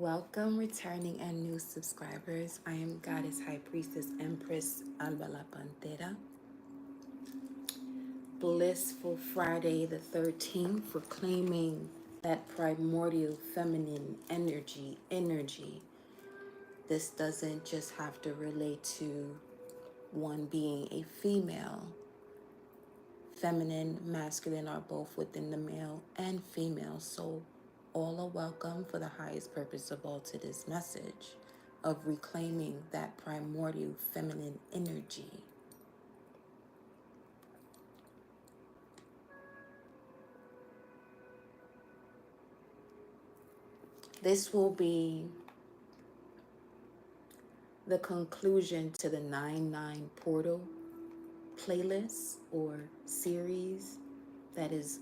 Welcome, returning and new subscribers. I am Goddess High Priestess Empress Alba La Pantera. Blissful Friday the 13th, proclaiming that primordial feminine energy. This doesn't just have to relate to one being a female. Feminine, masculine are both within the male and female, so all are welcome for the highest purpose of all to this message of reclaiming that primordial feminine energy. This will be the conclusion to the 9-9 portal playlist or series that is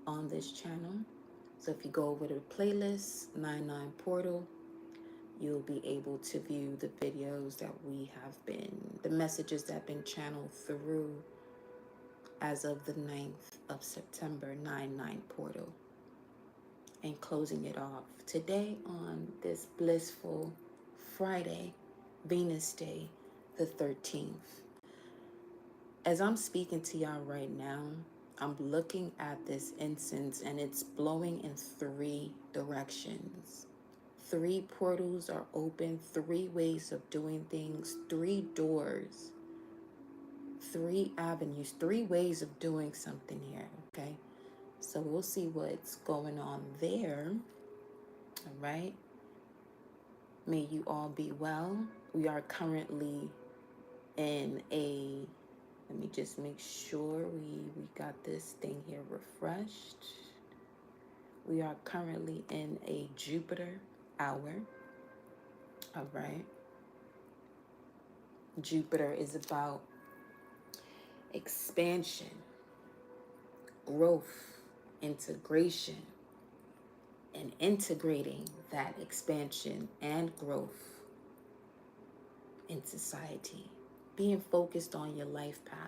on this channel. So if you go over to the playlist, 9-9 portal, you'll be able to view the videos that the messages that have been channeled through as of the 9th of September, 9-9 portal. And closing it off today on this blissful Friday, Venus Day, the 13th. As I'm speaking to y'all right now, I'm looking at this incense and it's blowing in 3 directions. 3 portals are open, 3 ways of doing things, 3 doors, 3 avenues, 3 ways of doing something here, okay? So we'll see what's going on there, all right? May you all be well. We are currently in a, let me just make sure we got this thing here refreshed. We are currently in a Jupiter hour, all right? Jupiter is about expansion, growth, integration, and integrating that expansion and growth in society. Being focused on your life path.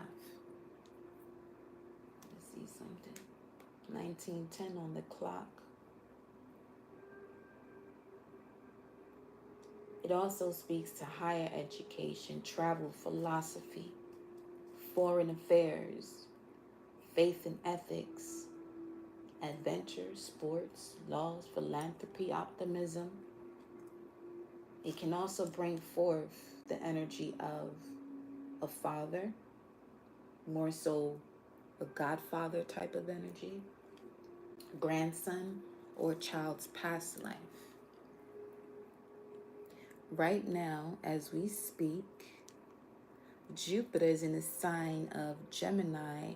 Let's see something. 1910 on the clock. It also speaks to higher education, travel, philosophy, foreign affairs, faith and ethics, adventure, sports, laws, philanthropy, optimism. It can also bring forth the energy of a father, more so a godfather type of energy, grandson, or child's past life. Right now, as we speak, Jupiter is in the sign of Gemini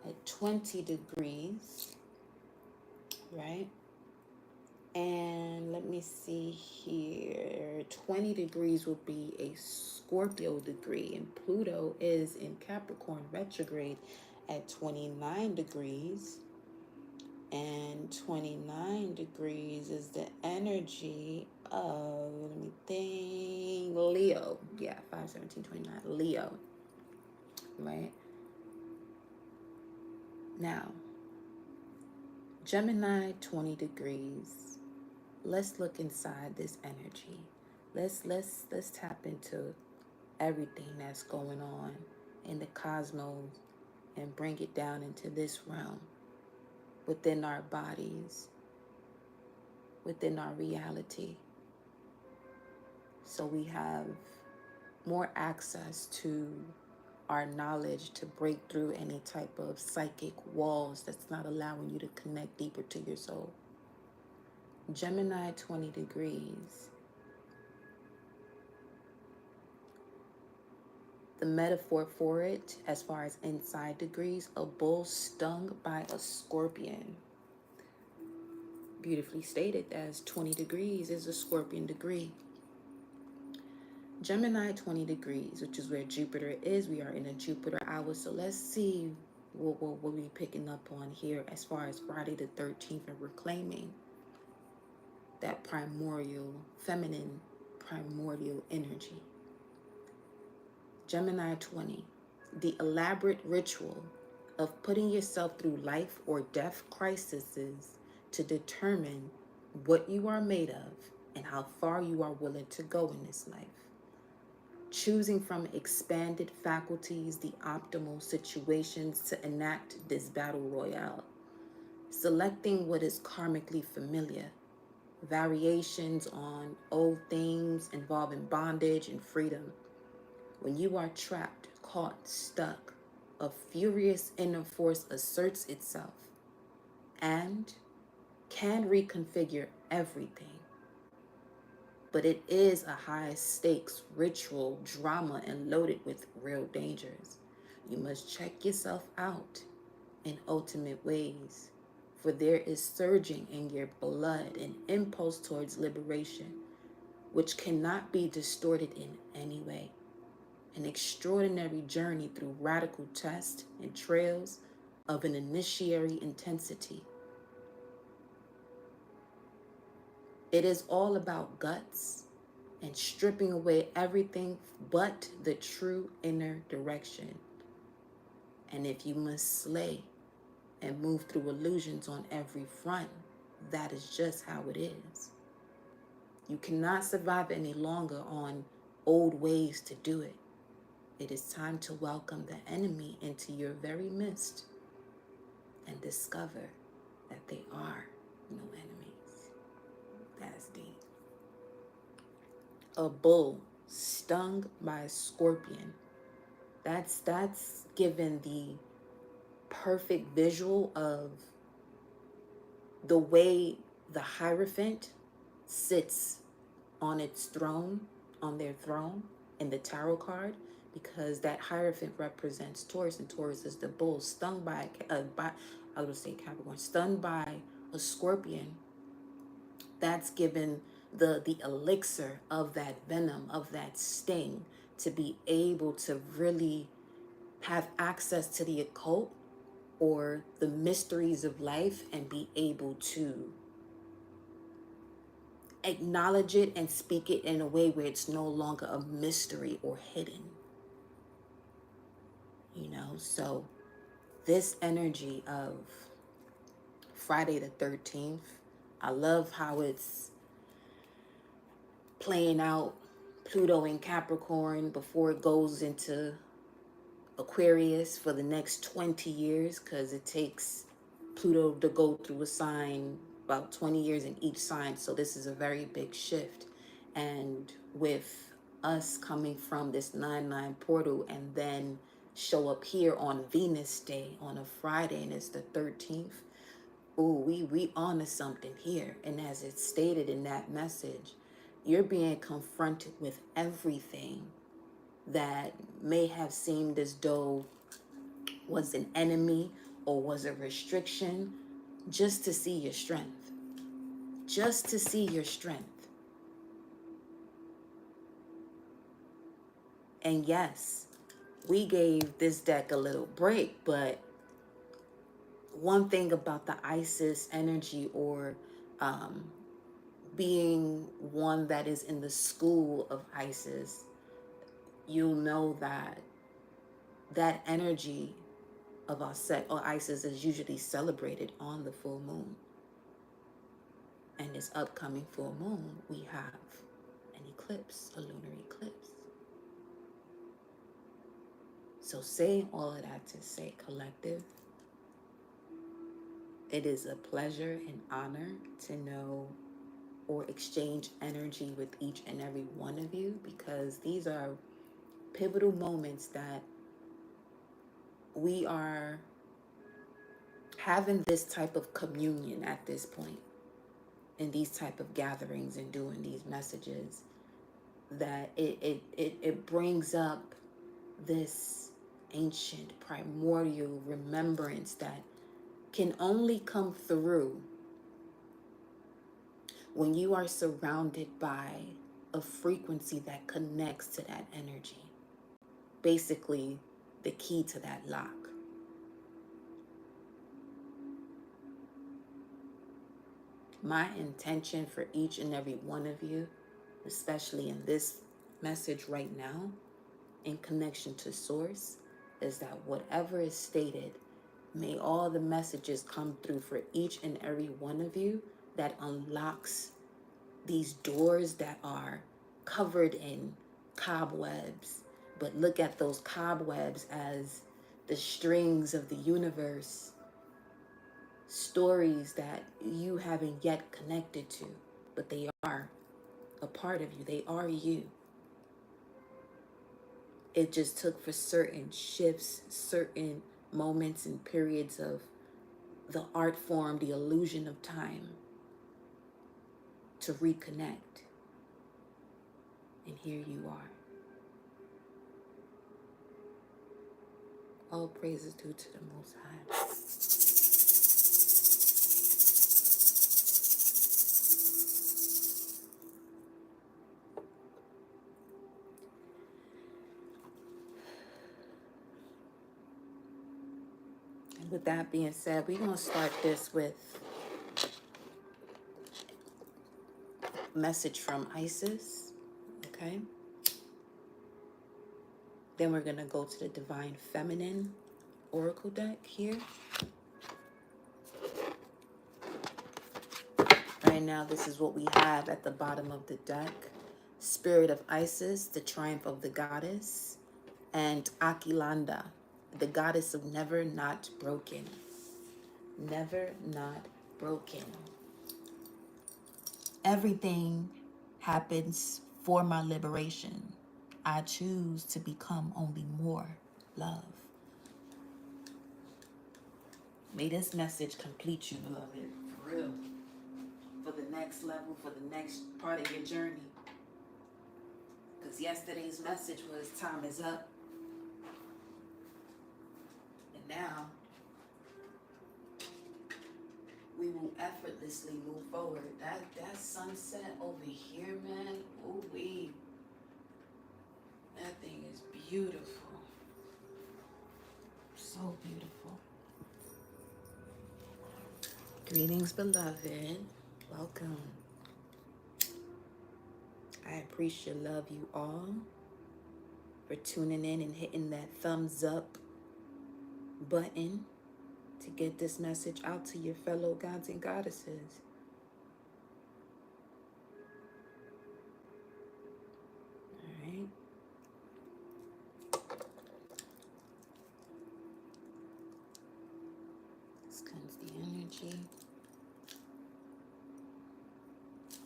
at 20 degrees, right? And let me see here, 20 degrees will be a Scorpio degree, and Pluto is in Capricorn retrograde at 29 degrees. And 29 degrees is the energy of, let me think, Leo. Yeah, 5/17/29, Leo, right? Now, Gemini, 20 degrees. Let's look inside this energy. Let's tap into everything that's going on in the cosmos and bring it down into this realm, within our bodies, within our reality. So we have more access to our knowledge to break through any type of psychic walls that's not allowing you to connect deeper to your soul. Gemini, 20 degrees. The metaphor for it, as far as inside degrees, a bull stung by a scorpion. Beautifully stated, as 20 degrees is a scorpion degree. Gemini, 20 degrees, which is where Jupiter is. We are in a Jupiter hour. So let's see what we'll be picking up on here as far as Friday the 13th and reclaiming that primordial, feminine, primordial energy. Gemini 20, the elaborate ritual of putting yourself through life or death crises to determine what you are made of and how far you are willing to go in this life. Choosing from expanded faculties the optimal situations to enact this battle royale. Selecting what is karmically familiar, variations on old themes involving bondage and freedom. When you are trapped, caught, stuck, a furious inner force asserts itself and can reconfigure everything. But it is a high stakes ritual, drama, and loaded with real dangers. You must check yourself out in ultimate ways, for there is surging in your blood an impulse towards liberation, which cannot be distorted in any way. An extraordinary journey through radical tests and trails of an initiatory intensity. It is all about guts and stripping away everything but the true inner direction. And if you must slay and move through illusions on every front, that is just how it is. You cannot survive any longer on old ways to do it. It is time to welcome the enemy into your very midst and discover that they are no enemies. That's deep. A bull stung by a scorpion. That's given the perfect visual of the way the Hierophant sits on its throne, on their throne in the tarot card, because that Hierophant represents Taurus, and Taurus is the bull stung by I would say Capricorn, stunned by a scorpion. That's given the elixir of that venom, of that sting, to be able to really have access to the occult or the mysteries of life and be able to acknowledge it and speak it in a way where it's no longer a mystery or hidden. So this energy of Friday the 13th, I love how it's playing out Pluto in Capricorn before it goes into Aquarius for the next 20 years, because it takes Pluto to go through a sign about 20 years in each sign. So this is a very big shift. And with us coming from this 9-9 portal and then show up here on Venus Day on a Friday, and it's the 13th. Ooh, we honor something here. And as it's stated in that message, you're being confronted with everything that may have seemed as though was an enemy or was a restriction, just to see your strength. Just to see your strength. And yes, we gave this deck a little break, but one thing about the Isis energy, or being one that is in the school of Isis, you'll know that that energy of our set or Isis is usually celebrated on the full moon. And this upcoming full moon, we have an eclipse, a lunar eclipse. So saying all of that to say, collective, it is a pleasure and honor to know or exchange energy with each and every one of you, because these are pivotal moments that we are having this type of communion at this point, in these type of gatherings and doing these messages, that it brings up this ancient primordial remembrance that can only come through when you are surrounded by a frequency that connects to that energy. Basically, the key to that lock. My intention for each and every one of you, especially in this message right now, in connection to Source, is that whatever is stated, may all the messages come through for each and every one of you that unlocks these doors that are covered in cobwebs, but look at those cobwebs as the strings of the universe, stories that you haven't yet connected to, but they are a part of you. They are you. It just took for certain shifts, certain moments and periods of the art form, the illusion of time, to reconnect. And here you are. All praises due to the Most High. And with that being said, we're going to start this with a message from Isis, okay? Then we're going to go to the Divine Feminine Oracle deck here. Right now, this is what we have at the bottom of the deck. Spirit of Isis, the triumph of the goddess, and Akilanda, the goddess of never not broken. Never not broken. Everything happens for my liberation. I choose to become only more love. May this message complete you, beloved, for real. For the next level, for the next part of your journey. Because yesterday's message was time is up. And now we will effortlessly move forward. That sunset over here, man, ooh-wee. That thing is beautiful. So beautiful. Greetings, beloved. Welcome. I appreciate love you all for tuning in and hitting that thumbs up button to get this message out to your fellow gods and goddesses. All right. This comes the energy.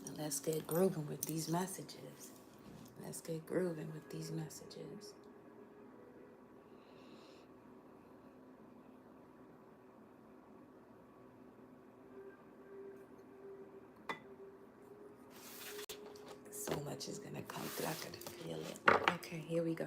And let's get grooving with these messages. Let's get grooving with these messages. So much is gonna come through. I could feel it. Okay, here we go.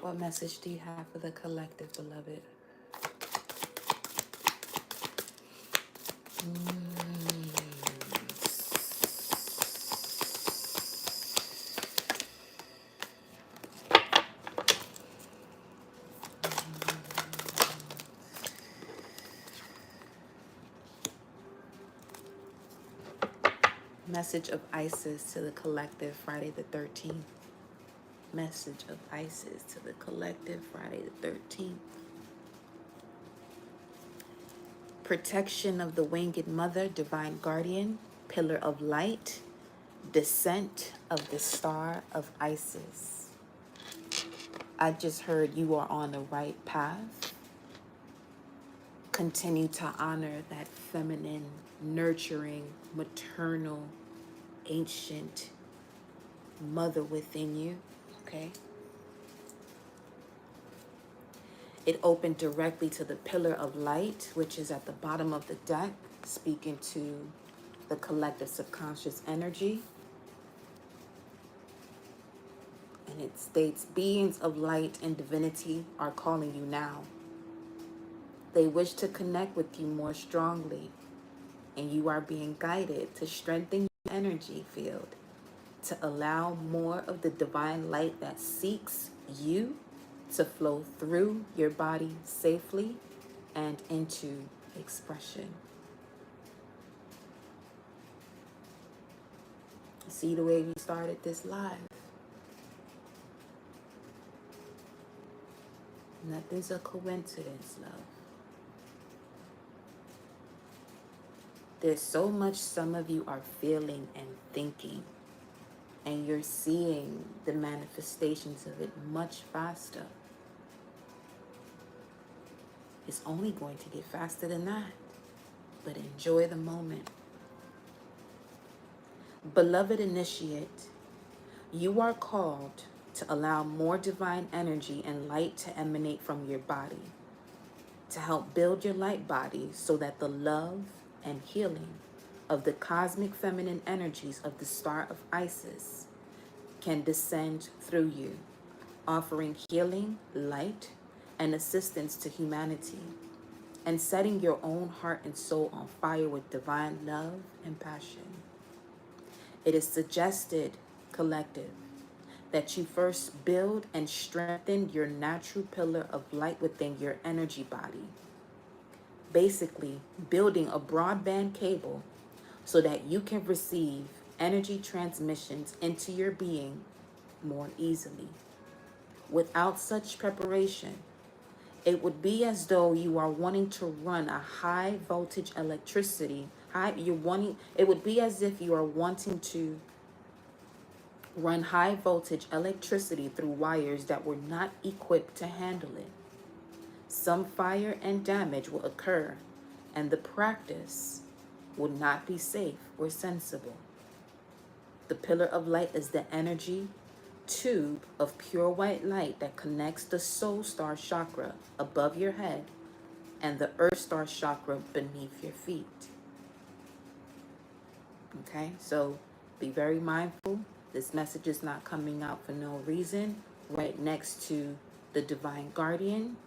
What message do you have for the collective, beloved? Message of Isis to the collective, Friday the 13th. Message of Isis to the collective, Friday the 13th. Protection of the winged mother, divine guardian, pillar of light, descent of the star of Isis. I just heard you are on the right path. Continue to honor that feminine, nurturing, maternal, ancient mother within you, okay? It opened directly to the pillar of light, which is at the bottom of the deck, speaking to the collective subconscious energy. And it states, beings of light and divinity are calling you now. They wish to connect with you more strongly, and you are being guided to strengthen your energy field, to allow more of the divine light that seeks you to flow through your body safely and into expression. See the way we started this live. Nothing's a coincidence, love. There's so much some of you are feeling and thinking, and you're seeing the manifestations of it much faster. It's only going to get faster than that, but enjoy the moment. Beloved initiate, you are called to allow more divine energy and light to emanate from your body, to help build your light body so that the love and healing of the cosmic feminine energies of the star of Isis can descend through you, offering healing, light, and assistance to humanity, and setting your own heart and soul on fire with divine love and passion. It is suggested, collective, that you first build and strengthen your natural pillar of light within your energy body. Basically, building a broadband cable so that you can receive energy transmissions into your being more easily. Without such preparation, it would be as though you are wanting to run a high voltage electricity. It would be as if you are wanting to run high voltage electricity through wires that were not equipped to handle it. Some fire and damage will occur, and the practice will not be safe or sensible. The pillar of light is the energy tube of pure white light that connects the soul star chakra above your head and the earth star chakra beneath your feet. Okay, so be very mindful. This message is not coming out for no reason. Right next to the divine guardian,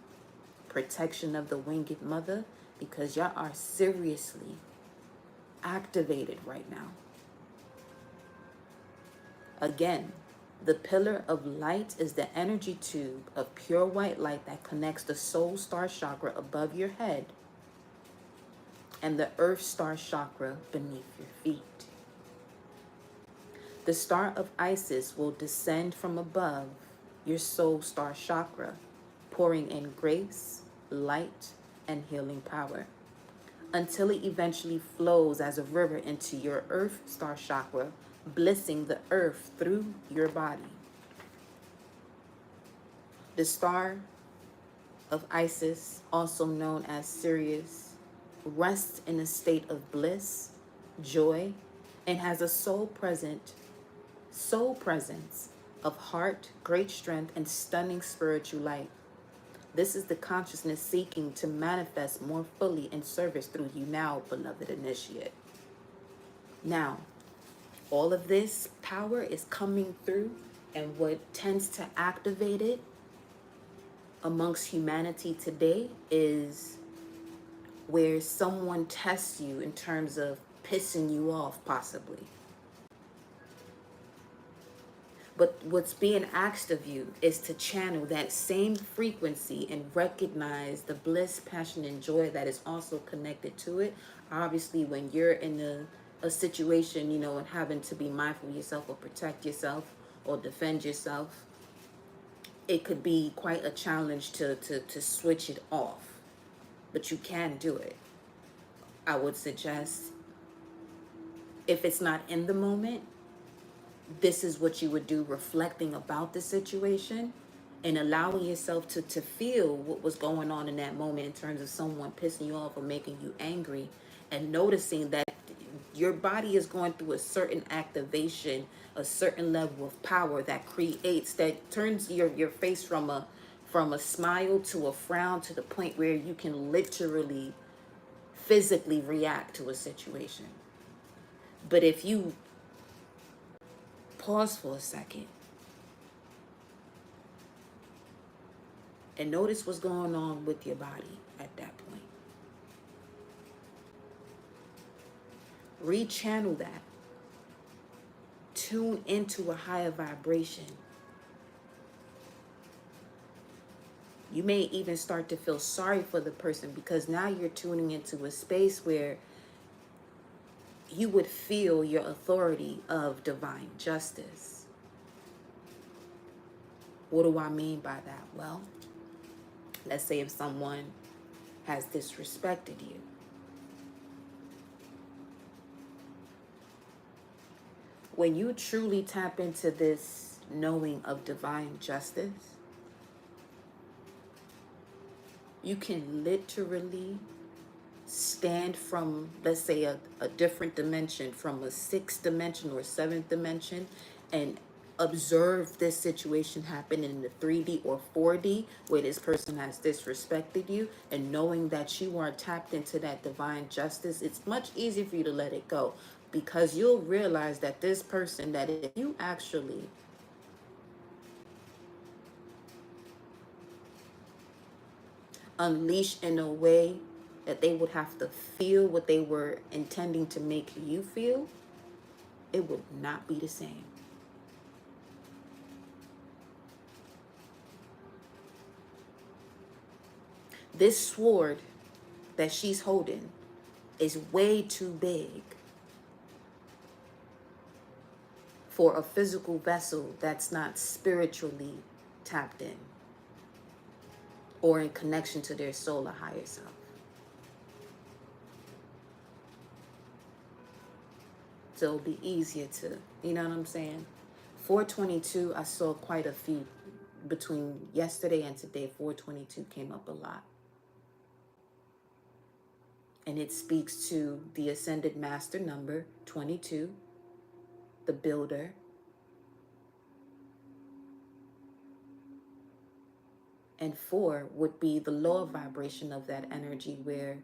protection of the winged mother, because y'all are seriously activated right now. Again, the pillar of light is the energy tube of pure white light that connects the soul star chakra above your head and the earth star chakra beneath your feet. The star of Isis will descend from above your soul star chakra, pouring in grace, light, and healing power, until it eventually flows as a river into your earth star chakra, blessing the earth through your body. The star of Isis, also known as Sirius, rests in a state of bliss, joy, and has a soul presence of heart, great strength, and stunning spiritual light. This is the consciousness seeking to manifest more fully in service through you now, beloved initiate. Now, all of this power is coming through, and what tends to activate it amongst humanity today is where someone tests you in terms of pissing you off, possibly. But what's being asked of you is to channel that same frequency and recognize the bliss, passion, and joy that is also connected to it. Obviously, when you're in a situation, and having to be mindful of yourself or protect yourself or defend yourself, it could be quite a challenge to switch it off. But you can do it. I would suggest, if it's not in the moment, this is what you would do, reflecting about the situation and allowing yourself to feel what was going on in that moment in terms of someone pissing you off or making you angry, and noticing that your body is going through a certain activation, a certain level of power that turns your face from a smile to a frown, to the point where you can literally physically react to a situation. But if you pause for a second and notice what's going on with your body at that point, rechannel that, tune into a higher vibration. You may even start to feel sorry for the person, because now you're tuning into a space where you would feel your authority of divine justice. What do I mean by that? Well, let's say if someone has disrespected you, when you truly tap into this knowing of divine justice, you can literally stand from, let's say, a different dimension, from a sixth dimension or seventh dimension, and observe this situation happen in the 3D or 4D where this person has disrespected you, and knowing that you are tapped into that divine justice, it's much easier for you to let it go, because you'll realize that this person, that if you actually unleash in a way that they would have to feel what they were intending to make you feel, it would not be the same. This sword that she's holding is way too big for a physical vessel that's not spiritually tapped in or in connection to their soul or higher self. So it'll be easier to, you know what I'm saying? 422, I saw quite a few between yesterday and today. 422 came up a lot. And it speaks to the ascended master number 22, the builder. And 4 would be the lower vibration of that energy, where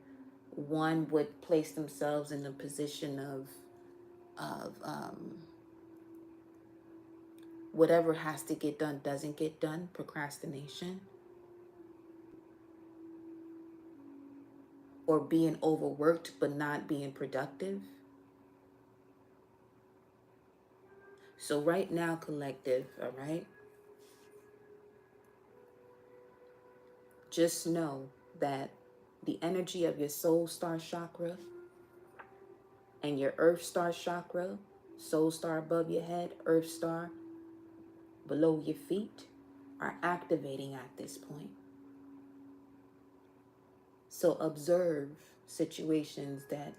one would place themselves in the position of whatever has to get done doesn't get done, procrastination, or being overworked but not being productive. So right now, collective, all right, just know that the energy of your soul star chakra and your earth star chakra, soul star above your head, earth star below your feet, are activating at this point. So observe situations that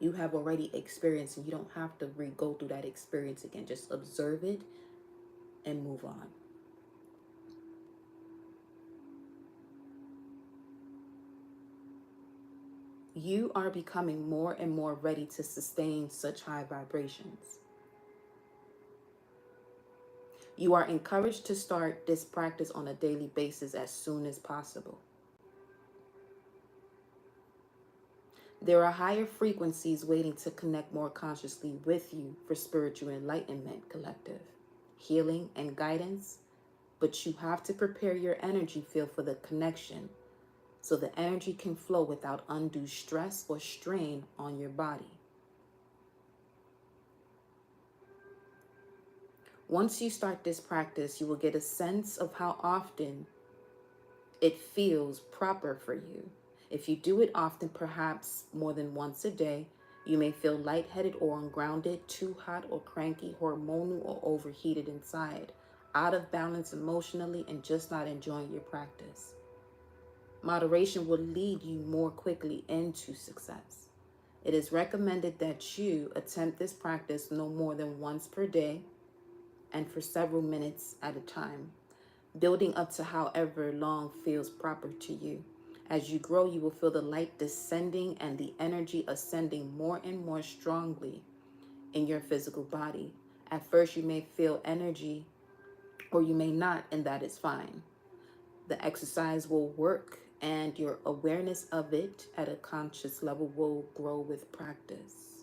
you have already experienced, and you don't have to go through that experience again. Just observe it and move on. You are becoming more and more ready to sustain such high vibrations. You are encouraged to start this practice on a daily basis as soon as possible. There are higher frequencies waiting to connect more consciously with you for spiritual enlightenment, collective, healing, and guidance. But you have to prepare your energy field for the connection, so the energy can flow without undue stress or strain on your body. Once you start this practice, you will get a sense of how often it feels proper for you. If you do it often, perhaps more than once a day, you may feel lightheaded or ungrounded, too hot or cranky, hormonal or overheated inside, out of balance emotionally, and just not enjoying your practice. Moderation will lead you more quickly into success. It is recommended that you attempt this practice no more than once per day and for several minutes at a time, building up to however long feels proper to you. As you grow, you will feel the light descending and the energy ascending more and more strongly in your physical body. At first, you may feel energy or you may not, and that is fine. The exercise will work, and your awareness of it at a conscious level will grow with practice.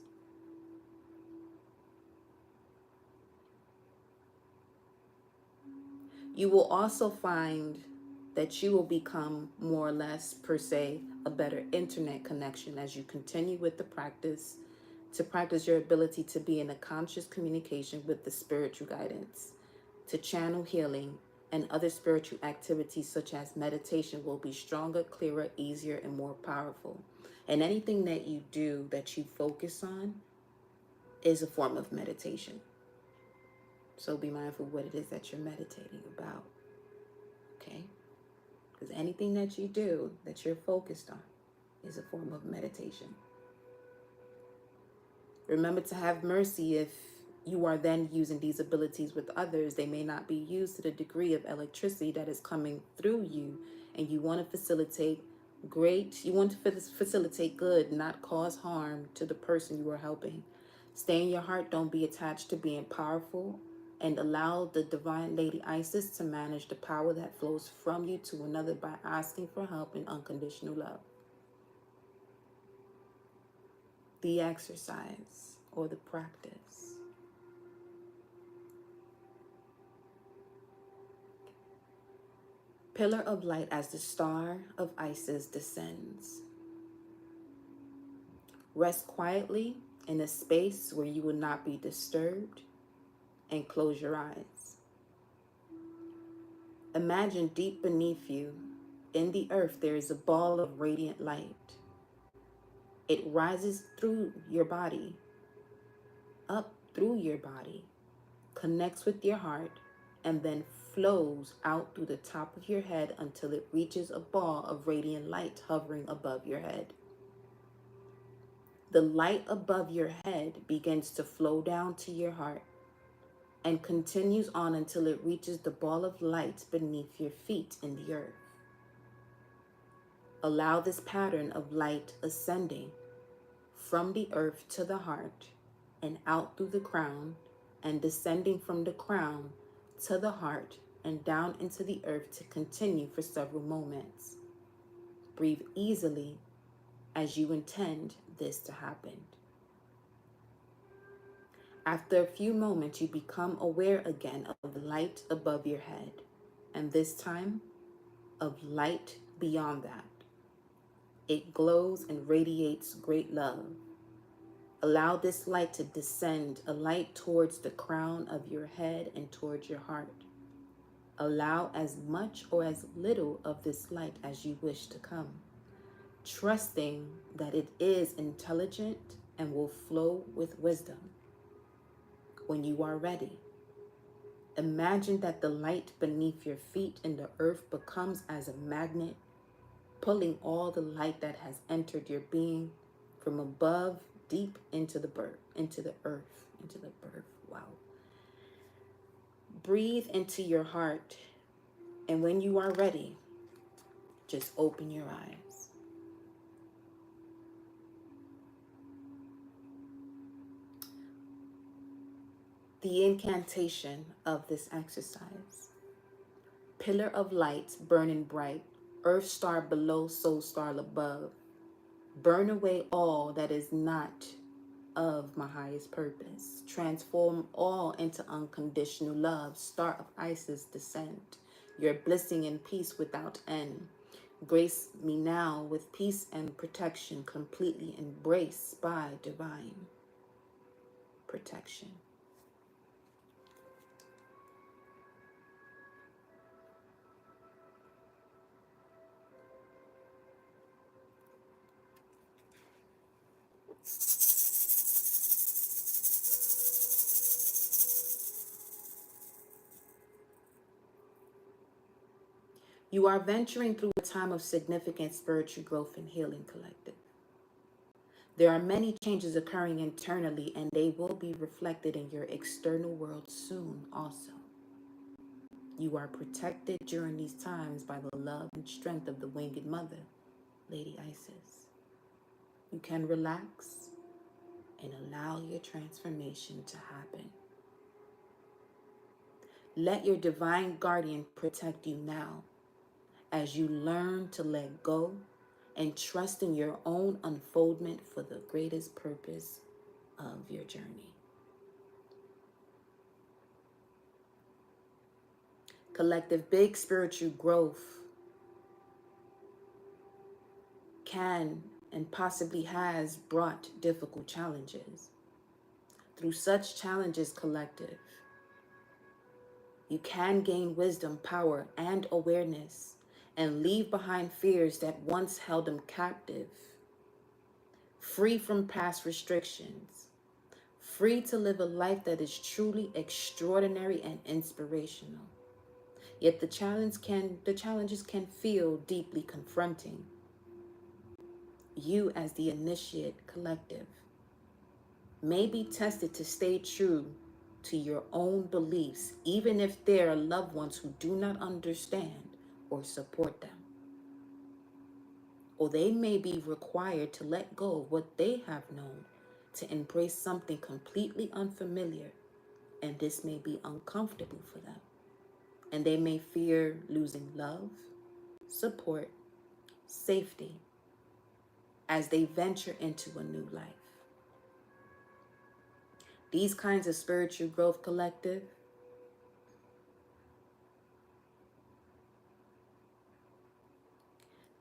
You will also find that you will become more or less, per se, a better internet connection as you continue with the practice, to practice your ability to be in a conscious communication with the spiritual guidance, to channel healing, and other spiritual activities such as meditation will be stronger, clearer, easier, and more powerful. And anything that you do that you focus on is a form of meditation. So be mindful what it is that you're meditating about, okay? Because anything that you do that you're focused on is a form of meditation. Remember to have mercy. If you are then using these abilities with others, they may not be used to the degree of electricity that is coming through you, and you want to facilitate facilitate good, not cause harm to the person you are helping. Stay in your heart. Don't be attached to being powerful, and allow the divine Lady Isis to manage the power that flows from you to another by asking for help and unconditional love. The exercise or the practice. Pillar of light as the star of Isis descends. Rest quietly in a space where you will not be disturbed, and close your eyes. Imagine deep beneath you, in the earth, there is a ball of radiant light. It rises through your body, up through your body, connects with your heart, and then flows out through the top of your head until it reaches a ball of radiant light hovering above your head. The light above your head begins to flow down to your heart and continues on until it reaches the ball of light beneath your feet in the earth. Allow this pattern of light ascending from the earth to the heart and out through the crown, and descending from the crown to the heart and down into the earth to continue for several moments. Breathe easily as you intend this to happen. After a few moments, you become aware again of the light above your head, and this time of light beyond that. It glows and radiates great love. Allow this light to descend, a light towards the crown of your head and towards your heart. Allow as much or as little of this light as you wish to come, trusting that it is intelligent and will flow with wisdom. When you are ready, imagine that the light beneath your feet in the earth becomes as a magnet, pulling all the light that has entered your being from above deep into the earth. Wow. Breathe into your heart, and when you are ready, just open your eyes. The incantation of this exercise. Pillar of light burning bright, earth star below, soul star above. Burn away all that is not of my highest purpose. Transform all into unconditional love. Star of Isis descent. Your blessing and peace without end. Grace me now with peace and protection, completely embraced by divine protection. You are venturing through a time of significant spiritual growth and healing, collective. There are many changes occurring internally, and they will be reflected in your external world soon also. You are protected during these times by the love and strength of the winged mother, Lady Isis. You can relax and allow your transformation to happen. Let your divine guardian protect you now as you learn to let go and trust in your own unfoldment for the greatest purpose of your journey. Collective, big spiritual growth can and possibly has brought difficult challenges. Through such challenges, collective, you can gain wisdom, power, and awareness, and leave behind fears that once held them captive. Free from past restrictions, free to live a life that is truly extraordinary and inspirational. Yet the challenges can feel deeply confronting. You, as the initiate collective, may be tested to stay true to your own beliefs, even if there are loved ones who do not understand or support them. Or they may be required to let go of what they have known to embrace something completely unfamiliar, and this may be uncomfortable for them. And they may fear losing love, support, safety as they venture into a new life. These kinds of spiritual growth collective,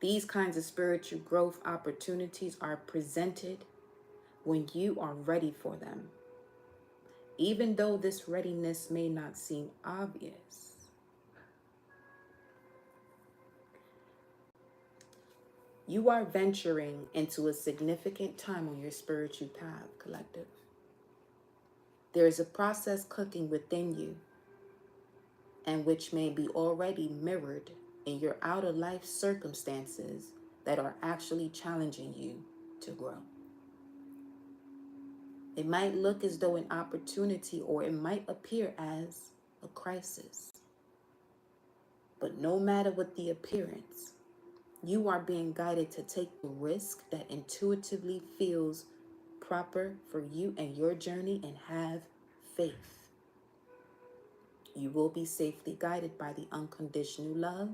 these kinds of spiritual growth opportunities are presented when you are ready for them, even though this readiness may not seem obvious. You are venturing into a significant time on your spiritual path, collective. There is a process cooking within you, and which may be already mirrored in your outer life circumstances that are actually challenging you to grow. It might look as though an opportunity, or it might appear as a crisis. But no matter what the appearance, you are being guided to take the risk that intuitively feels proper for you and your journey, and have faith. You will be safely guided by the unconditional love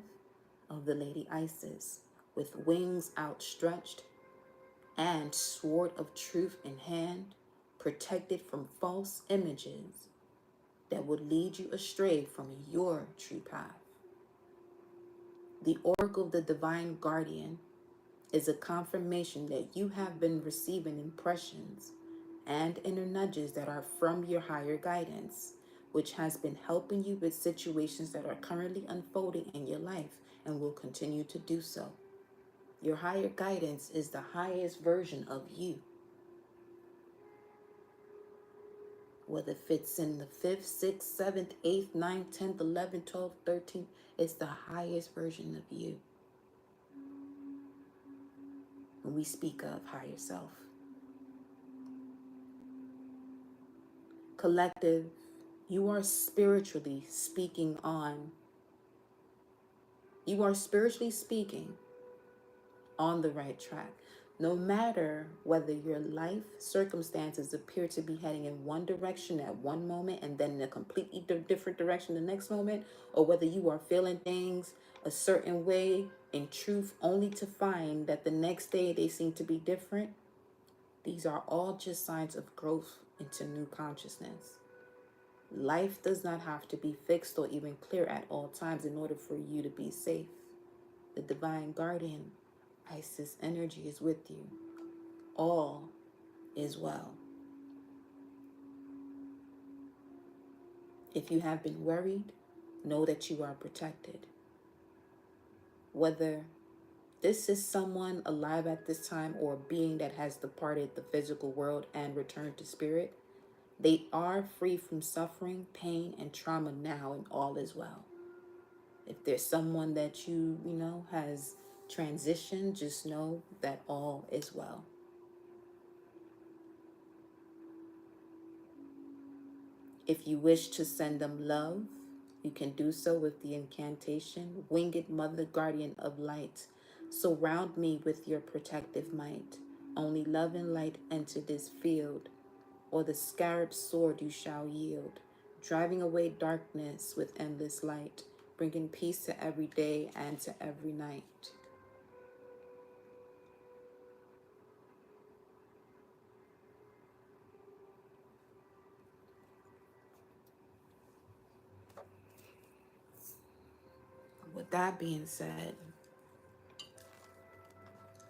of the Lady Isis, with wings outstretched and sword of truth in hand, protected from false images that would lead you astray from your true path. The Oracle of the Divine Guardian is a confirmation that you have been receiving impressions and inner nudges that are from your higher guidance, which has been helping you with situations that are currently unfolding in your life and will continue to do so. Your higher guidance is the highest version of you. Whether it fits in the 5th, 6th, 7th, 8th, 9th, 10th, 11th, 12th, 13th, it's the highest version of you. When we speak of higher self. Collective, you are spiritually speaking on the right track. No matter whether your life circumstances appear to be heading in one direction at one moment and then in a completely different direction the next moment, or whether you are feeling things a certain way in truth only to find that the next day they seem to be different, these are all just signs of growth into new consciousness. Life does not have to be fixed or even clear at all times in order for you to be safe. The Divine Guardian, Isis energy, is with you. All is well. If you have been worried, know that you are protected. Whether this is someone alive at this time or a being that has departed the physical world and returned to spirit, they are free from suffering, pain, and trauma now, and all is well. If there's someone that you know has transitioned, just know that all is well. If you wish to send them love, you can do so with the incantation, Winged Mother Guardian of Light, surround me with your protective might. Only love and light enter this field, or the scarab sword you shall yield, driving away darkness with endless light, bringing peace to every day and to every night. With that being said,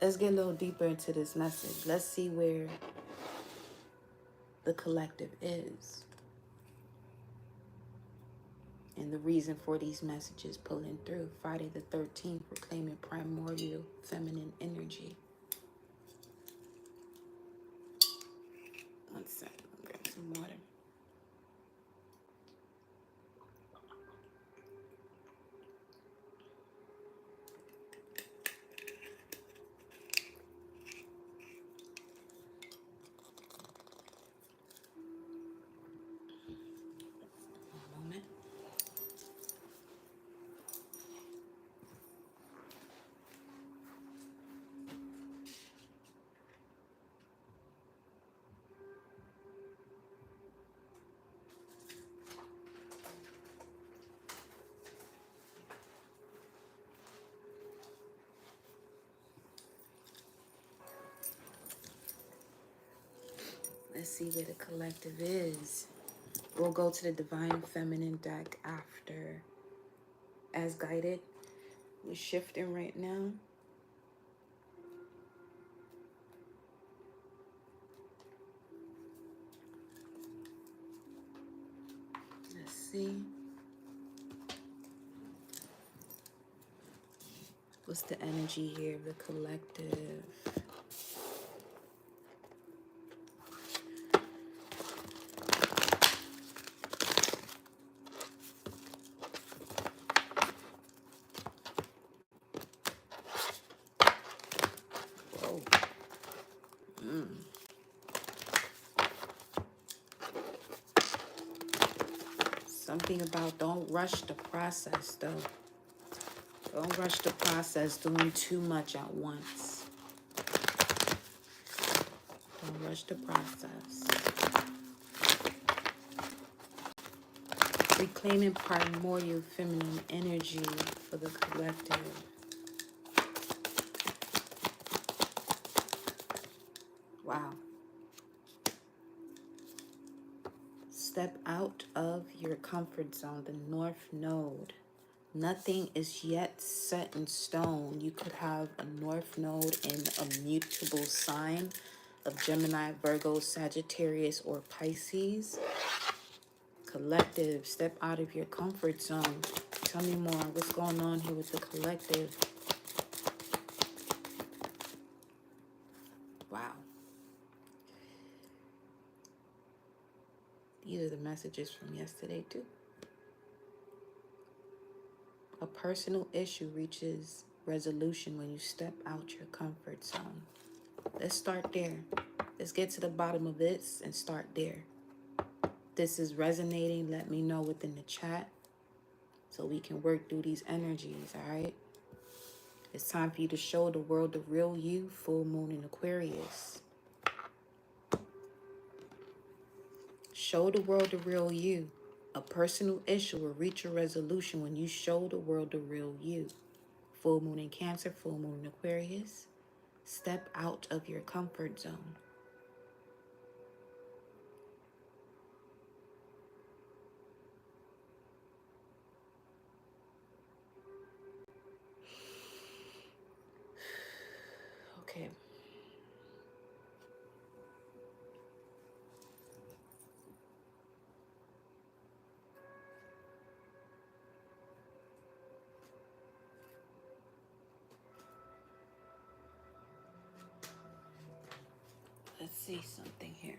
let's get a little deeper into this message. Let's see where the collective is and the reason for these messages pulling through. Friday the 13th, reclaiming primordial feminine energy. One second, I'm grabbing some water. One moment. Let's see where the collective is. We'll go to the Divine Feminine deck after. As guided. We're shifting right now. Let's see. What's the energy here of the collective? Whoa. Something about don't rush the process, though. Don't rush the process doing too much at once. Don't rush the process. Reclaiming primordial feminine energy for the collective. Wow. Step out of your comfort zone, the North Node. Nothing is yet set in stone. You could have a North Node in a mutable sign of Gemini, Virgo, Sagittarius, or Pisces. Collective, step out of your comfort zone. Tell me more. What's going on here with the collective? Wow. These are the messages from yesterday, too. A personal issue reaches resolution when you step out your comfort zone. Let's start there. Let's get to the bottom of this and start there. This is resonating. Let me know within the chat so we can work through these energies, all right? It's time for you to show the world the real you, full moon in Aquarius. Show the world the real you. A personal issue will reach a resolution when you show the world the real you. Full moon in Cancer, full moon in Aquarius. Step out of your comfort zone. Okay. Let's see something here.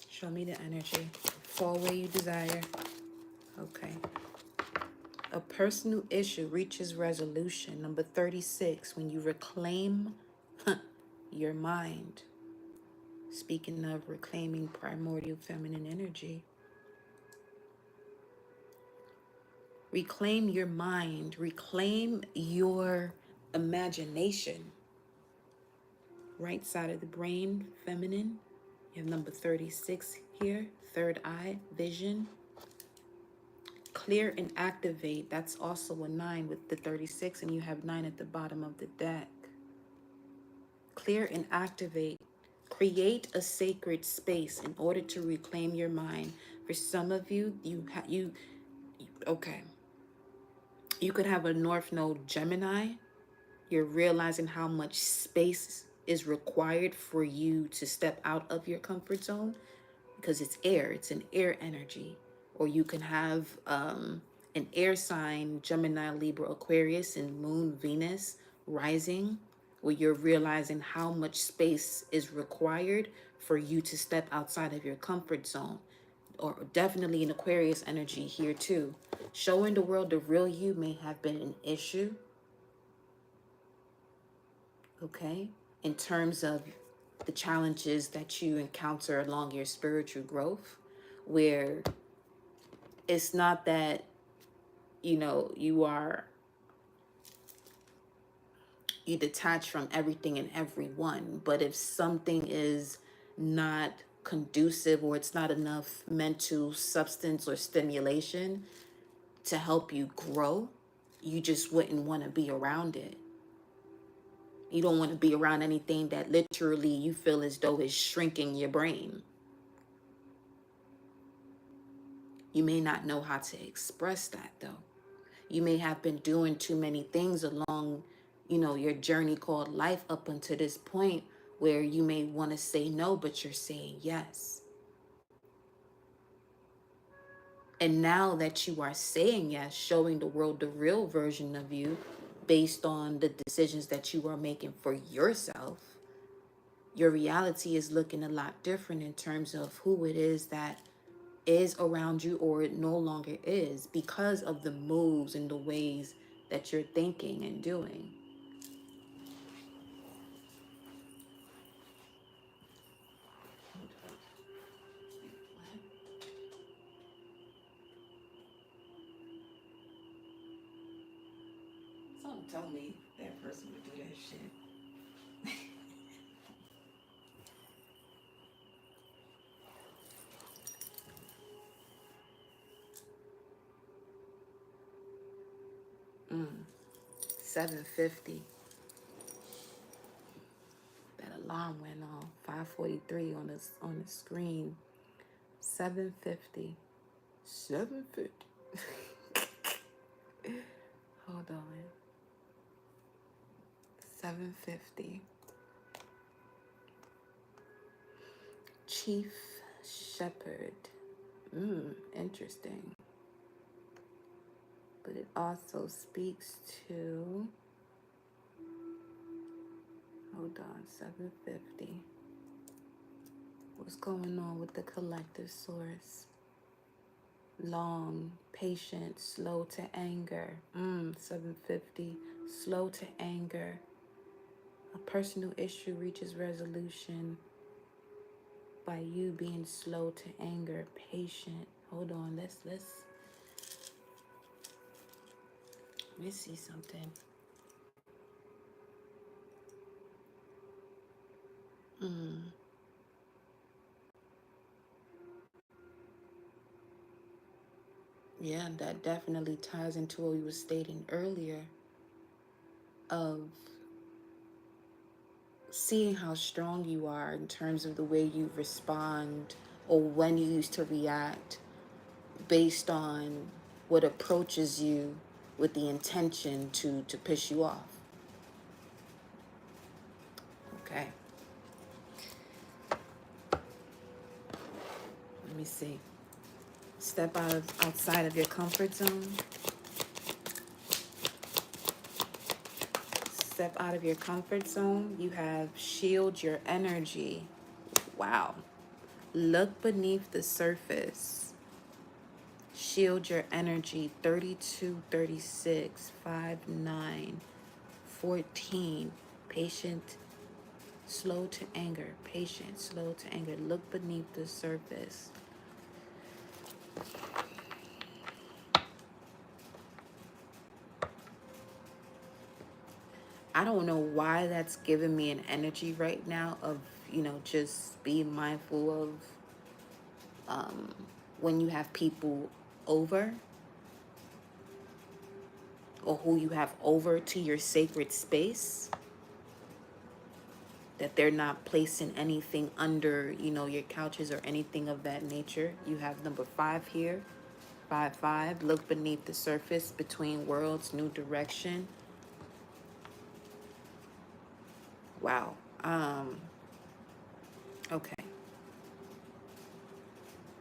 Show me the energy. Fall where you desire. Okay. A personal issue reaches resolution. Number 36, when you reclaim your mind. Speaking of reclaiming primordial feminine energy. Reclaim your mind. Reclaim your imagination. Right side of the brain, feminine. You have number 36 here. Third eye, vision. Clear and activate. That's also a 9 with the 36, and you have 9 at the bottom of the deck. Clear and activate. Create a sacred space in order to reclaim your mind. For some of you, okay. You could have a North Node Gemini. You're realizing how much space is required for you to step out of your comfort zone because it's air, it's an air energy. Or you can have an air sign, Gemini, Libra, Aquarius, and Moon, Venus rising, where you're realizing how much space is required for you to step outside of your comfort zone. Or definitely an Aquarius energy here too. Showing the world the real you may have been an issue, okay, in terms of the challenges that you encounter along your spiritual growth, where it's not that, you know, you detach from everything and everyone, but if something is not conducive or it's not enough mental substance or stimulation to help you grow, you just wouldn't want to be around it. You don't want to be around anything that literally you feel as though is shrinking your brain. You may not know how to express that though. You may have been doing too many things along, you know, your journey called life up until this point where you may want to say no, but you're saying yes. And now that you are saying yes, showing the world the real version of you based on the decisions that you are making for yourself, your reality is looking a lot different in terms of who it is that is around you or it no longer is because of the moves and the ways that you're thinking and doing. Someone told me that person would do that shit. 7:50. That alarm went off. 5:43 on the screen. 7:50. 7:50. Hold on. 7:50. Chief Shepherd. Interesting. But it also speaks to, hold on, 7:50. What's going on with the collective source? Long, patient, slow to anger. 7:50. Slow to anger. A personal issue reaches resolution by you being slow to anger, patient. Hold on, let me see something. Yeah, that definitely ties into what we were stating earlier of seeing how strong you are in terms of the way you respond or when you used to react based on what approaches you with the intention to piss you off. Okay. Let me see. Step outside of your comfort zone. Step out of your comfort zone. You have shield your energy. Wow. Look beneath the surface. Shield your energy. 32, 36, 5, 9, 14. Patient, slow to anger. Patient, slow to anger. Look beneath the surface. I don't know why that's giving me an energy right now of, you know, just being mindful of when you have people over or who you have over to your sacred space, that they're not placing anything under, you know, your couches or anything of that nature. You have number 5 here. 5-5. Look beneath the surface, between worlds, new direction. Wow. Okay.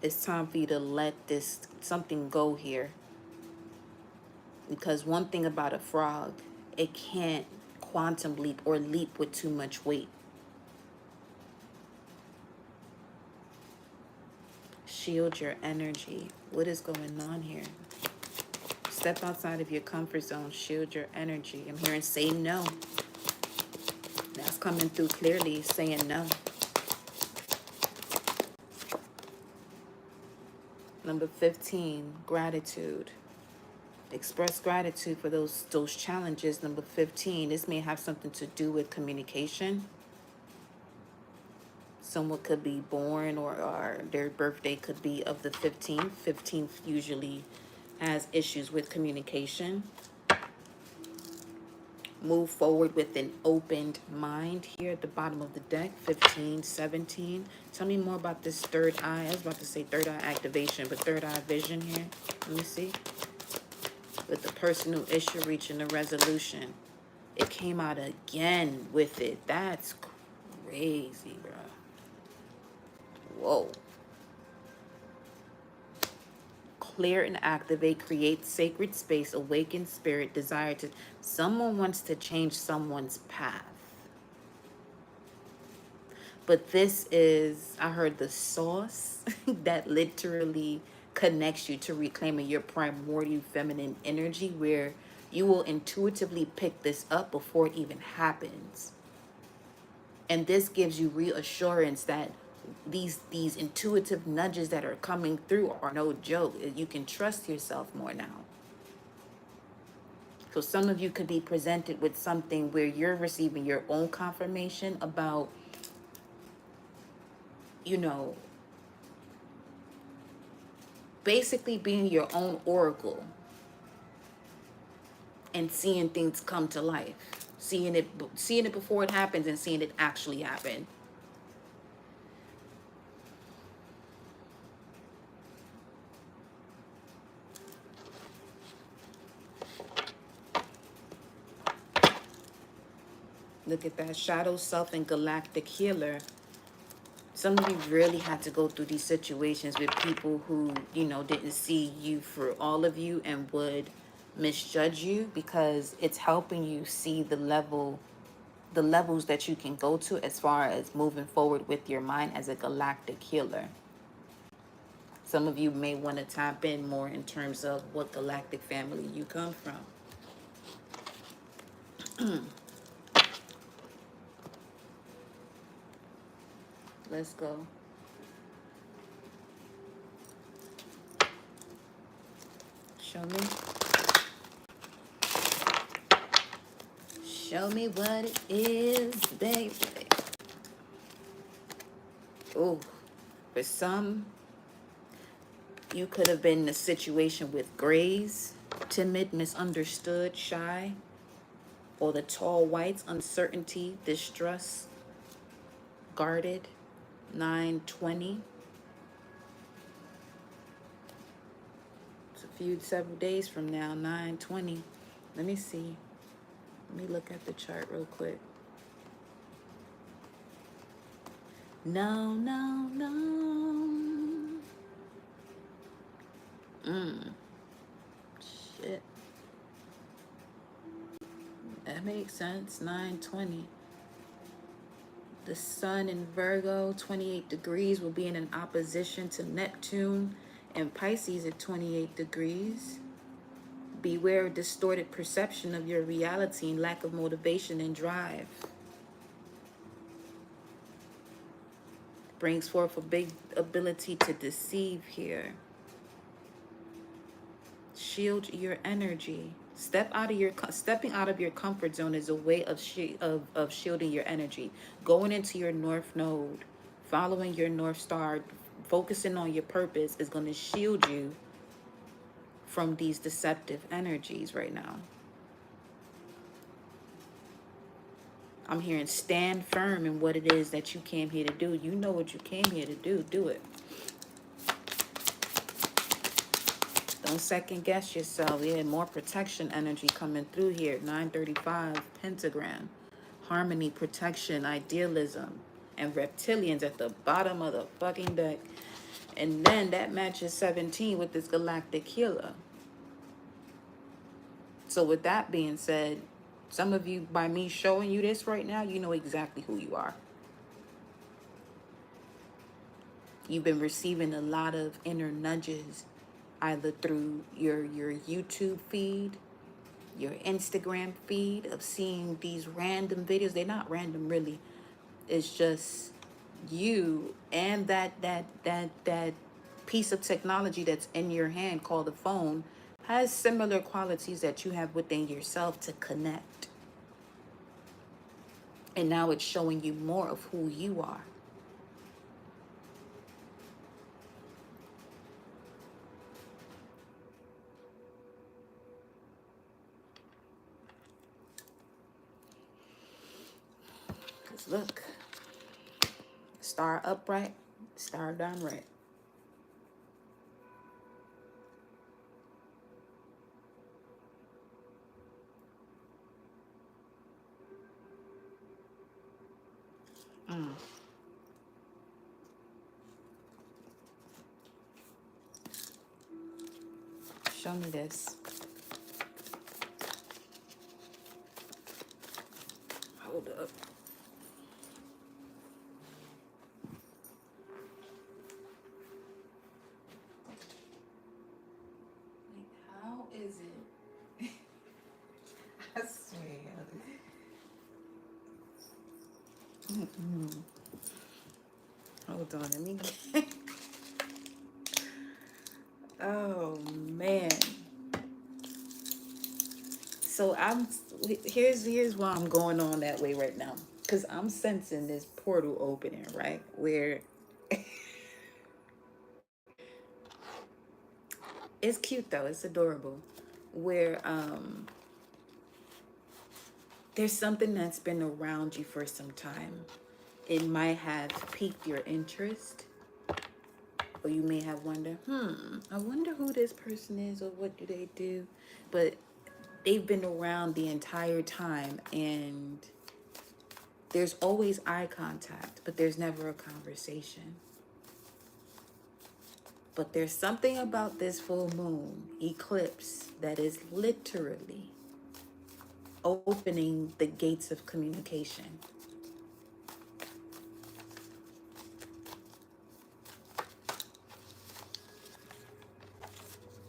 It's time for you to let this something go here. Because one thing about a frog, it can't quantum leap or leap with too much weight. Shield your energy. What is going on here? Step outside of your comfort zone. Shield your energy. I'm hearing say no. That's coming through clearly, saying no. Number 15, gratitude. Express gratitude for those challenges. Number 15, this may have something to do with communication. Someone could be born or their birthday could be of the 15th. 15th usually has issues with communication. Move forward with an opened mind here at the bottom of the deck. 15, 17. Tell me more about this third eye. I was about to say third eye activation, but third eye vision here. Let me see. With the personal issue reaching a resolution. It came out again with it. That's crazy, bro. Whoa. Clear and activate, create sacred space, awaken spirit, desire to... Someone wants to change someone's path. But this is, I heard, the sauce that literally connects you to reclaiming your primordial feminine energy, where you will intuitively pick this up before it even happens. And this gives you reassurance that these intuitive nudges that are coming through are no joke. You can trust yourself more now. So some of you could be presented with something where you're receiving your own confirmation about, you know, basically being your own oracle and seeing things come to life, seeing it before it happens and seeing it actually happen. Look at that, shadow self and galactic healer. Some of you really had to go through these situations with people who, you know, didn't see you for all of you and would misjudge you, because it's helping you see the levels that you can go to as far as moving forward with your mind as a galactic healer. Some of you may want to tap in more in terms of what galactic family you come from. Let's go. Show me. Show me what it is, baby. Oh, for some, you could have been in a situation with grays, timid, misunderstood, shy, or the tall whites, uncertainty, distrust, guarded. 920. It's a few several days from now. 920. Let me see. Let me look at the chart real quick. No. Shit. That makes sense. 920. The sun in Virgo, 28 degrees, will be in an opposition to Neptune and Pisces at 28 degrees. Beware of distorted perception of your reality and lack of motivation and drive. Brings forth a big ability to deceive here. Shield your energy. Stepping out of your comfort zone is a way of shielding your energy. Going into your north node, following your north star, focusing on your purpose is going to shield you from these deceptive energies right now. I'm hearing stand firm in what it is that you came here to do. You know what you came here to do. Do it. Don't second guess yourself. Yeah, more protection energy coming through here. 935 pentagram. Harmony, protection, idealism, and reptilians at the bottom of the fucking deck. And then that matches 17 with this galactic healer. So with that being said, some of you, by me showing you this right now, you know exactly who you are. You've been receiving a lot of inner nudges, either through your YouTube feed, your Instagram feed, of seeing these random videos. They're not random really. It's just you and that piece of technology that's in your hand called a phone has similar qualities that you have within yourself to connect. And now it's showing you more of who you are. Because look, star upright, star down right. Show me this. Hold up. Like, how is it? I swear. Hold on, let me get... Oh, man. So here's why I'm going on that way right now. Because I'm sensing this portal opening, right? Where it's cute though, it's adorable. Where there's something that's been around you for some time. It might have piqued your interest. Or you may have wondered, I wonder who this person is or what do they do? But they've been around the entire time, and there's always eye contact, but there's never a conversation. But there's something about this full moon eclipse that is literally opening the gates of communication.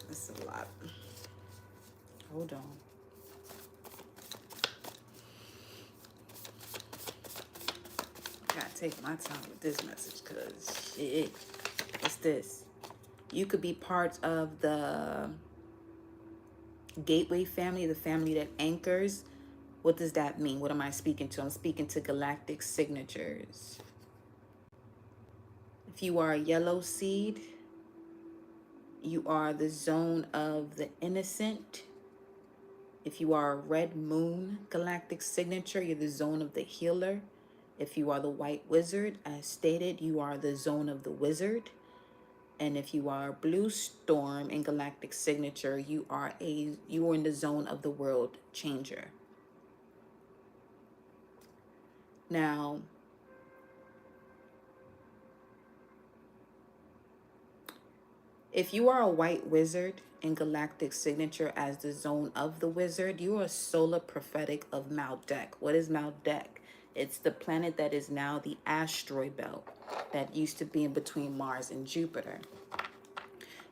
That's a lot. Hold on. Gotta take my time with this message, because shit, it's this. You could be part of the gateway family, the family that anchors. What does that mean? What am I speaking to? I'm speaking to galactic signatures. If you are a yellow seed, you are the zone of the innocent. If you are a red moon galactic signature, you're the zone of the healer. If you are the white wizard, as stated, you are the zone of the wizard. And if you are blue storm in galactic signature, you are in the zone of the world changer. Now, if you are a white wizard in galactic signature as the zone of the wizard, you are solar prophetic of Maldek. What is Maldek? It's the planet that is now the asteroid belt that used to be in between Mars and Jupiter.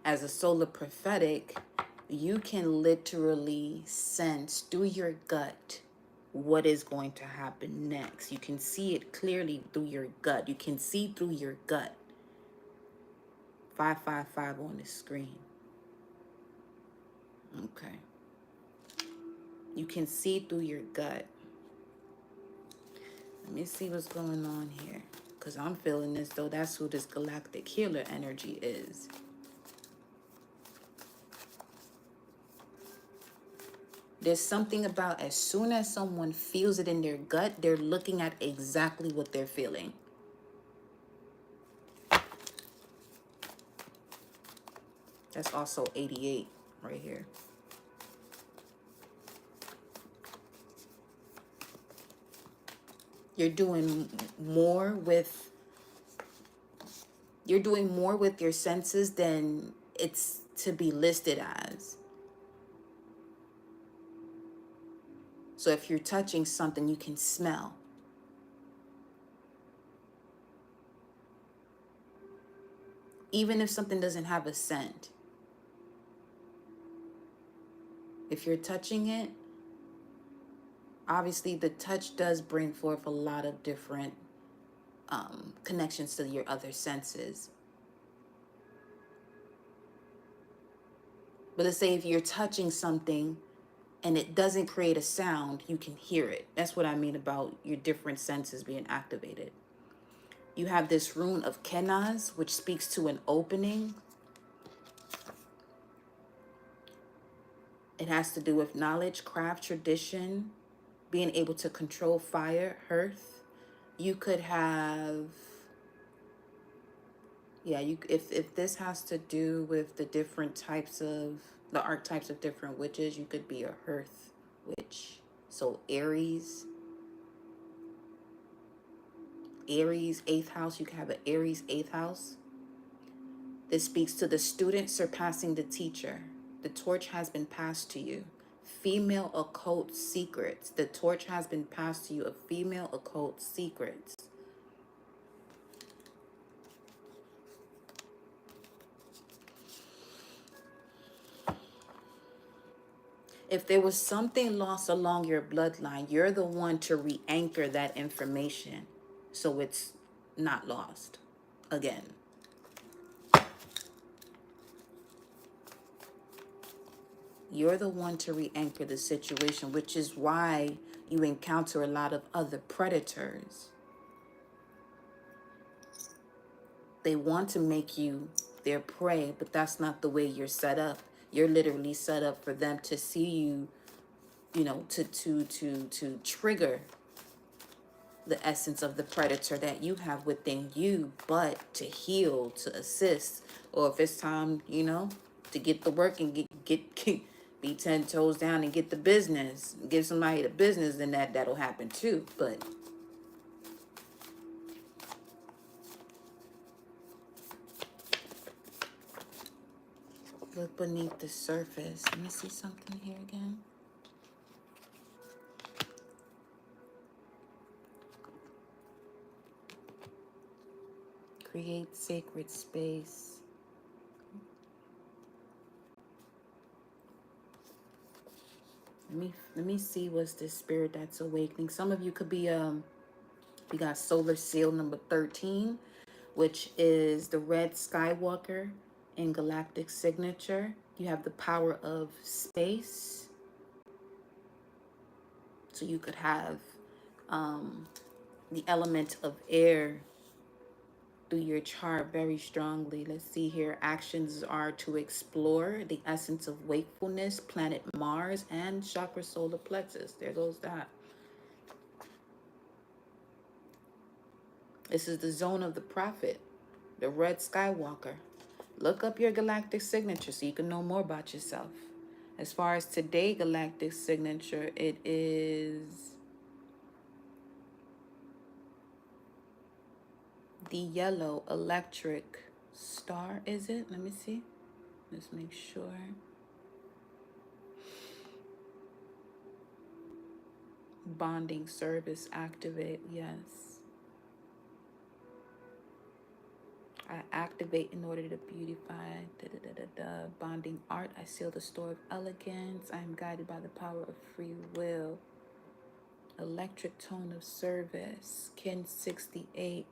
As a solar prophetic, you can literally sense through your gut what is going to happen next. You can see it clearly through your gut. You can see through your gut. 555 on the screen. Okay. You can see through your gut. Let me see what's going on here, because I'm feeling as though that's who this galactic healer energy is. There's something about as soon as someone feels it in their gut, they're looking at exactly what they're feeling. That's also 88. right here. You're doing more with your senses than it's to be listed as. So if you're touching something, you can smell. Even if something doesn't have a scent. If you're touching it, obviously the touch does bring forth a lot of different connections to your other senses. But let's say if you're touching something and it doesn't create a sound, you can hear it. That's what I mean about your different senses being activated. You have this rune of Kenaz, which speaks to an opening. It has to do with knowledge, craft, tradition, being able to control fire, hearth. You could have, yeah, if this has to do with the different types of, the archetypes of different witches, you could be a hearth witch. So Aries, 8th house, you can have an Aries 8th house. This speaks to the student surpassing the teacher. The torch has been passed to you. Female occult secrets. The torch has been passed to you of female occult secrets. If there was something lost along your bloodline, you're the one to re-anchor that information so it's not lost again. You're the one to re-anchor the situation, which is why you encounter a lot of other predators. They want to make you their prey, but that's not the way you're set up. You're literally set up for them to see you, you know, to trigger the essence of the predator that you have within you, but to heal, to assist, or if it's time, you know, to get the work and get be 10 toes down and get the business, give somebody the business, then that'll happen too. But look beneath the surface. Let me see something here again. Create sacred space. Let me see what's this spirit that's awakening. Some of you could be we got solar seal number 13, which is the red Skywalker in galactic signature. You have the power of space. So you could have the element of air through your chart very strongly. Let's see here. Actions are to explore the essence of wakefulness, planet Mars, and chakra solar plexus. There goes that. This is the zone of the prophet, the red Skywalker. Look up your galactic signature so you can know more about yourself. As far as today galactic signature, it is the yellow electric star, is it? Let me see. Let's make sure. Bonding service activate, yes. I activate in order to beautify. Bonding art. I seal the store of elegance. I am guided by the power of free will. Electric tone of service. Kin 68.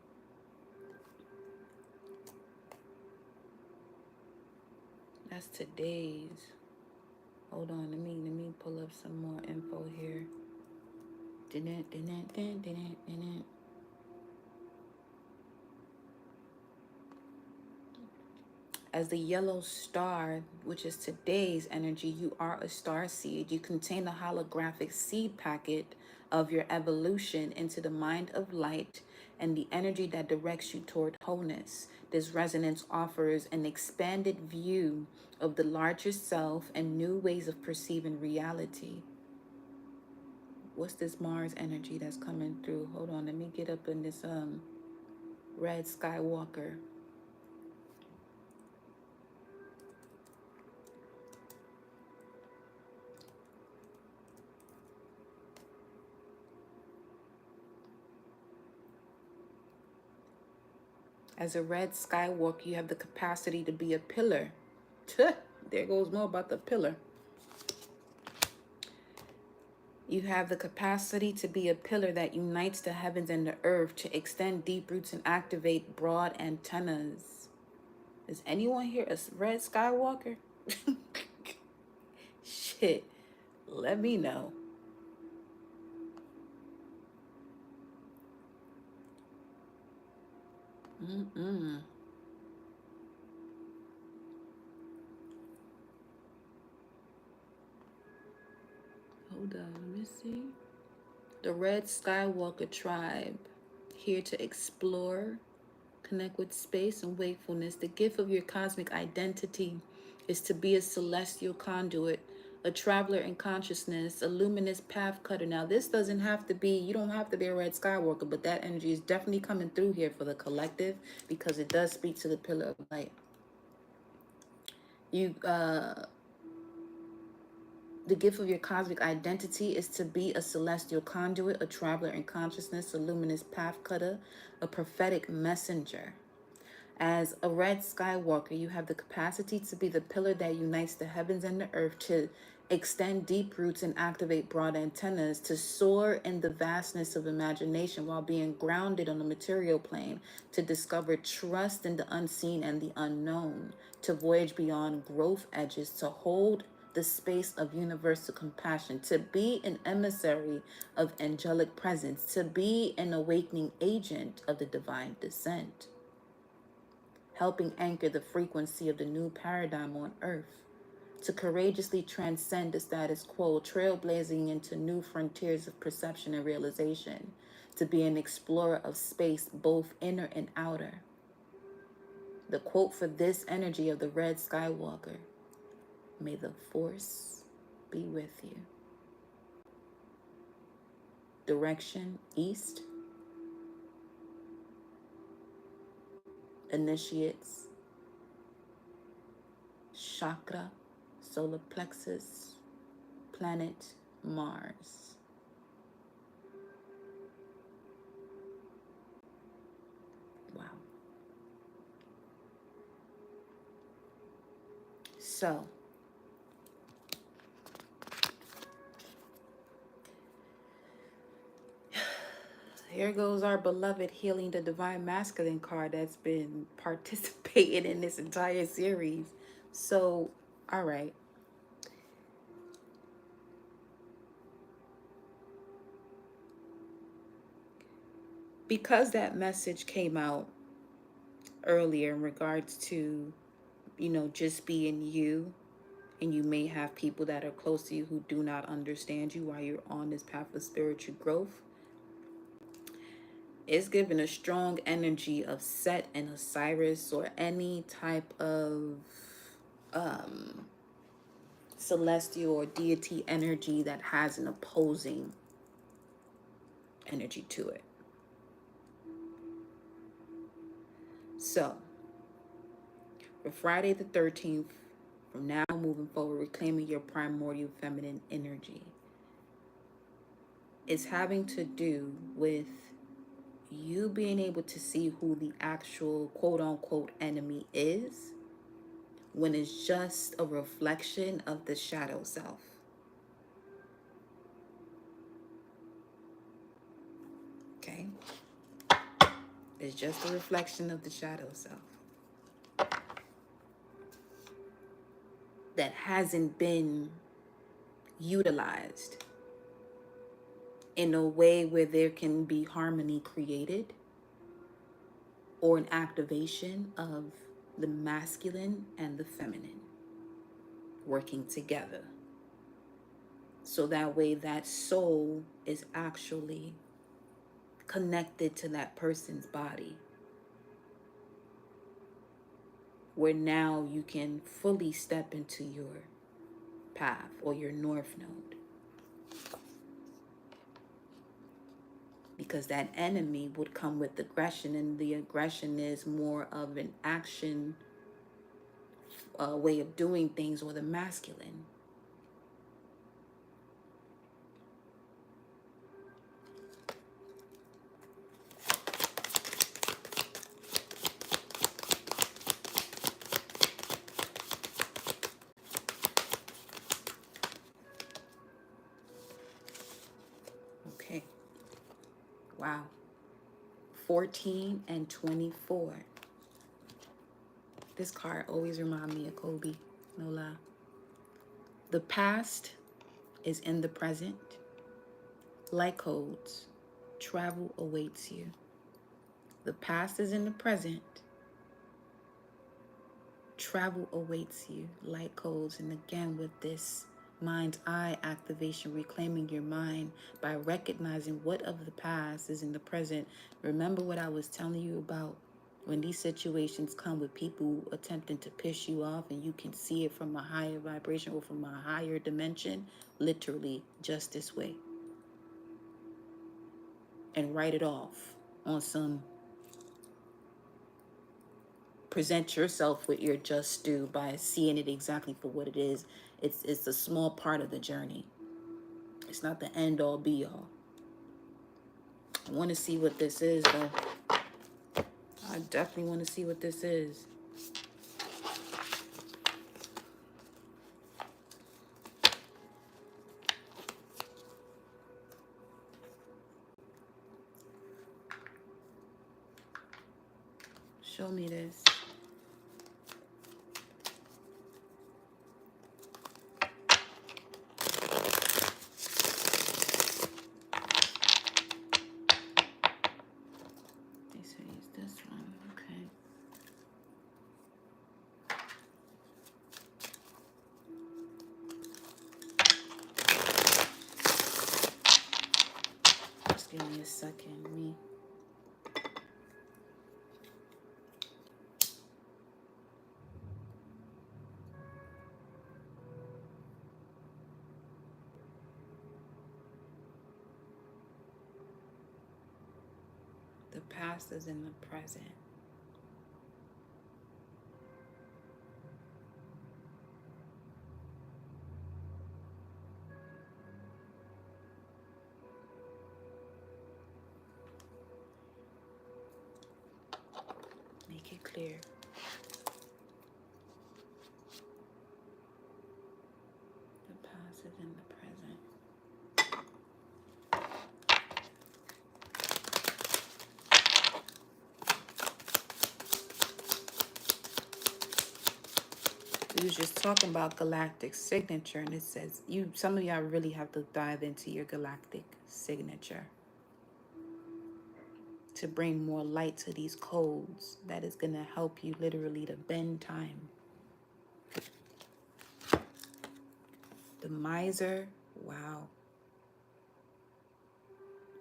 That's today's. Hold on, let me pull up some more info here. As the yellow star, which is today's energy, you are a star seed. You contain the holographic seed packet of your evolution into the mind of light and the energy that directs you toward wholeness. This resonance offers an expanded view of the larger self and new ways of perceiving reality. What's this Mars energy that's coming through? Hold on, let me get up in this red Skywalker. As a red Skywalker, you have the capacity to be a pillar. There goes more about the pillar. You have the capacity to be a pillar that unites the heavens and the earth, to extend deep roots and activate broad antennas. Is anyone here a red Skywalker? Shit, let me know. Hold on, let me see. The red Skywalker tribe, here to explore, connect with space and wakefulness. The gift of your cosmic identity is to be a celestial conduit, a traveler in consciousness, a luminous path cutter. Now, this doesn't have to be, you don't have to be a red Skywalker, but that energy is definitely coming through here for the collective because it does speak to the pillar of light. The gift of your cosmic identity is to be a celestial conduit, a traveler in consciousness, a luminous path cutter, a prophetic messenger. As a red Skywalker, you have the capacity to be the pillar that unites the heavens and the earth, to extend deep roots and activate broad antennas, to soar in the vastness of imagination while being grounded on the material plane, to discover trust in the unseen and the unknown, to voyage beyond growth edges, to hold the space of universal compassion, to be an emissary of angelic presence, to be an awakening agent of the divine descent, helping anchor the frequency of the new paradigm on earth, to courageously transcend the status quo, trailblazing into new frontiers of perception and realization, to be an explorer of space, both inner and outer. The quote for this energy of the red Skywalker: may the force be with you. Direction, east. Initiates, chakra, solar plexus, planet Mars. Wow. So, here goes our beloved Healing the Divine Masculine card that's been participating in this entire series. So, all right. Because that message came out earlier in regards to, just being you, and you may have people that are close to you who do not understand you while you're on this path of spiritual growth, it's given a strong energy of Set and Osiris, or any type of celestial or deity energy that has an opposing energy to it. So, for Friday the 13th, from now moving forward, reclaiming your primordial feminine energy, it's having to do with you being able to see who the actual quote unquote enemy is, when it's just a reflection of the shadow self. Okay? It's just a reflection of the shadow self that hasn't been utilized in a way where there can be harmony created, or an activation of the masculine and the feminine working together. So that way that soul is actually connected to that person's body, where now you can fully step into your path or your north node. Because that enemy would come with aggression, and the aggression is more of an action way of doing things, or the masculine. Okay. Wow. 14 and 24. This card always reminds me of Kobe. No lie. The past is in the present. Like codes, travel awaits you. The past is in the present. Travel awaits you. Light codes. And again, with this mind's eye activation, reclaiming your mind by recognizing what of the past is in the present. Remember what I was telling you about when these situations come with people attempting to piss you off, and you can see it from a higher vibration or from a higher dimension, literally just this way. And write it off on some present yourself with your just due by seeing it exactly for what it is. It's a small part of the journey. It's not the end all be all. I want to see what this is though. I definitely want to see what this is. Show me this. They say it's this one. Okay. Just give me a second. The past is in the present. Make it clear. The past is in the present. We was just talking about galactic signature, and it says some of y'all really have to dive into your galactic signature to bring more light to these codes. That is going to help you literally to bend time. The miser, wow.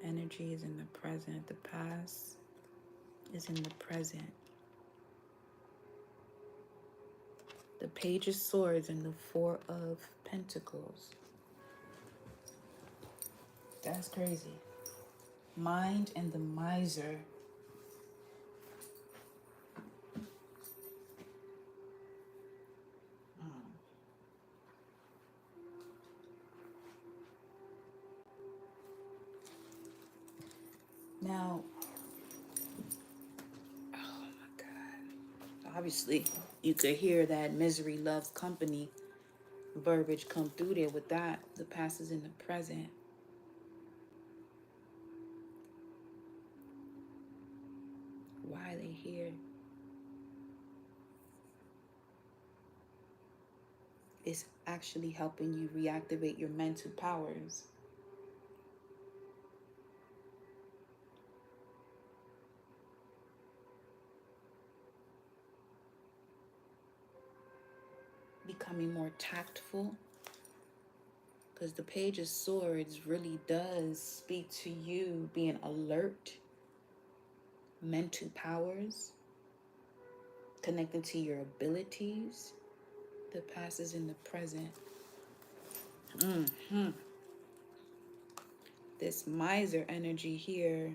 Energy is in the present. The past is in the present. The Page of Swords and the Four of Pentacles. That's crazy. Mind and the miser. Now, oh my God. Obviously, you could hear that misery loves company verbiage come through there with that. The past is in the present. Why are they here? It's actually helping you reactivate your mental powers. becoming more tactful, because the Page of Swords really does speak to you being alert, mental powers, connecting to your abilities. The past is in the present. This miser energy here.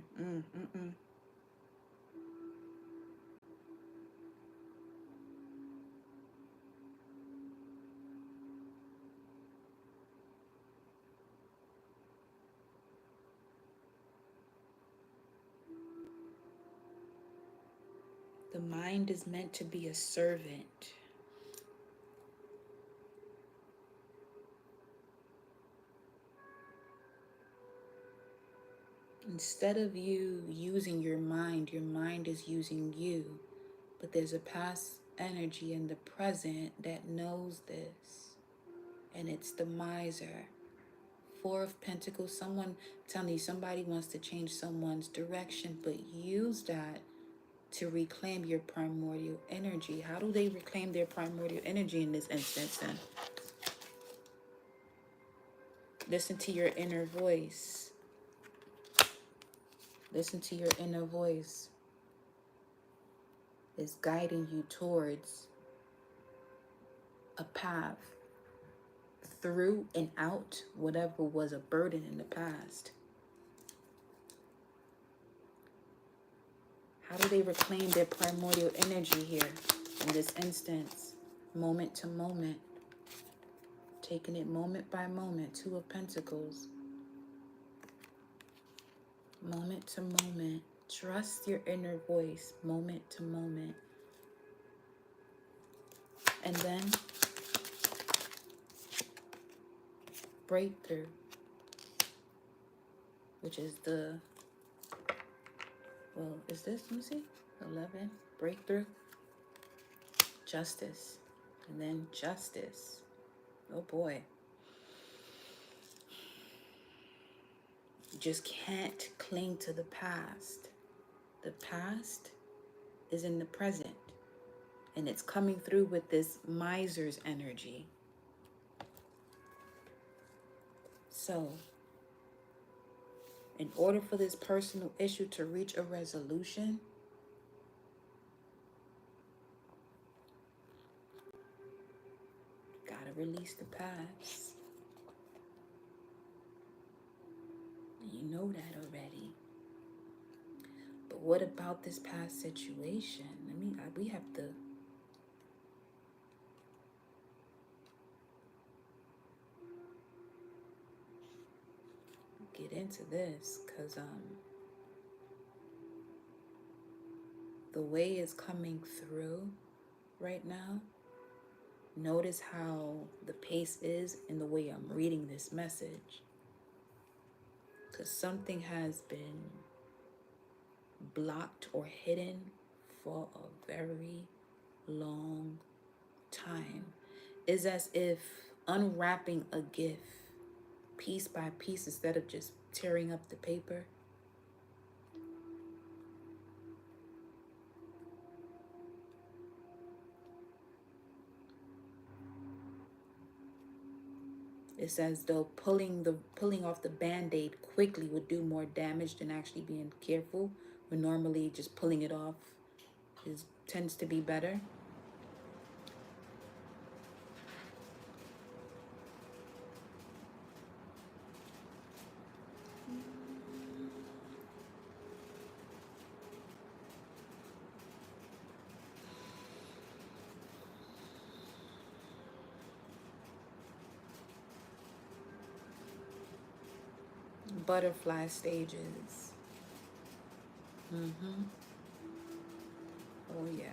The mind is meant to be a servant. Instead of you using your mind is using you. But there's a past energy in the present that knows this. And it's the miser. Four of Pentacles. Someone, telling you, somebody wants to change someone's direction, but use that to reclaim your primordial energy. How do they reclaim their primordial energy in this instance then? Listen to your inner voice. Listen to your inner voice. It's guiding you towards a path through and out whatever was a burden in the past. How do they reclaim their primordial energy here in this instance? Moment to moment. Taking it moment by moment. Two of Pentacles. Moment to moment. Trust your inner voice. Moment to moment. And then breakthrough, which is the, well, is this, let me see, 11, breakthrough, justice, and then justice. Oh boy. You just can't cling to the past. The past is in the present, and it's coming through with this miser's energy. So, in order for this personal issue to reach a resolution, gotta release the past. You know that already. But what about this past situation? We have to get into this, because the way it's coming through right now, notice how the pace is in the way I'm reading this message, because something has been blocked or hidden for a very long time. It's as if unwrapping a gift piece by piece instead of just tearing up the paper. It's as though pulling off the band-aid quickly would do more damage than actually being careful, when normally just pulling it off tends to be better. Butterfly stages. Oh yeah.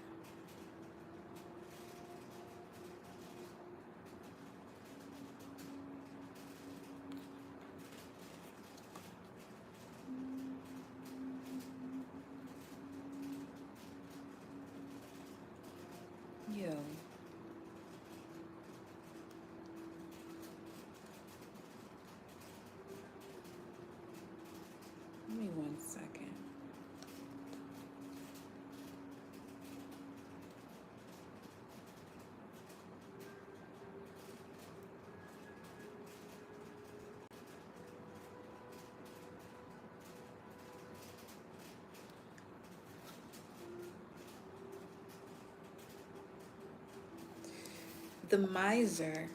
Yo. Give me 1 second. The miser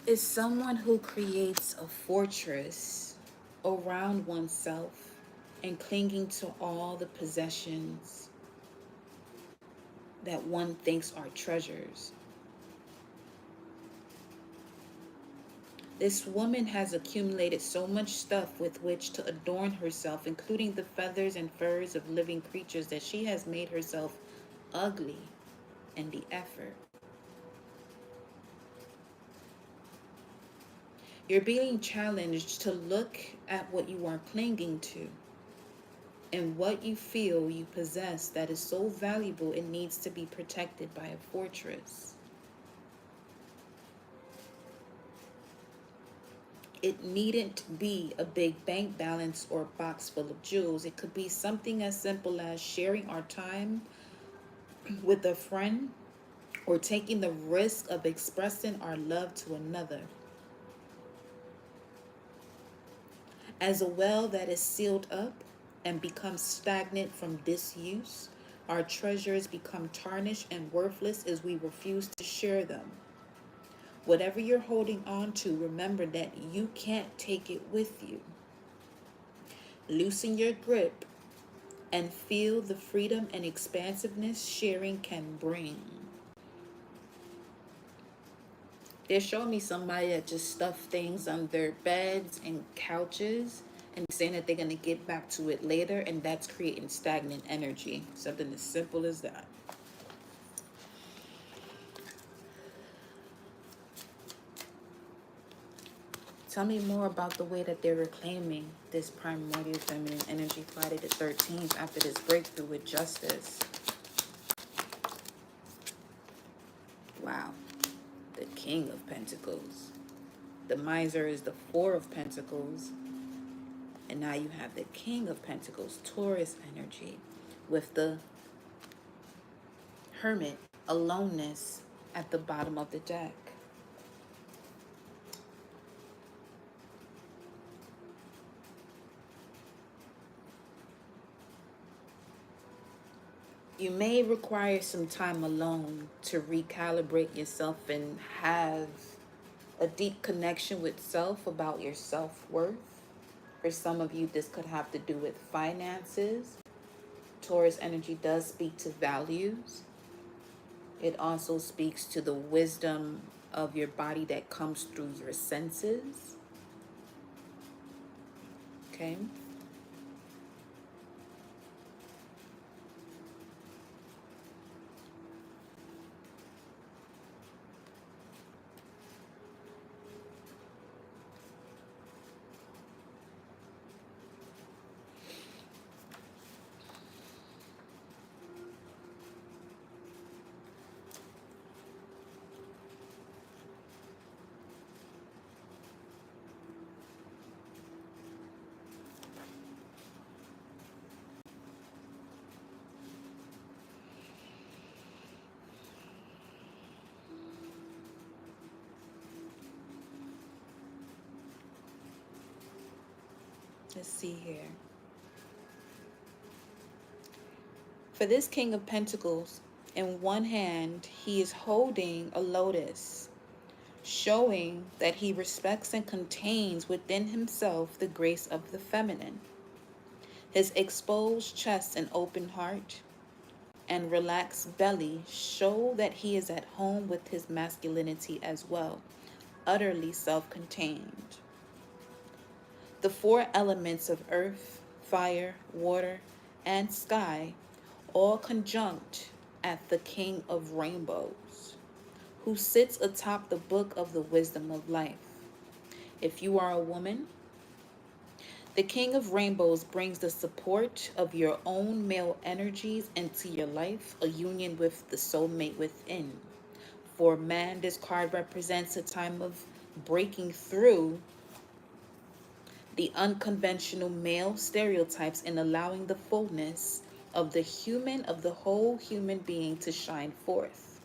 is someone who creates a fortress around oneself and clinging to all the possessions that one thinks are treasures. This woman has accumulated so much stuff with which to adorn herself, including the feathers and furs of living creatures, that she has made herself ugly in the effort. You're being challenged to look at what you are clinging to and what you feel you possess that is so valuable it needs to be protected by a fortress. It needn't be a big bank balance or a box full of jewels. It could be something as simple as sharing our time with a friend or taking the risk of expressing our love to another. As a well that is sealed up and becomes stagnant from disuse, our treasures become tarnished and worthless as we refuse to share them. Whatever you're holding on to, remember that you can't take it with you. Loosen your grip and feel the freedom and expansiveness sharing can bring. They're showing me somebody that just stuffed things under beds and couches and saying that they're going to get back to it later, and that's creating stagnant energy. Something as simple as that. Tell me more about the way that they're reclaiming this primordial feminine energy Friday the 13th after this breakthrough with justice. Wow. The King of Pentacles. The miser is the Four of Pentacles. And now you have the King of Pentacles, Taurus energy, with the Hermit, aloneness, at the bottom of the deck. You may require some time alone to recalibrate yourself and have a deep connection with self about your self-worth. For some of you, this could have to do with finances. Taurus energy does speak to values. It also speaks to the wisdom of your body that comes through your senses. Okay? Let's see here. For this King of Pentacles, in one hand, he is holding a lotus, showing that he respects and contains within himself the grace of the feminine. His exposed chest and open heart and relaxed belly show that he is at home with his masculinity as well, utterly self-contained. The four elements of earth, fire, water, and sky all conjunct at the King of Rainbows, who sits atop the book of the wisdom of life. If you are a woman, the King of Rainbows brings the support of your own male energies into your life, a union with the soulmate within. For man, this card represents a time of breaking through the unconventional male stereotypes and allowing the fullness of the whole human being to shine forth.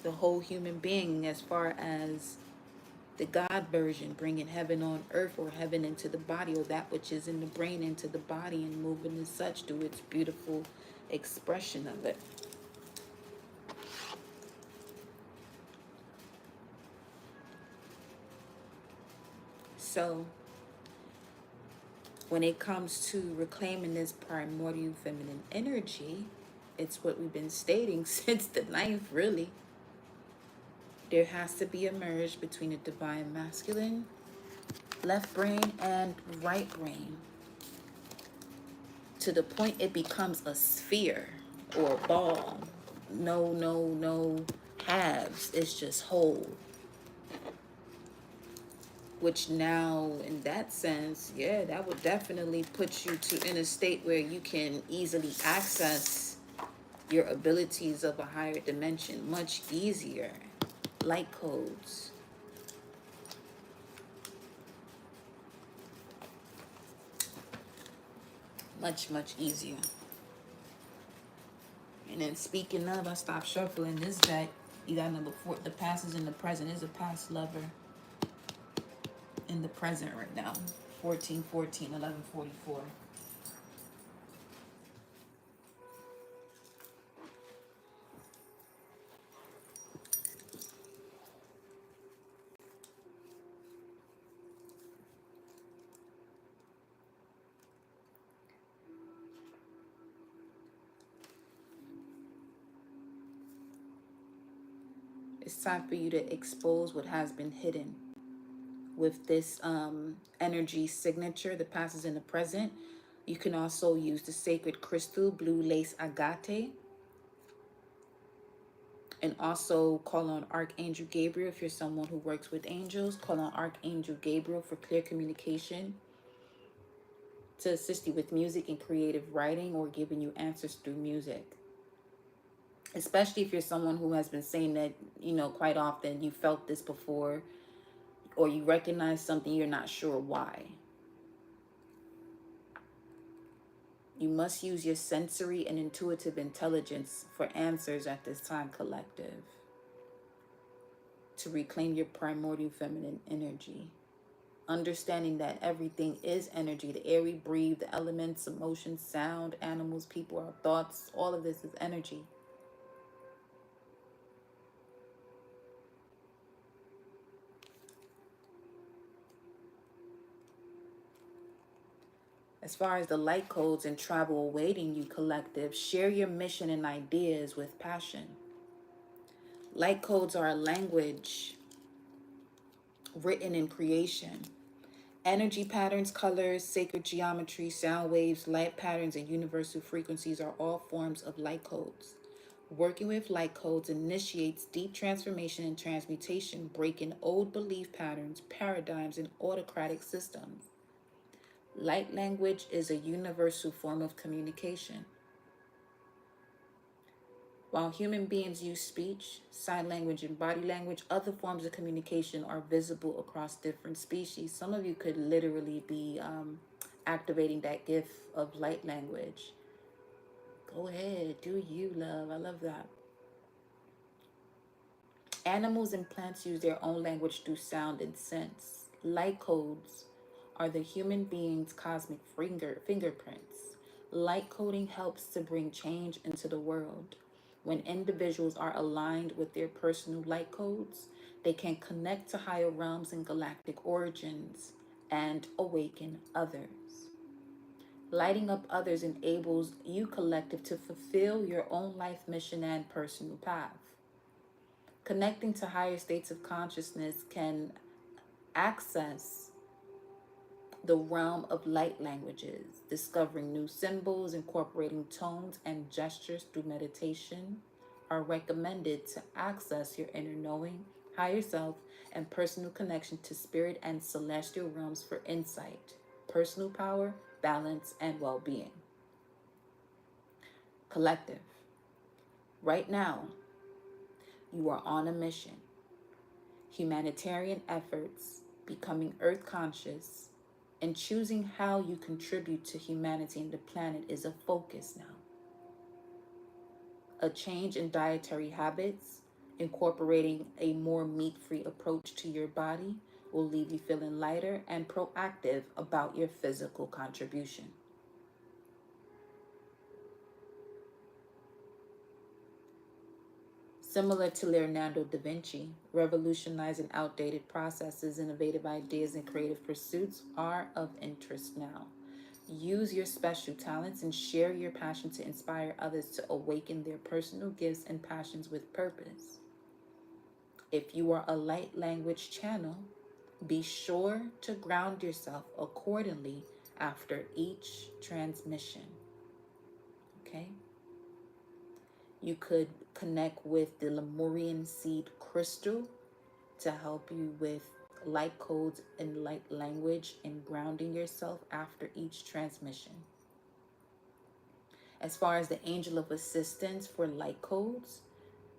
The whole human being, as far as the God version, bringing heaven on earth, or heaven into the body, or that which is in the brain into the body, and moving as such through its beautiful expression of it. So when it comes to reclaiming this primordial feminine energy, it's what we've been stating since the ninth, really. There has to be a merge between the divine masculine, left brain, and right brain, to the point it becomes a sphere or a ball. No halves. It's just whole. Which now, in that sense, yeah, that would definitely put you to in a state where you can easily access your abilities of a higher dimension much easier. Light codes. Much easier. And then speaking of, I stopped shuffling this deck. You got number 4. The past is in the present. Is a past lover in the present right now. 1414, 1144. It's time for you to expose what has been hidden. With this energy signature, the past is in the present. You can also use the sacred crystal, blue lace agate. And also call on Archangel Gabriel if you're someone who works with angels. Call on Archangel Gabriel for clear communication, to assist you with music and creative writing, or giving you answers through music. Especially if you're someone who has been saying that, quite often you felt this before, or you recognize something, you're not sure why. You must use your sensory and intuitive intelligence for answers at this time, collective, to reclaim your primordial feminine energy. Understanding that everything is energy. The air we breathe, the elements, emotions, sound, animals, people, our thoughts, all of this is energy. As far as the light codes and travel awaiting you, collective, share your mission and ideas with passion. Light codes are a language written in creation. Energy patterns, colors, sacred geometry, sound waves, light patterns, and universal frequencies are all forms of light codes. Working with light codes initiates deep transformation and transmutation, breaking old belief patterns, paradigms, and autocratic systems. Light language is a universal form of communication. While human beings use speech, sign language, and body language, other forms of communication are visible across different species. Some of you could literally be activating that gift of light language. Go ahead, do you, love? I love that. Animals and plants use their own language through sound and sense. Light codes are the human being's cosmic fingerprints. Light coding helps to bring change into the world. When individuals are aligned with their personal light codes, they can connect to higher realms and galactic origins and awaken others. Lighting up others enables you, collective, to fulfill your own life mission and personal path. Connecting to higher states of consciousness can access the realm of light languages, discovering new symbols, incorporating tones and gestures through meditation are recommended to access your inner knowing, higher self, and personal connection to spirit and celestial realms for insight, personal power, balance, and well-being. Collective, right now, you are on a mission. Humanitarian efforts, becoming earth conscious, and choosing how you contribute to humanity and the planet is a focus now. A change in dietary habits, incorporating a more meat-free approach to your body, will leave you feeling lighter and proactive about your physical contribution. Similar to Leonardo da Vinci, revolutionizing outdated processes, innovative ideas, and creative pursuits are of interest now. Use your special talents and share your passion to inspire others to awaken their personal gifts and passions with purpose. If you are a light language channel, be sure to ground yourself accordingly after each transmission. Okay? You could connect with the Lemurian seed crystal to help you with light codes and light language and grounding yourself after each transmission. As far as the angel of assistance for light codes,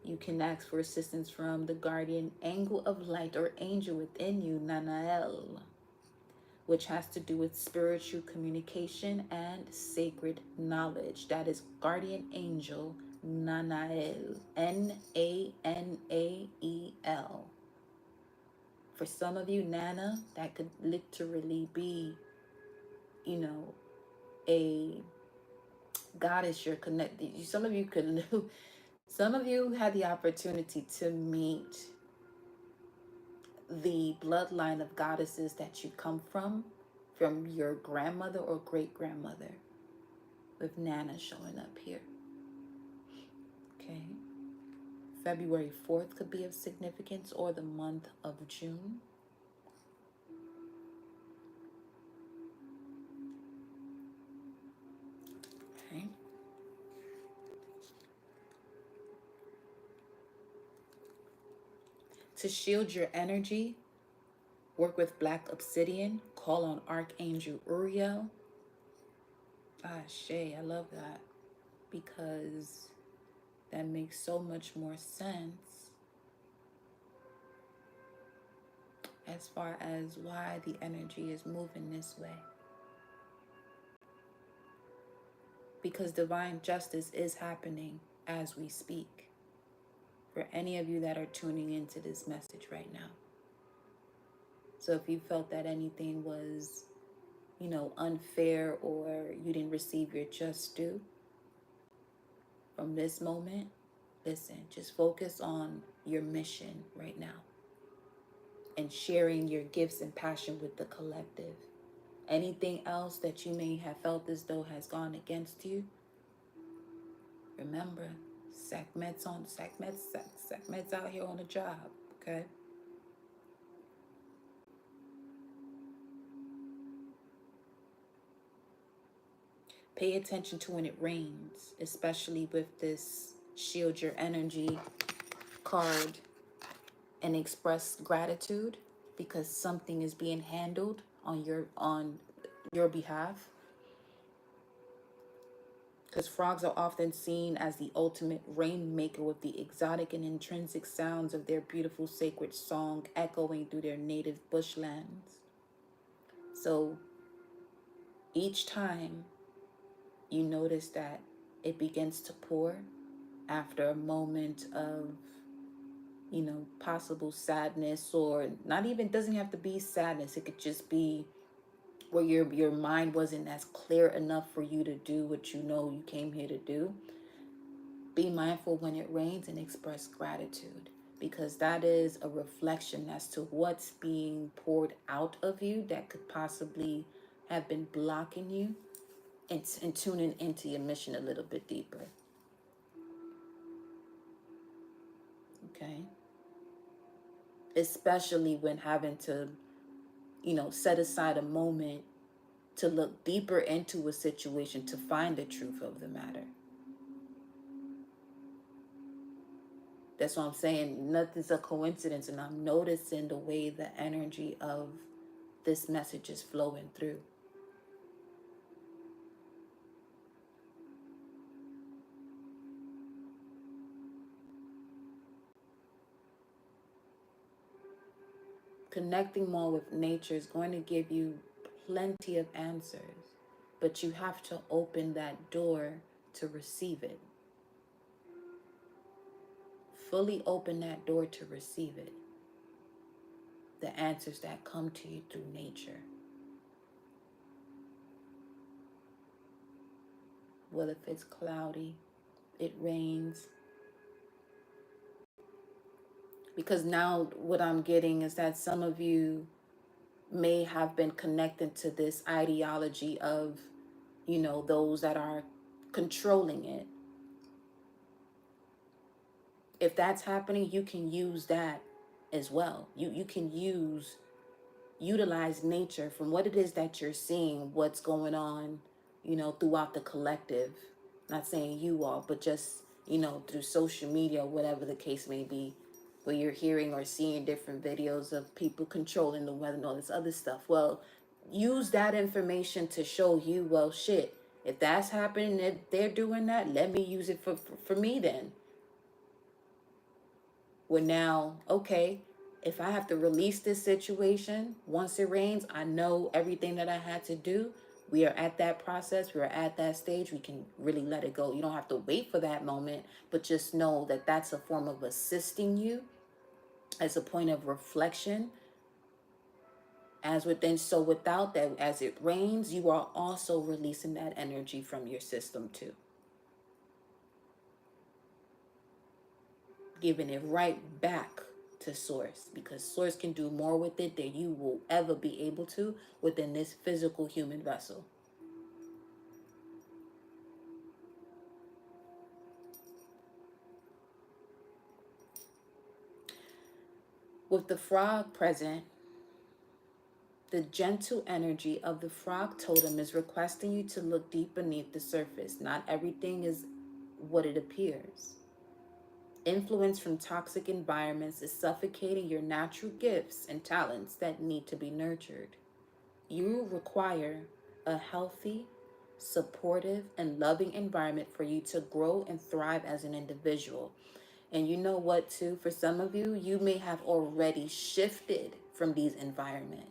you can ask for assistance from the guardian angle of light or angel within you, Nanael, which has to do with spiritual communication and sacred knowledge. That is guardian angel Nanael, Nanael. For some of you, Nana, that could literally be, a goddess you're connected. Some of you could, some of you had the opportunity to meet the bloodline of goddesses that you come from your grandmother or great grandmother, with Nana showing up here. Okay. February 4th could be of significance, or the month of June. Okay. To shield your energy, work with black obsidian, call on Archangel Uriel. Shay, I love that, because that makes so much more sense as far as why the energy is moving this way. Because divine justice is happening as we speak. For any of you that are tuning into this message right now. So if you felt that anything was, unfair, or you didn't receive your just due from this moment, listen, just focus on your mission right now and sharing your gifts and passion with the collective. Anything else that you may have felt as though has gone against you, remember, Sekhmet's out here on the job, okay? Pay attention to when it rains, especially with this shield your energy card, and express gratitude because something is being handled on your behalf. Because frogs are often seen as the ultimate rainmaker, with the exotic and intrinsic sounds of their beautiful sacred song echoing through their native bushlands. So each time you notice that it begins to pour after a moment of, possible sadness, or not even, doesn't have to be sadness. It could just be where your mind wasn't as clear enough for you to do what you came here to do. Be mindful when it rains and express gratitude, because that is a reflection as to what's being poured out of you that could possibly have been blocking you and tuning into your mission a little bit deeper. Okay? Especially when having to, set aside a moment to look deeper into a situation to find the truth of the matter. That's what I'm saying. Nothing's a coincidence, and I'm noticing the way the energy of this message is flowing through. Connecting more with nature is going to give you plenty of answers, but you have to open that door to receive it. Fully open that door to receive it. The answers that come to you through nature. Well, if it's cloudy, it rains, Because now what I'm getting is that some of you may have been connected to this ideology of, those that are controlling it. If that's happening, you can use that as well. You can utilize nature from what it is that you're seeing, what's going on, throughout the collective. Not saying you all, but just, through social media, whatever the case may be, where you're hearing or seeing different videos of people controlling the weather and all this other stuff. Well, use that information to show you, well, shit, if that's happening, if they're doing that, let me use it for me then. Well, now, okay, if I have to release this situation, once it rains, I know everything that I had to do. We are at that process. We're at that stage. We can really let it go. You don't have to wait for that moment, but just know that that's a form of assisting you as a point of reflection. As within, so without that, as it rains, you are also releasing that energy from your system too. Giving it right back to source, because source can do more with it than you will ever be able to within this physical human vessel. With the frog present, the gentle energy of the frog totem is requesting you to look deep beneath the surface. Not everything is what it appears. Influence from toxic environments is suffocating your natural gifts and talents that need to be nurtured. You require a healthy, supportive, and loving environment for you to grow and thrive as an individual. And you know what, too? For some of you, you may have already shifted from these environments.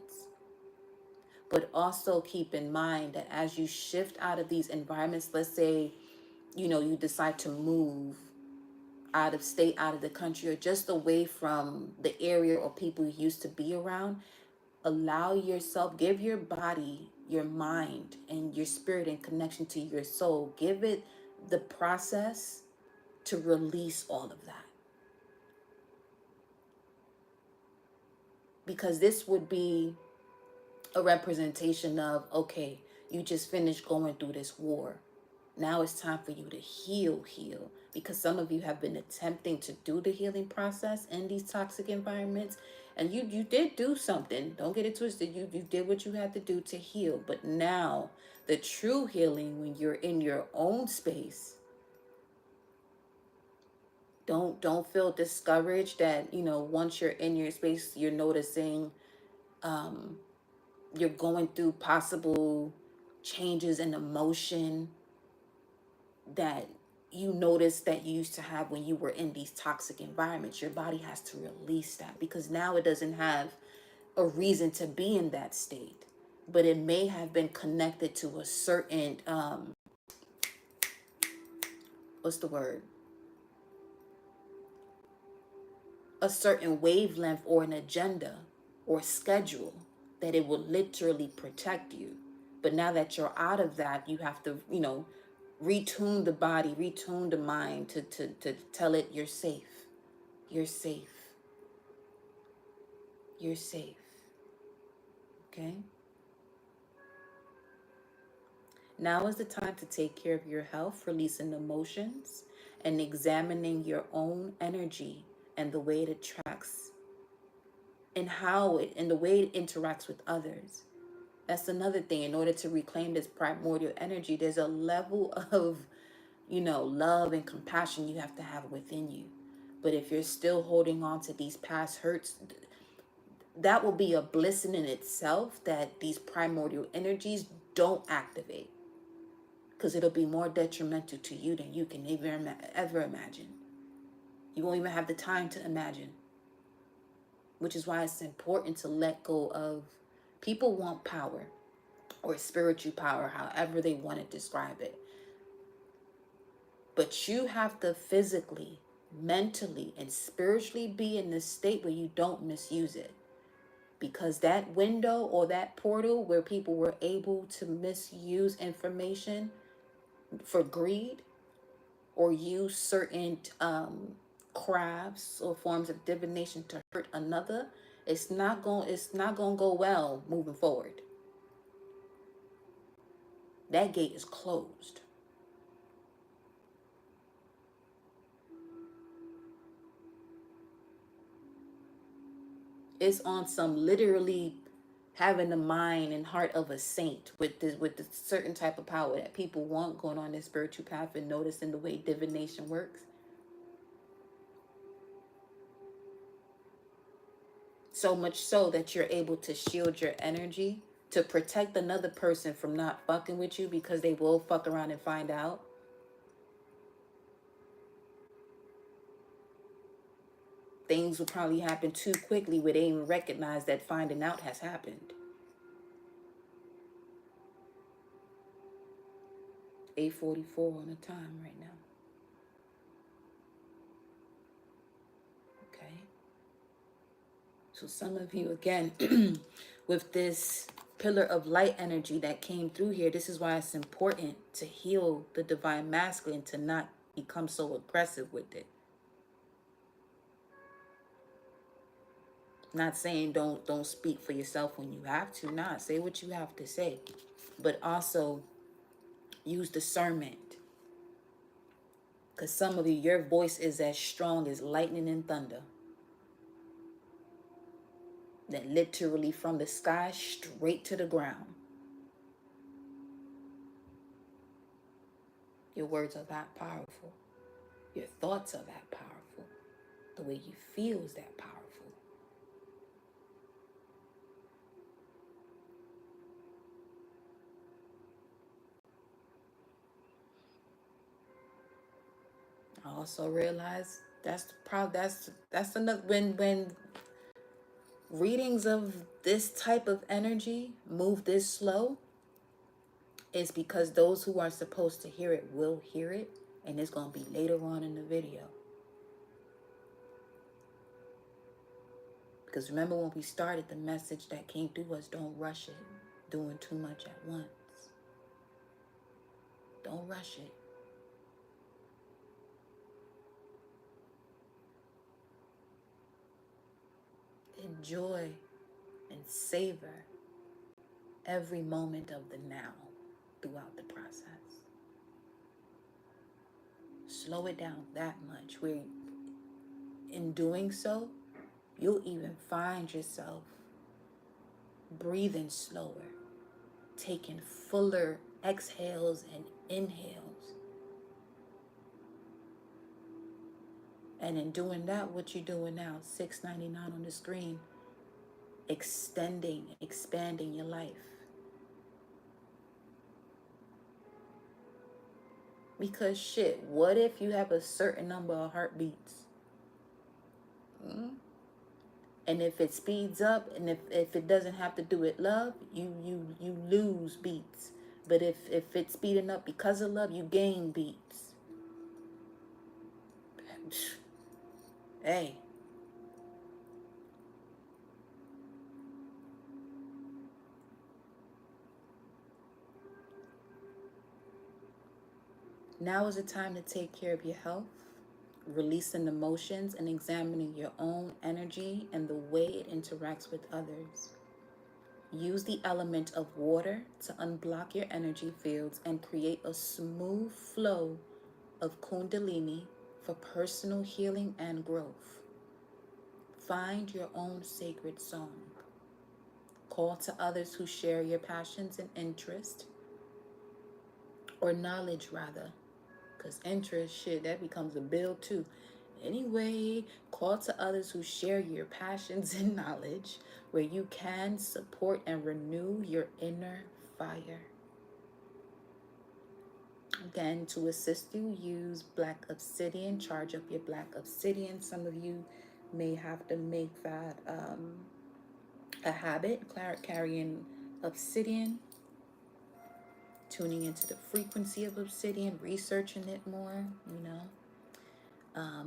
But also keep in mind that as you shift out of these environments, let's say, you decide to move out of state, out of the country, or just away from the area or people you used to be around, allow yourself, give your body, your mind, and your spirit in connection to your soul, give it the process to release all of that. Because this would be a representation of, okay, you just finished going through this war. Now it's time for you to heal. Because some of you have been attempting to do the healing process in these toxic environments. And you did do something. Don't get it twisted. You did what you had to do to heal. But now the true healing, when you're in your own space, don't feel discouraged that, once you're in your space, you're noticing you're going through possible changes in emotion that you notice that you used to have when you were in these toxic environments. Your body has to release that, because now it doesn't have a reason to be in that state. But it may have been connected to a certain, what's the word? A certain wavelength or an agenda or schedule that it will literally protect you. But now that you're out of that, you have to, retune the body, retune the mind to tell it you're safe. You're safe. You're safe. Okay? Now is the time to take care of your health, releasing emotions, and examining your own energy and the way it attracts and the way it interacts with others. That's another thing. In order to reclaim this primordial energy, there's a level of, love and compassion you have to have within you. But if you're still holding on to these past hurts, that will be a blessing in itself that these primordial energies don't activate. Because it'll be more detrimental to you than you can ever imagine. You won't even have the time to imagine. Which is why it's important to let go of, people want power or spiritual power, however they want to describe it. But you have to physically, mentally, and spiritually be in this state where you don't misuse it. Because that window or that portal where people were able to misuse information for greed or use certain crafts or forms of divination to hurt another, it's not going to go well moving forward. That gate is closed. It's on some literally having the mind and heart of a saint with this certain type of power that people want going on this spiritual path, and noticing the way divination works. So much so that you're able to shield your energy to protect another person from not fucking with you, because they will fuck around and find out. Things will probably happen too quickly where they even recognize that finding out has happened. 8:44 on the time right now. Okay. So some of you, again, with this pillar of light energy that came through here, this is why it's important to heal the divine masculine, to not become so aggressive with it. Not saying don't speak for yourself when you have to. Nah, say what you have to say. But also use discernment. Because some of you, your voice is as strong as lightning and thunder. That literally from the sky straight to the ground. Your words are that powerful. Your thoughts are that powerful. The way you feel is that powerful. I also realize that's the problem. That's another, when readings of this type of energy move this slow, is because those who are supposed to hear it will hear it, and it's going to be later on in the video. Because remember when we started, the message that came through was don't rush it, doing too much at once. Don't rush it. Enjoy and savor every moment of the now throughout the process. Slow it down that much, where in doing so, you'll even find yourself breathing slower, taking fuller exhales and inhales. And in doing that, what you're doing now, $6.99 on the screen, extending, expanding your life. Because shit, what if you have a certain number of heartbeats? And if it speeds up, and if it doesn't have to do with love, you lose beats. But if it's speeding up because of love, you gain beats. Hey. Now is the time to take care of your health, releasing emotions, and examining your own energy and the way it interacts with others. Use the element of water to unblock your energy fields and create a smooth flow of Kundalini for personal healing and growth. Find your own sacred song. Call to others who share your passions and interest, or knowledge rather, because interest, shit, that becomes a bill too. Anyway, call to others who share your passions and knowledge, where you can support and renew your inner fire. Again, to assist you, use black obsidian. Charge up your black obsidian. Some of you may have to make that a habit, carrying obsidian, tuning into the frequency of obsidian, researching it more, you know.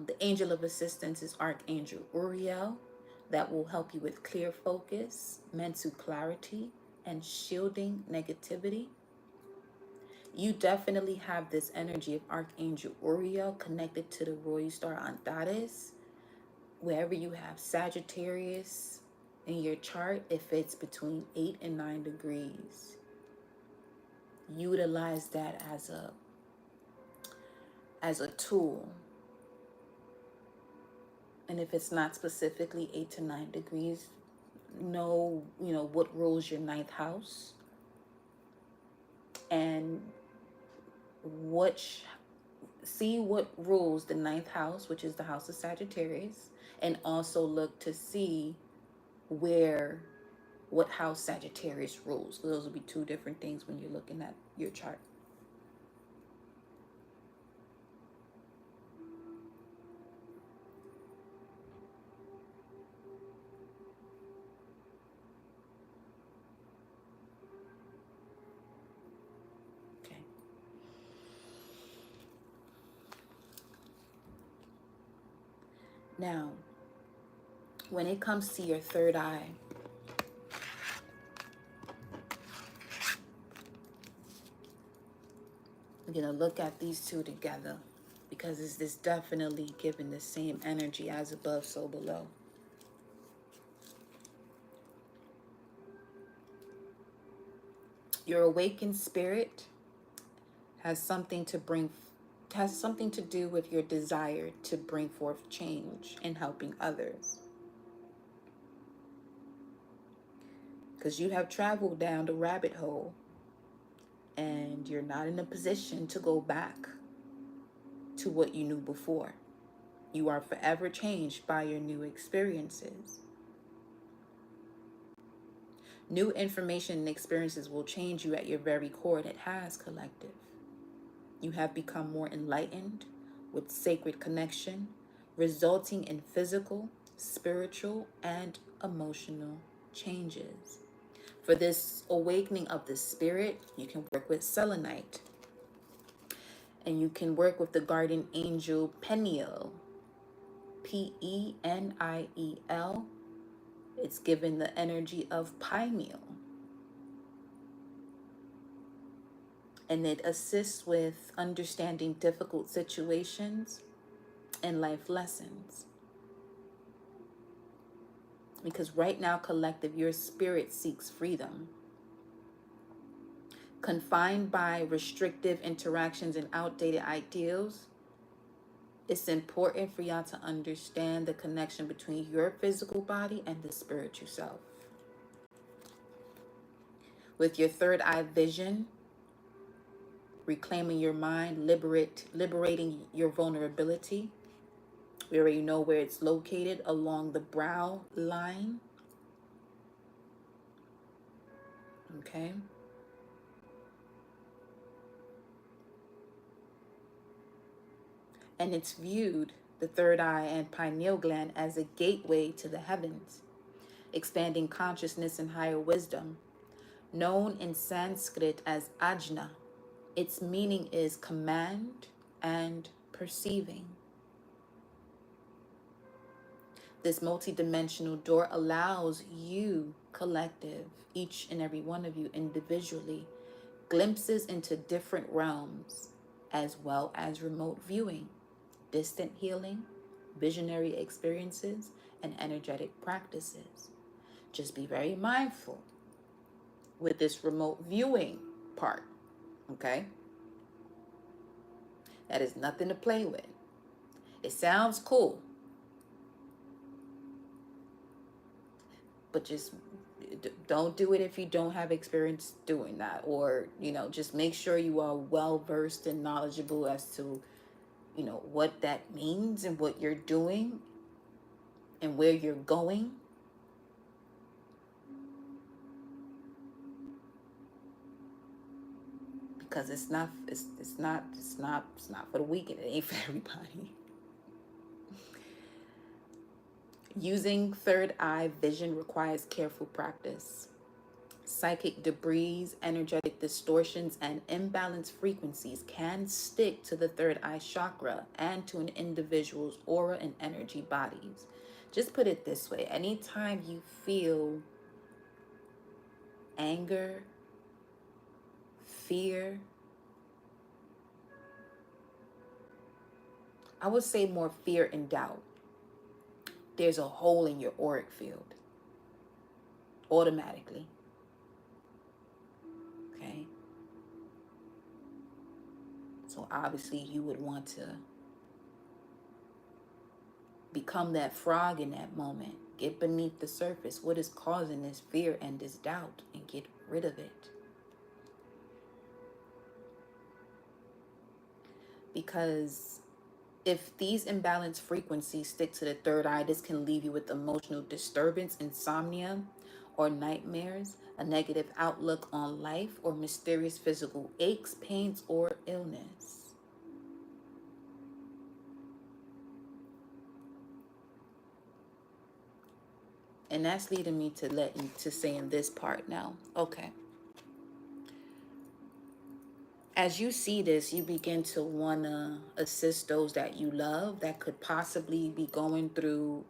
The angel of assistance is Archangel Uriel. That will help you with clear focus, mental clarity, and shielding negativity. You definitely have this energy of Archangel Uriel connected to the royal star Antares. Wherever you have Sagittarius in your chart, if it's between 8 and 9 degrees, utilize that as a tool. And if it's not specifically 8 to 9 degrees, know, what rules your ninth house, and see what rules the ninth house, which is the house of Sagittarius, and also look to see what house Sagittarius rules. So those will be two different things when you're looking at your chart. Okay. Now, when it comes to your third eye, we're going to look at these two together because it's definitely giving the same energy as above, so below. Your awakened spirit has something to do with your desire to bring forth change in helping others. Because you have traveled down the rabbit hole and you're not in a position to go back to what you knew before. You are forever changed by your new experiences. New information and experiences will change you at your very core, and it has, collective. You have become more enlightened with sacred connection, resulting in physical, spiritual, and emotional changes. For this awakening of the spirit, you can work with selenite. And you can work with the guardian angel Peniel, Peniel. It's given the energy of pineal. And it assists with understanding difficult situations and life lessons. Because right now, collective, your spirit seeks freedom. Confined by restrictive interactions and outdated ideals, it's important for y'all to understand the connection between your physical body and the spiritual self. With your third eye vision, reclaiming your mind, liberating your vulnerability. We already know where it's located, along the brow line. Okay. And it's viewed, the third eye and pineal gland, as a gateway to the heavens, expanding consciousness and higher wisdom. Known in Sanskrit as ajna, its meaning is command and perceiving. This multidimensional door allows you, collective, each and every one of you individually, glimpses into different realms, as well as remote viewing, distant healing, visionary experiences, and energetic practices. Just be very mindful with this remote viewing part, okay? That is nothing to play with. It sounds cool, but just don't do it if you don't have experience doing that, or just make sure you are well versed and knowledgeable as to what that means and what you're doing and where you're going. Because it's not for the weak, and it ain't for everybody. Using third eye vision requires careful practice. Psychic debris, energetic distortions, and imbalanced frequencies can stick to the third eye chakra and to an individual's aura and energy bodies. Just put it this way: anytime you feel anger, fear, I would say more fear and doubt. There's a hole in your auric field automatically. Okay. So obviously you would want to become that frog in that moment. Get beneath the surface. What is causing this fear and this doubt, and get rid of it. Because if these imbalanced frequencies stick to the third eye, this can leave you with emotional disturbance, insomnia, or nightmares, a negative outlook on life, or mysterious physical aches, pains, or illness. And that's leading me to saying this part now. Okay. As you see this, you begin to want to assist those that you love that could possibly be going through,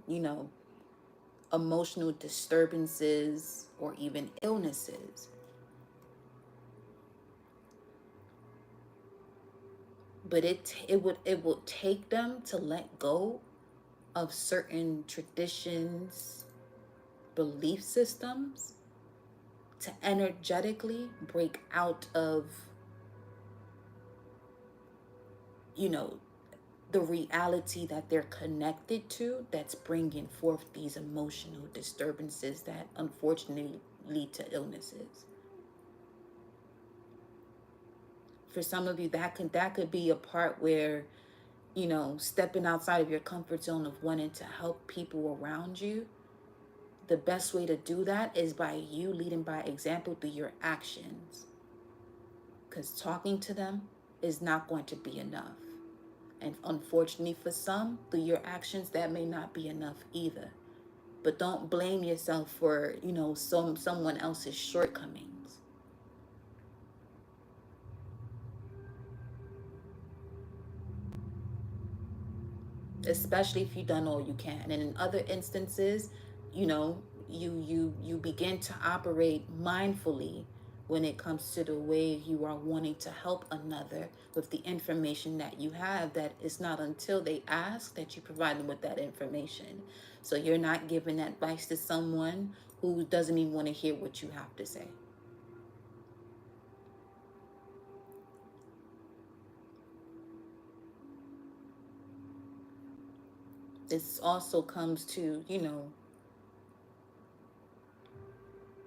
emotional disturbances or even illnesses. But it will take them to let go of certain traditions, belief systems, to energetically break out of, you know, the reality that they're connected to, that's bringing forth these emotional disturbances that unfortunately lead to illnesses. For some of you, that could be a part where, stepping outside of your comfort zone of wanting to help people around you. The best way to do that is by you leading by example through your actions, because talking to them is not going to be enough. And unfortunately for some, through your actions, that may not be enough either. But don't blame yourself for, someone else's shortcomings. Especially if you've done all you can. And in other instances, you know, you begin to operate mindfully when it comes to the way you are wanting to help another with the information that you have. That it's not until they ask that you provide them with that information. So you're not giving advice to someone who doesn't even want to hear what you have to say. This also comes to,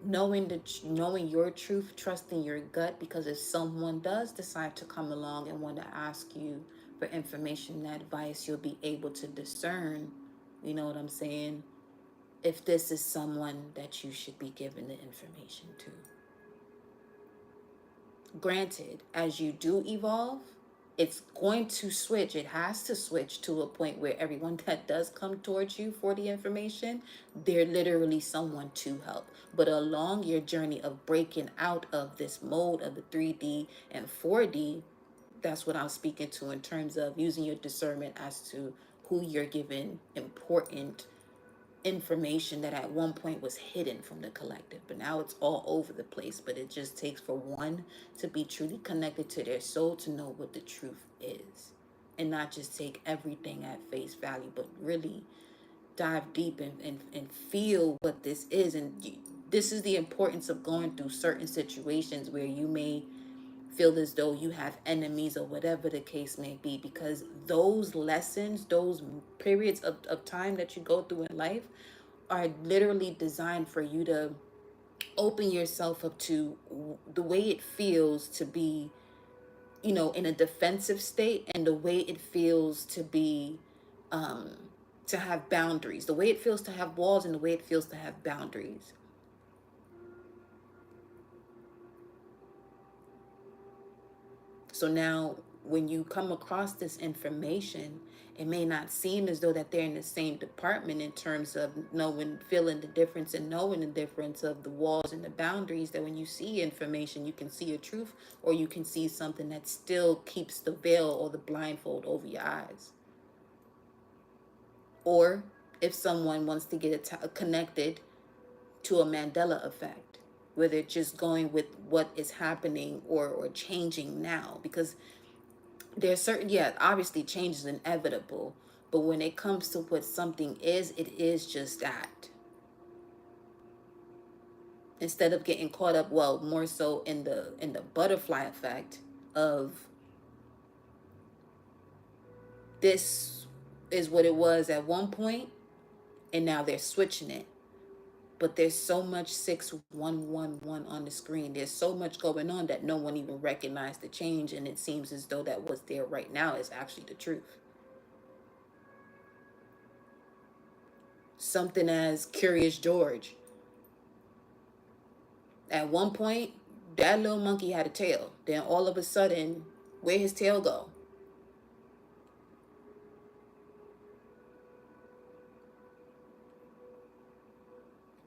knowing your truth, trusting your gut, because if someone does decide to come along and want to ask you for information and advice, you'll be able to discern, you know what I'm saying, if this is someone that you should be giving the information to. Granted, as you do evolve, it's going to switch. It has to switch to a point where everyone that does come towards you for the information, they're literally someone to help. But along your journey of breaking out of this mode of the 3D and 4D, that's what I'm speaking to in terms of using your discernment as to who you're giving important information that at one point was hidden from the collective, but now it's all over the place. But it just takes for one to be truly connected to their soul to know what the truth is, and not just take everything at face value, but really dive deep and feel what this is. And this is the importance of going through certain situations where you may feel as though you have enemies or whatever the case may be, because those lessons, those periods of time that you go through in life are literally designed for you to open yourself up to the way it feels to be, in a defensive state, and the way it feels to be, to have boundaries, the way it feels to have walls, and the way it feels to have boundaries. So now when you come across this information, it may not seem as though that they're in the same department in terms of feeling the difference and knowing the difference of the walls and the boundaries. That when you see information, you can see a truth, or you can see something that still keeps the veil or the blindfold over your eyes. Or if someone wants to get connected to a Mandela effect, where they're just going with what is happening or changing now. Because There's certain, yeah, obviously change is inevitable, but when it comes to what something is, it is just that. Instead of getting caught up, well, more so in the butterfly effect of this is what it was at one point, and now they're switching it. But there's so much 6111 on the screen. There's so much going on that no one even recognized the change, and it seems as though that what's there right now is actually the truth. Something as Curious George. At one point, that little monkey had a tail. Then all of a sudden, where his tail go?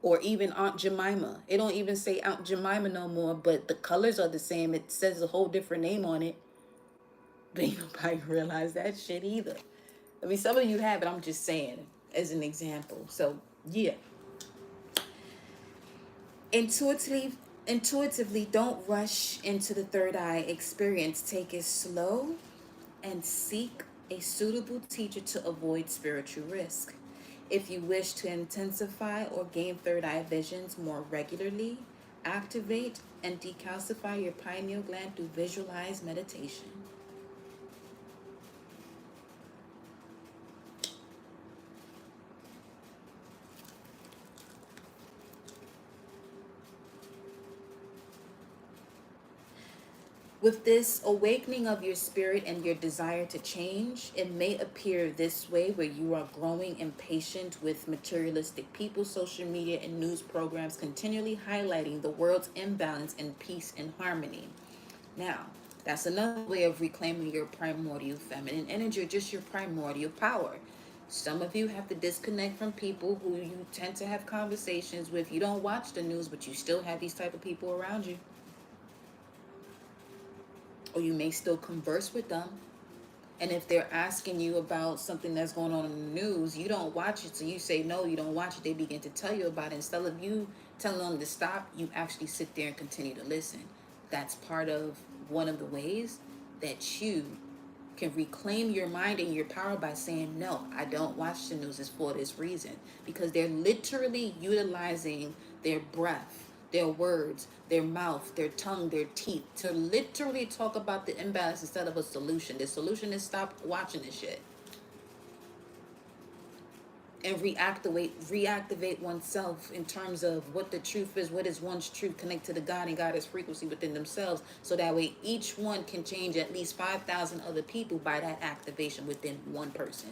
Or even Aunt Jemima. It don't even say Aunt Jemima no more, but the colors are the same. It says a whole different name on it. But ain't nobody realize that shit either. I mean, some of you have it. I'm just saying as an example. So yeah, intuitively, intuitively, don't rush into the third eye experience. Take it slow and seek a suitable teacher to avoid spiritual risk. If you wish to intensify or gain third eye visions more regularly, activate and decalcify your pineal gland through visualized meditation. With this awakening of your spirit and your desire to change, it may appear this way where you are growing impatient with materialistic people, social media, and news programs continually highlighting the world's imbalance in peace and harmony. Now, that's another way of reclaiming your primordial feminine energy, or just your primordial power. Some of you have to disconnect from people who you tend to have conversations with. You don't watch the news, but you still have these type of people around you. Or you may still converse with them. And if they're asking you about something that's going on in the news, you don't watch it. So you say, no, you don't watch it. They begin to tell you about it. Instead of you telling them to stop, you actually sit there and continue to listen. That's part of one of the ways that you can reclaim your mind and your power by saying, no, I don't watch the news. It's for this reason. Because they're literally utilizing their breath, their words, their mouth, their tongue, their teeth to literally talk about the imbalance instead of a solution. The solution is stop watching this shit and reactivate oneself in terms of what the truth is, what is one's truth, connect to the God and Goddess frequency within themselves, so that way each one can change at least 5,000 other people by that activation within one person.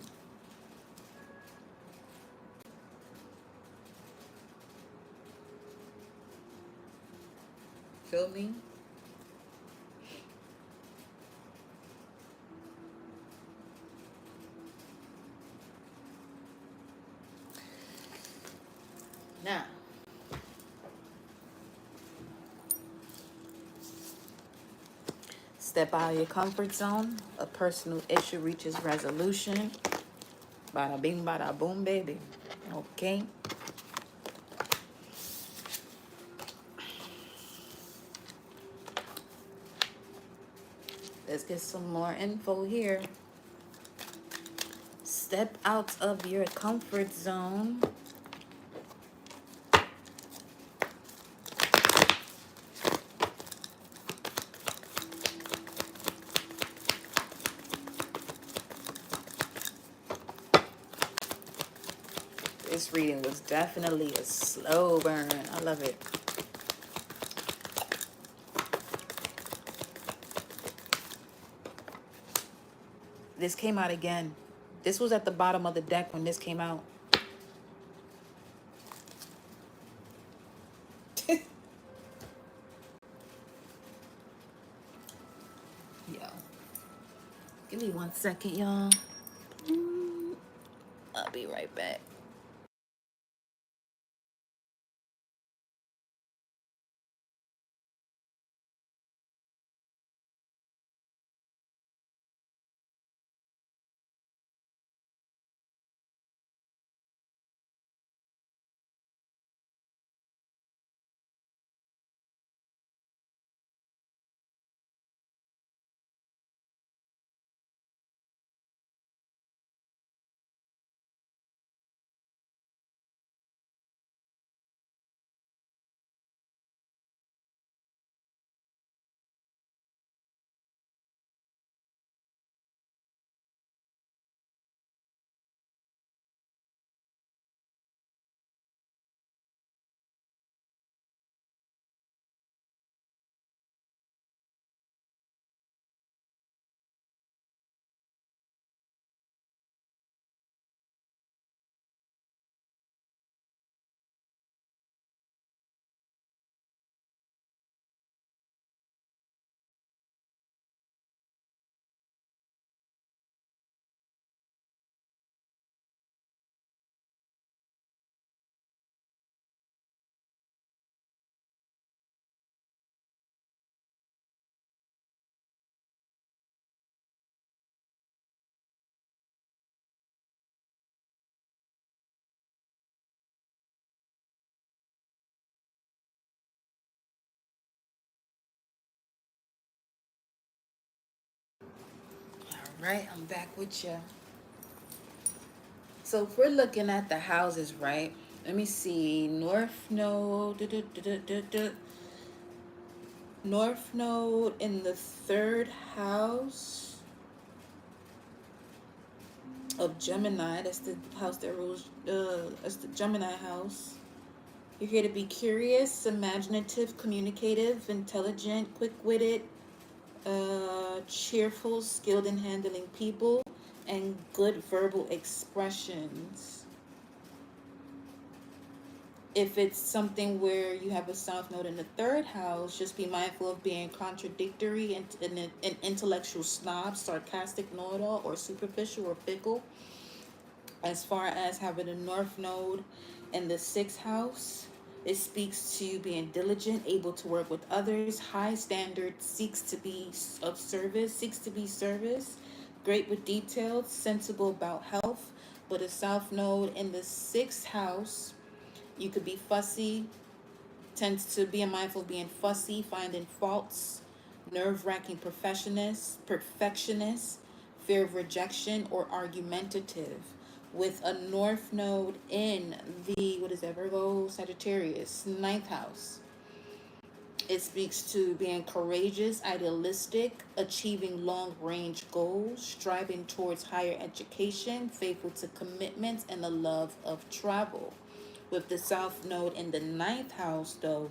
Feel me? Now, step out of your comfort zone. A personal issue reaches resolution. Bada bing, bada boom, baby. Okay. Let's get some more info here. Step out of your comfort zone. This reading was definitely a slow burn. I love it. This came out again. This was at the bottom of the deck when this came out. Yo. Give me 1 second, y'all. I'll be right back. Right, I'm back with you. So if we're looking at the houses, right? Let me see. North Node, North Node in the third house of Gemini. That's the house that rules. That's the Gemini house. You're here to be curious, imaginative, communicative, intelligent, quick-witted, cheerful, skilled in handling people, and good verbal expressions. If it's something where you have a south node in the third house, just be mindful of being contradictory and an intellectual snob, sarcastic, know-it-all, or superficial or fickle. As far as having a north node in the sixth house, it speaks to being diligent, able to work with others, high standard, seeks to be service, great with details, sensible about health. But a south node in the sixth house, you could be fussy, tends to be mindful of being fussy, finding faults, nerve-wracking perfectionist, fear of rejection, or argumentative. With a north node in the, what is that, Virgo, Sagittarius, ninth house. It speaks to being courageous, idealistic, achieving long range goals, striving towards higher education, faithful to commitments, and the love of travel. With the South Node in the ninth house, though,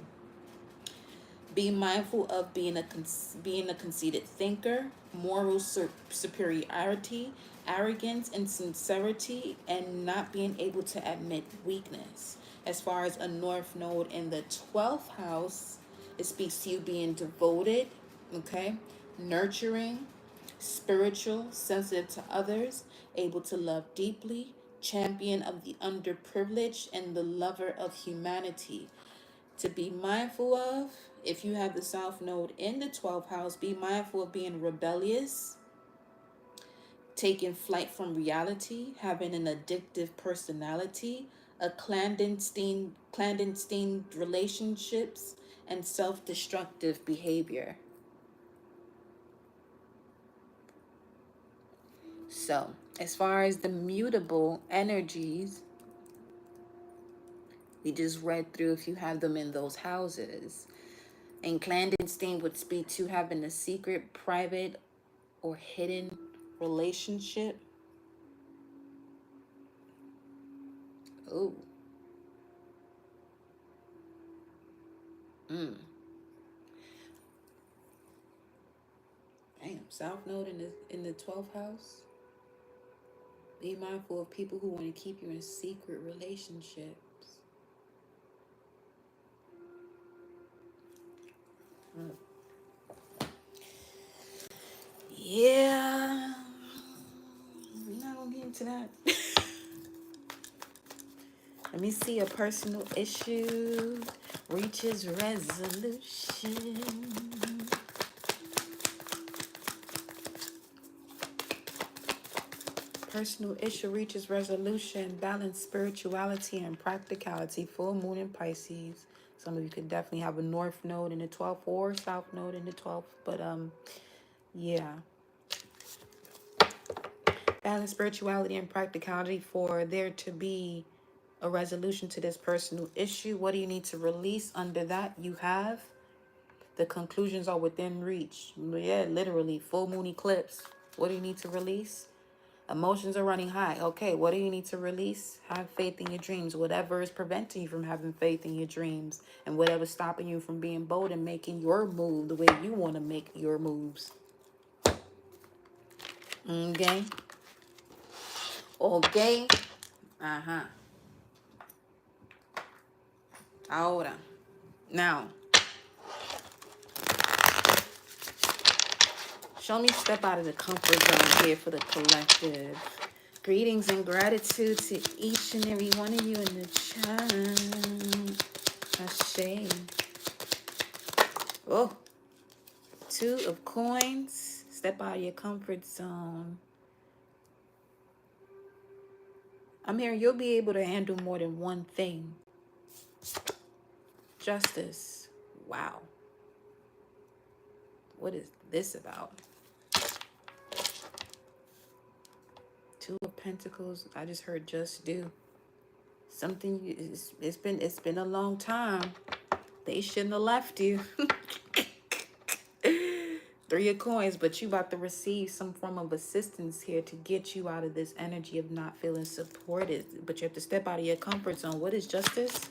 be mindful of being a conceited thinker, moral superiority, arrogance, and sincerity, and not being able to admit weakness. As far as a North Node in the 12th house, it speaks to you being devoted, okay, nurturing, spiritual, sensitive to others, able to love deeply, champion of the underprivileged, and the lover of humanity. To be mindful of, if you have the South Node in the 12th house, be mindful of being rebellious, taking flight from reality, having an addictive personality, a clandestine relationships, and self-destructive behavior. So, as far as the mutable energies, we just read through if you have them in those houses. And clandestine would speak to having a secret, private, or hidden relationship. Oh, damn. South Node in the 12th house. Be mindful of people who want to keep you in secret relationships. Yeah, we're not gonna get into that. Let me see. A personal issue reaches resolution. Personal issue reaches resolution. Balance spirituality and practicality. Full moon in Pisces. Some of you could definitely have a north node in the 12th or south node in the 12th. But yeah. Balance spirituality and practicality for there to be a resolution to this personal issue. What do you need to release under that? You have the conclusions are within reach. Yeah, literally full moon eclipse. What do you need to release? Emotions are running high. Okay, what do you need to release? Have faith in your dreams. Whatever is preventing you from having faith in your dreams, and whatever's stopping you from being bold and making your move the way you want to make your moves. Okay. Okay. Uh-huh. Ahora. Now, show me step out of the comfort zone here for the collective. Greetings and gratitude to each and every one of you in the chat. Ashe. Oh, two of coins. Step out of your comfort zone. I'm hearing you'll be able to handle more than one thing. Justice. Wow. What is this about? Two of Pentacles. I just heard just do. Something, it's been a long time. They shouldn't have left you. Three of Coins, but you about to receive some form of assistance here to get you out of this energy of not feeling supported. But you have to step out of your comfort zone. What is justice?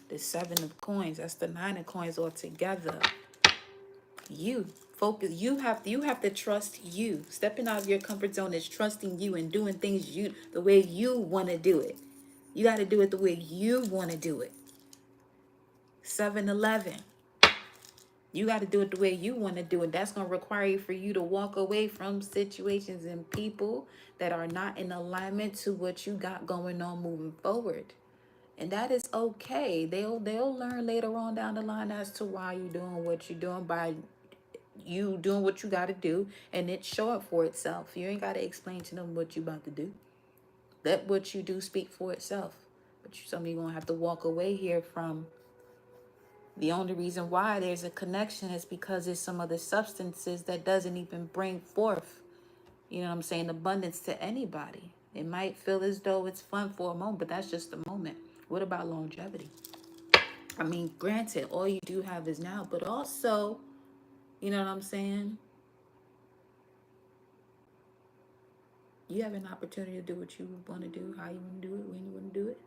The Seven of Coins. That's the Nine of Coins all together. You focus. You have to trust you. Stepping out of your comfort zone is trusting you and doing things the way you want to do it. You got to do it the way you want to do it. 7-11. You got to do it the way you want to do it. That's going to require for you to walk away from situations and people that are not in alignment to what you got going on moving forward. And that is okay. They'll learn later on down the line as to why you're doing what you're doing by you doing what you got to do, and it show up for itself. You ain't got to explain to them what you about to do. Let what you do speak for itself. But some of you going to have to walk away here from. The only reason why there's a connection is because there's some other substances that doesn't even bring forth, you know what I'm saying, abundance to anybody. It might feel as though it's fun for a moment, but that's just a moment. What about longevity? I mean, granted, all you do have is now, but also, you know what I'm saying? You have an opportunity to do what you want to do, how you want to do it, when you want to do it.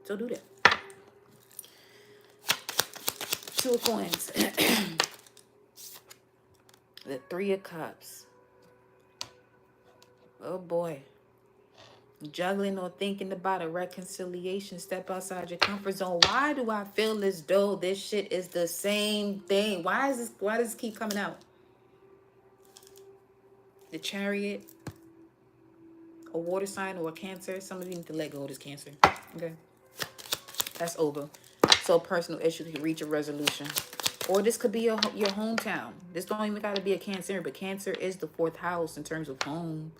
So do that. Two of Coins. The Three of Cups. Oh boy. Juggling or thinking about a reconciliation. Step outside your comfort zone. Why do I feel as though this shit is the same thing? Why does this keep coming out? The Chariot. A water sign or a Cancer. Some of you need to let go of this Cancer. Okay. That's over. So personal issue can reach a resolution. Or this could be your hometown. This don't even got to be a Cancer, but Cancer is the fourth house in terms of home,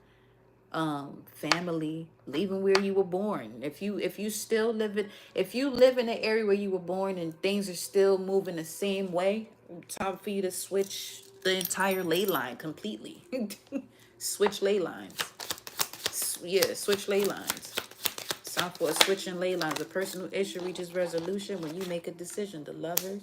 family, leaving where you were born. If you live in an area where you were born and things are still moving the same way, time for you to switch the entire ley line completely. Switch ley lines. Yeah, switch ley lines. It's time for a switch in ley lines. A personal issue reaches resolution when you make a decision. The Lovers.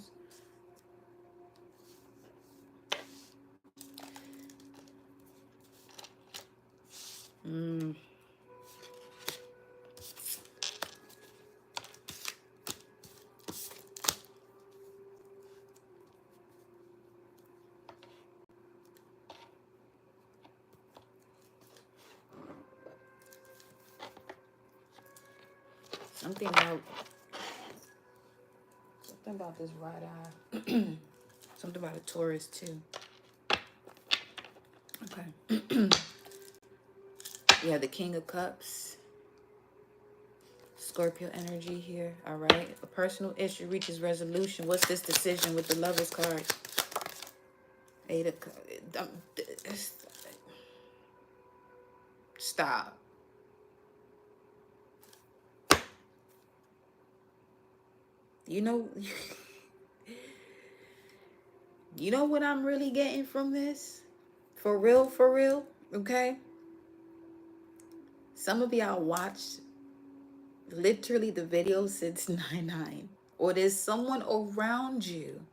Something about this right eye. Something about a Taurus too. Okay. Yeah, the King of Cups. Scorpio energy here. All right. A personal issue reaches resolution. What's this decision with the Lovers card? Eight of Stop. You know, you know what I'm really getting from this? For real, okay? Some of y'all watched literally the video since 9/9. Or there's someone around you.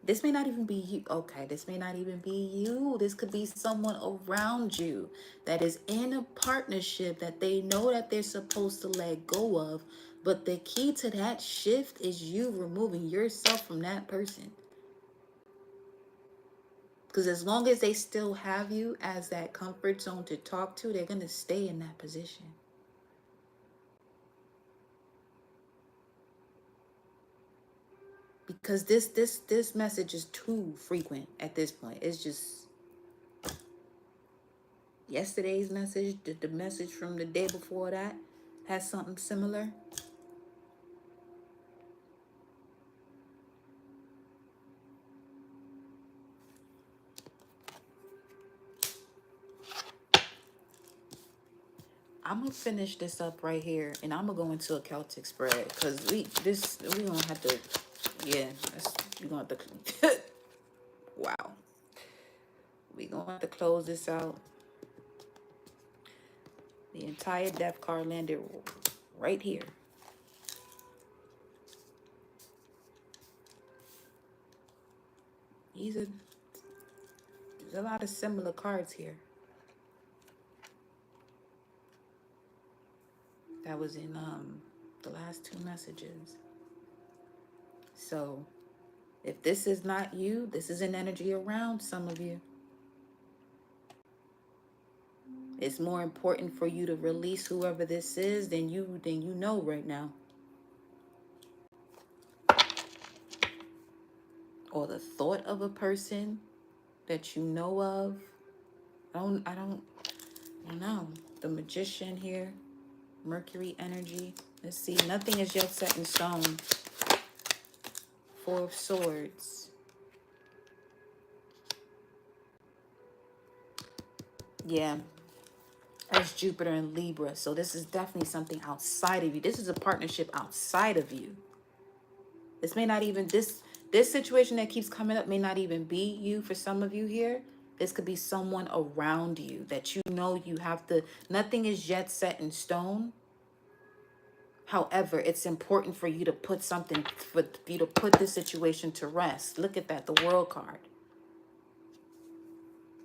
This may not even be you. Okay, this may not even be you. This could be someone around you that is in a partnership that they know that they're supposed to let go of. But the key to that shift is you removing yourself from that person. Because as long as they still have you as that comfort zone to talk to, they're going to stay in that position. Because this message is too frequent at this point. It's just yesterday's message, the message from the day before that has something similar. I'm gonna finish this up right here, and I'm gonna go into a Celtic spread because we gonna have to, yeah, we gonna have to. Wow, we gonna have to close this out. The entire death card landed right here. There's a lot of similar cards here. That was in the last two messages. So if this is not you, this is an energy around some of you. It's more important for you to release whoever this is than you know right now. Or the thought of a person that you know of. I don't know. The Magician here, Mercury energy. Let's see, nothing is yet set in stone. Four of Swords. Yeah, that's Jupiter and Libra. So this is definitely something outside of you. This is a partnership outside of you. This may not even, this situation that keeps coming up may not even be you for some of you here. This could be someone around you that you know you have to, nothing is yet set in stone. However, it's important for you to put something, for you to put this situation to rest. Look at that, the World card.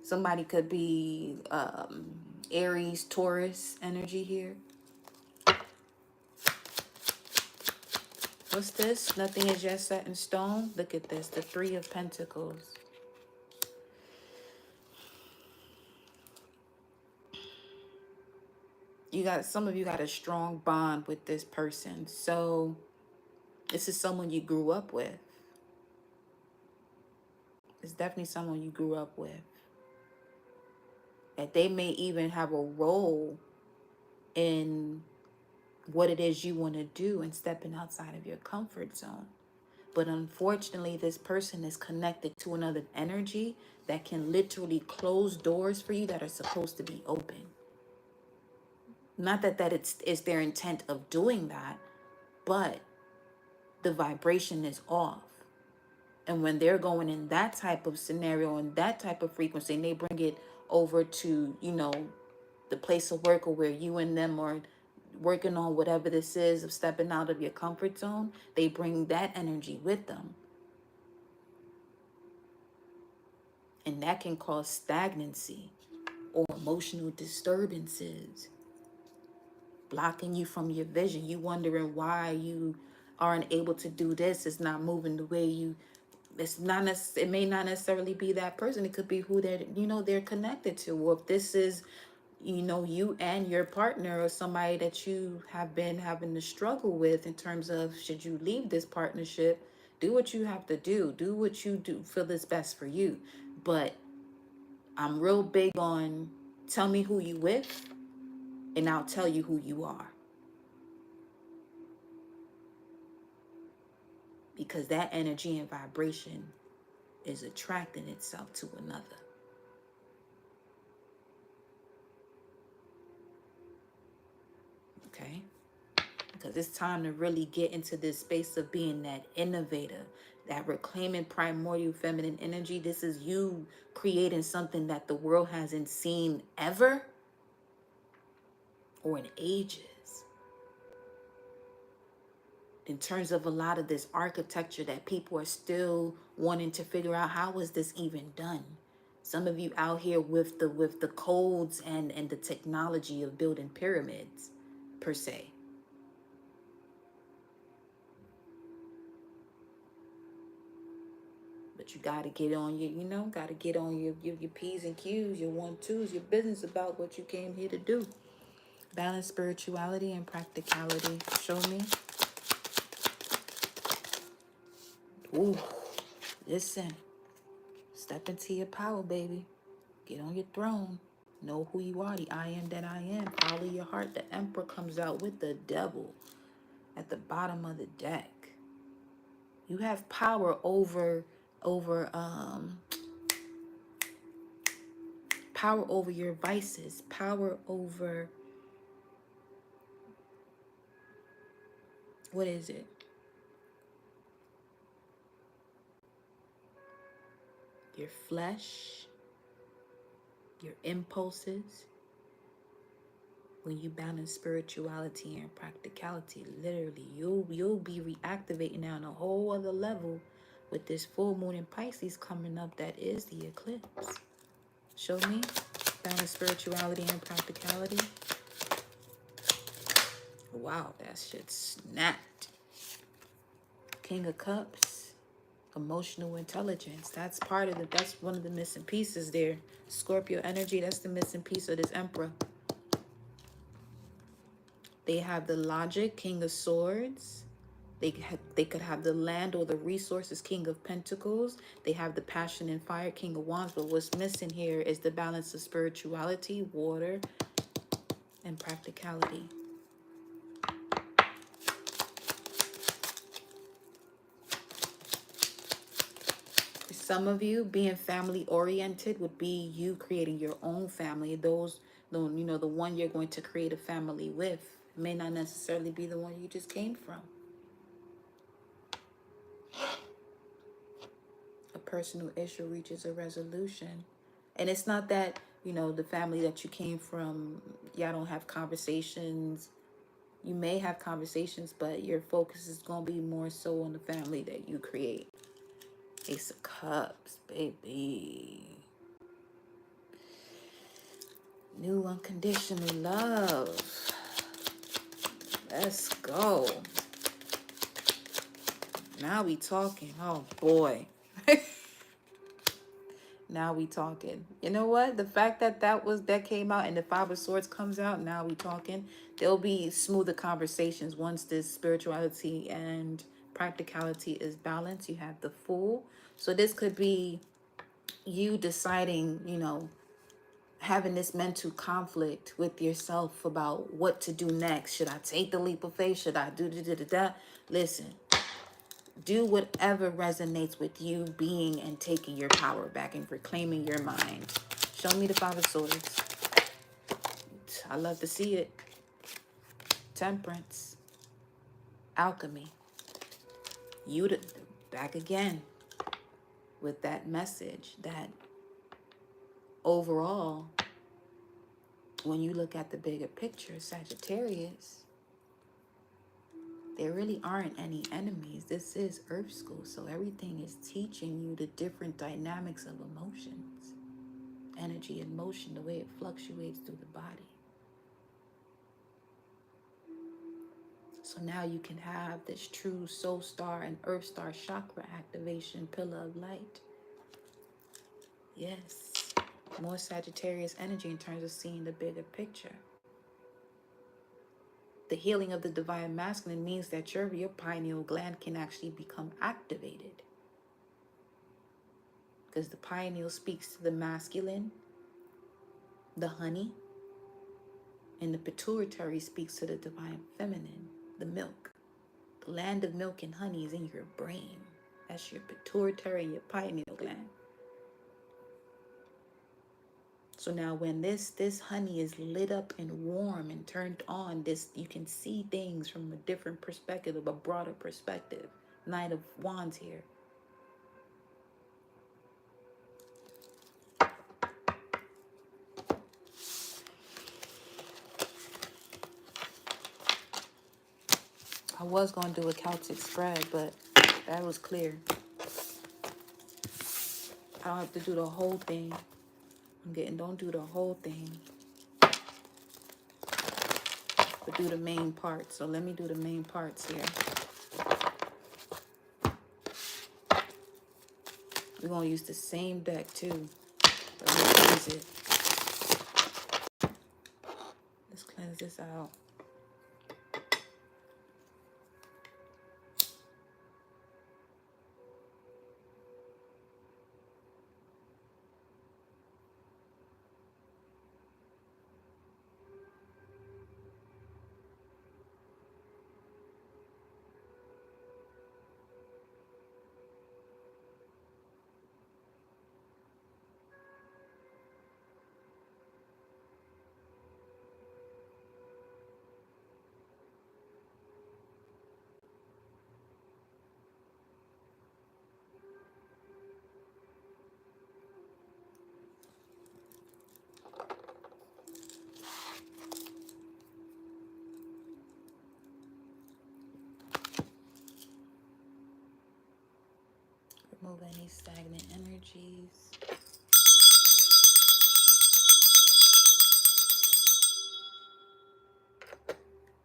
Somebody could be Aries, Taurus energy here. What's this? Nothing is yet set in stone. Look at this, the Three of Pentacles. Some of you got a strong bond with this person. So this is someone you grew up with. It's definitely someone you grew up with. That they may even have a role in what it is you want to do and stepping outside of your comfort zone. But unfortunately, this person is connected to another energy that can literally close doors for you that are supposed to be open. Not that it's their intent of doing that, but the vibration is off. And when they're going in that type of scenario and that type of frequency, and they bring it over to, the place of work or where you and them are working on whatever this is of stepping out of your comfort zone, they bring that energy with them. And that can cause stagnancy or emotional disturbances, blocking you from your vision. You wondering why you aren't able to do this. It's not moving the way it may not necessarily be that person. It could be who they're connected to. Or if this is, you and your partner or somebody that you have been having to struggle with in terms of, should you leave this partnership? Do what you have to do. Do what you do feel is best for you. But I'm real big on, tell me who you with and I'll tell you who you are. Because that energy and vibration is attracting itself to another. Okay? Because it's time to really get into this space of being that innovator, that reclaiming primordial feminine energy. This is you creating something that the world hasn't seen ever or in ages. In terms of a lot of this architecture that people are still wanting to figure out, how was this even done? Some of you out here with the codes and the technology of building pyramids, per se. But you got to get on your P's and Q's, your 1-2s, your business about what you came here to do. Balance spirituality and practicality. Show me. Ooh, listen. Step into your power, baby. Get on your throne. Know who you are, the I am that I am. Follow your heart. The Emperor comes out with the devil at the bottom of the deck. You have power over power over your vices, power over, what is it? Your flesh, your impulses, when you balance spirituality and practicality, literally, you'll be reactivating now on a whole other level with this full moon in Pisces coming up. That is the eclipse. Show me. Balance spirituality and practicality. Wow, that shit snapped. King of Cups. Emotional intelligence. That's one of the missing pieces there. Scorpio energy, that's the missing piece of this Emperor. They have the logic, King of Swords. They could have the land or the resources, King of Pentacles. They have the passion and fire, King of Wands. But what's missing here is the balance of spirituality, water, and practicality. For some of you, being family oriented would be you creating your own family. The one you're going to create a family with may not necessarily be the one you just came from. A personal issue reaches a resolution. And it's not that, the family that you came from, y'all don't have conversations. You may have conversations, but your focus is going to be more so on the family that you create. Ace of Cups, baby. New unconditional love. Let's go. Now we talking. Oh, boy. Now we talking. You know what? The fact that came out and the Five of Swords comes out, now we talking. There'll be smoother conversations once this spirituality and practicality is balanced. You have the Fool. So this could be you deciding, having this mental conflict with yourself about what to do next. Should I take the leap of faith? Should I do da? Listen. Do whatever resonates with you being and taking your power back and reclaiming your mind. Show me the Five of Swords. I love to see it. Temperance. Alchemy. Back again with that message that overall, when you look at the bigger picture, Sagittarius, there really aren't any enemies. This is Earth School, so everything is teaching you the different dynamics of emotions, energy and motion, the way it fluctuates through the body. So now you can have this true soul star and earth star chakra activation, pillar of light. Yes, more Sagittarius energy in terms of seeing the bigger picture. The healing of the divine masculine means that your pineal gland can actually become activated. Because the pineal speaks to the masculine, the honey, and the pituitary speaks to the divine feminine, the milk. The land of milk and honey is in your brain. That's your pituitary and your pineal gland. So now when this honey is lit up and warm and turned on, you can see things from a different perspective, a broader perspective. Knight of Wands here. I was going to do a Celtic spread, but that was clear. I don't have to do the whole thing. Don't do the whole thing, but do the main parts. So let me do the main parts here. We're going to use the same deck too. But let's cleanse it. Let's cleanse this out. remove any stagnant energies.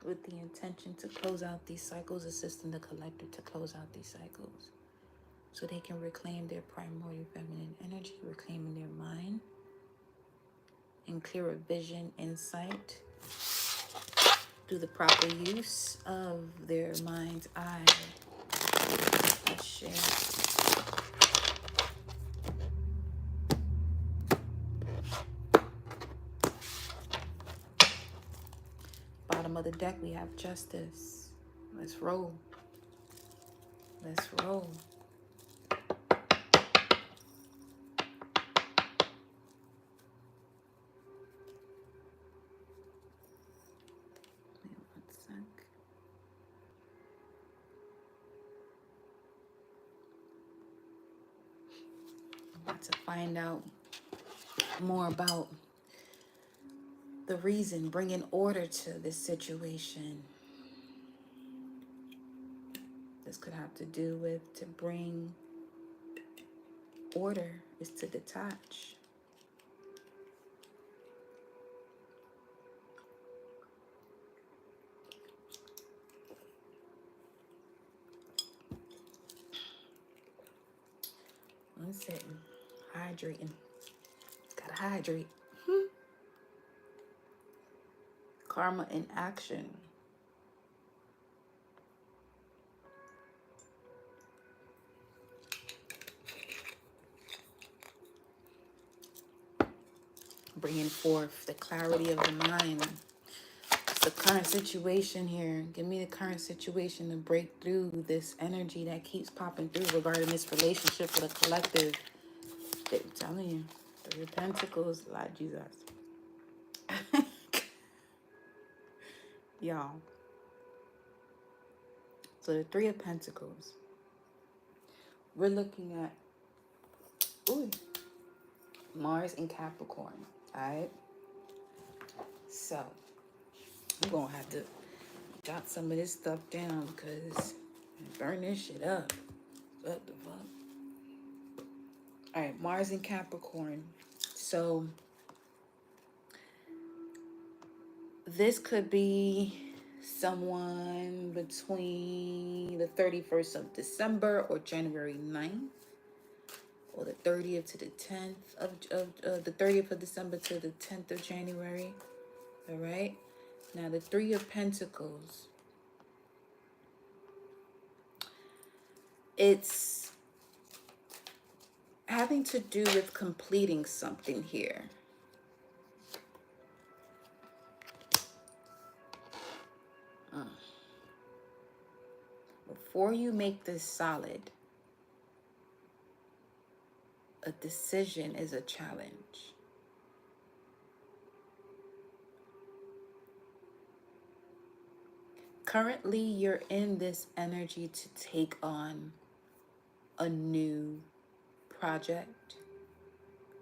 With the intention to close out these cycles, assisting the collective to close out these cycles so they can reclaim their primordial feminine energy, reclaiming their mind, and clearer vision, insight through the proper use of their mind's eye. Let's share. Bottom of the deck, we have justice. Let's roll. Let's roll. Wait 1 sec. I'm about to find out more about the reason, bringing order to this situation. This could have to do with, to bring order is to detach. I'm sitting, hydrating. Gotta hydrate. Karma in action. Bringing forth the clarity of the mind. It's the current situation here. Give me the current situation to break through this energy that keeps popping through regarding this relationship for the collective. I'm telling you, Three of Pentacles, Lord Jesus. Y'all. So the Three of Pentacles. We're looking at Mars and Capricorn. Alright. So I'm gonna have to jot some of this stuff down because burn this shit up. What the fuck? Alright, Mars and Capricorn. So this could be someone between the 31st of December or January 9th, or the 30th to the 10th of the 30th of December to the 10th of January. All right. Now the Three of Pentacles. It's having to do with completing something here. Before you make this solid, a decision is a challenge. Currently, you're in this energy to take on a new project,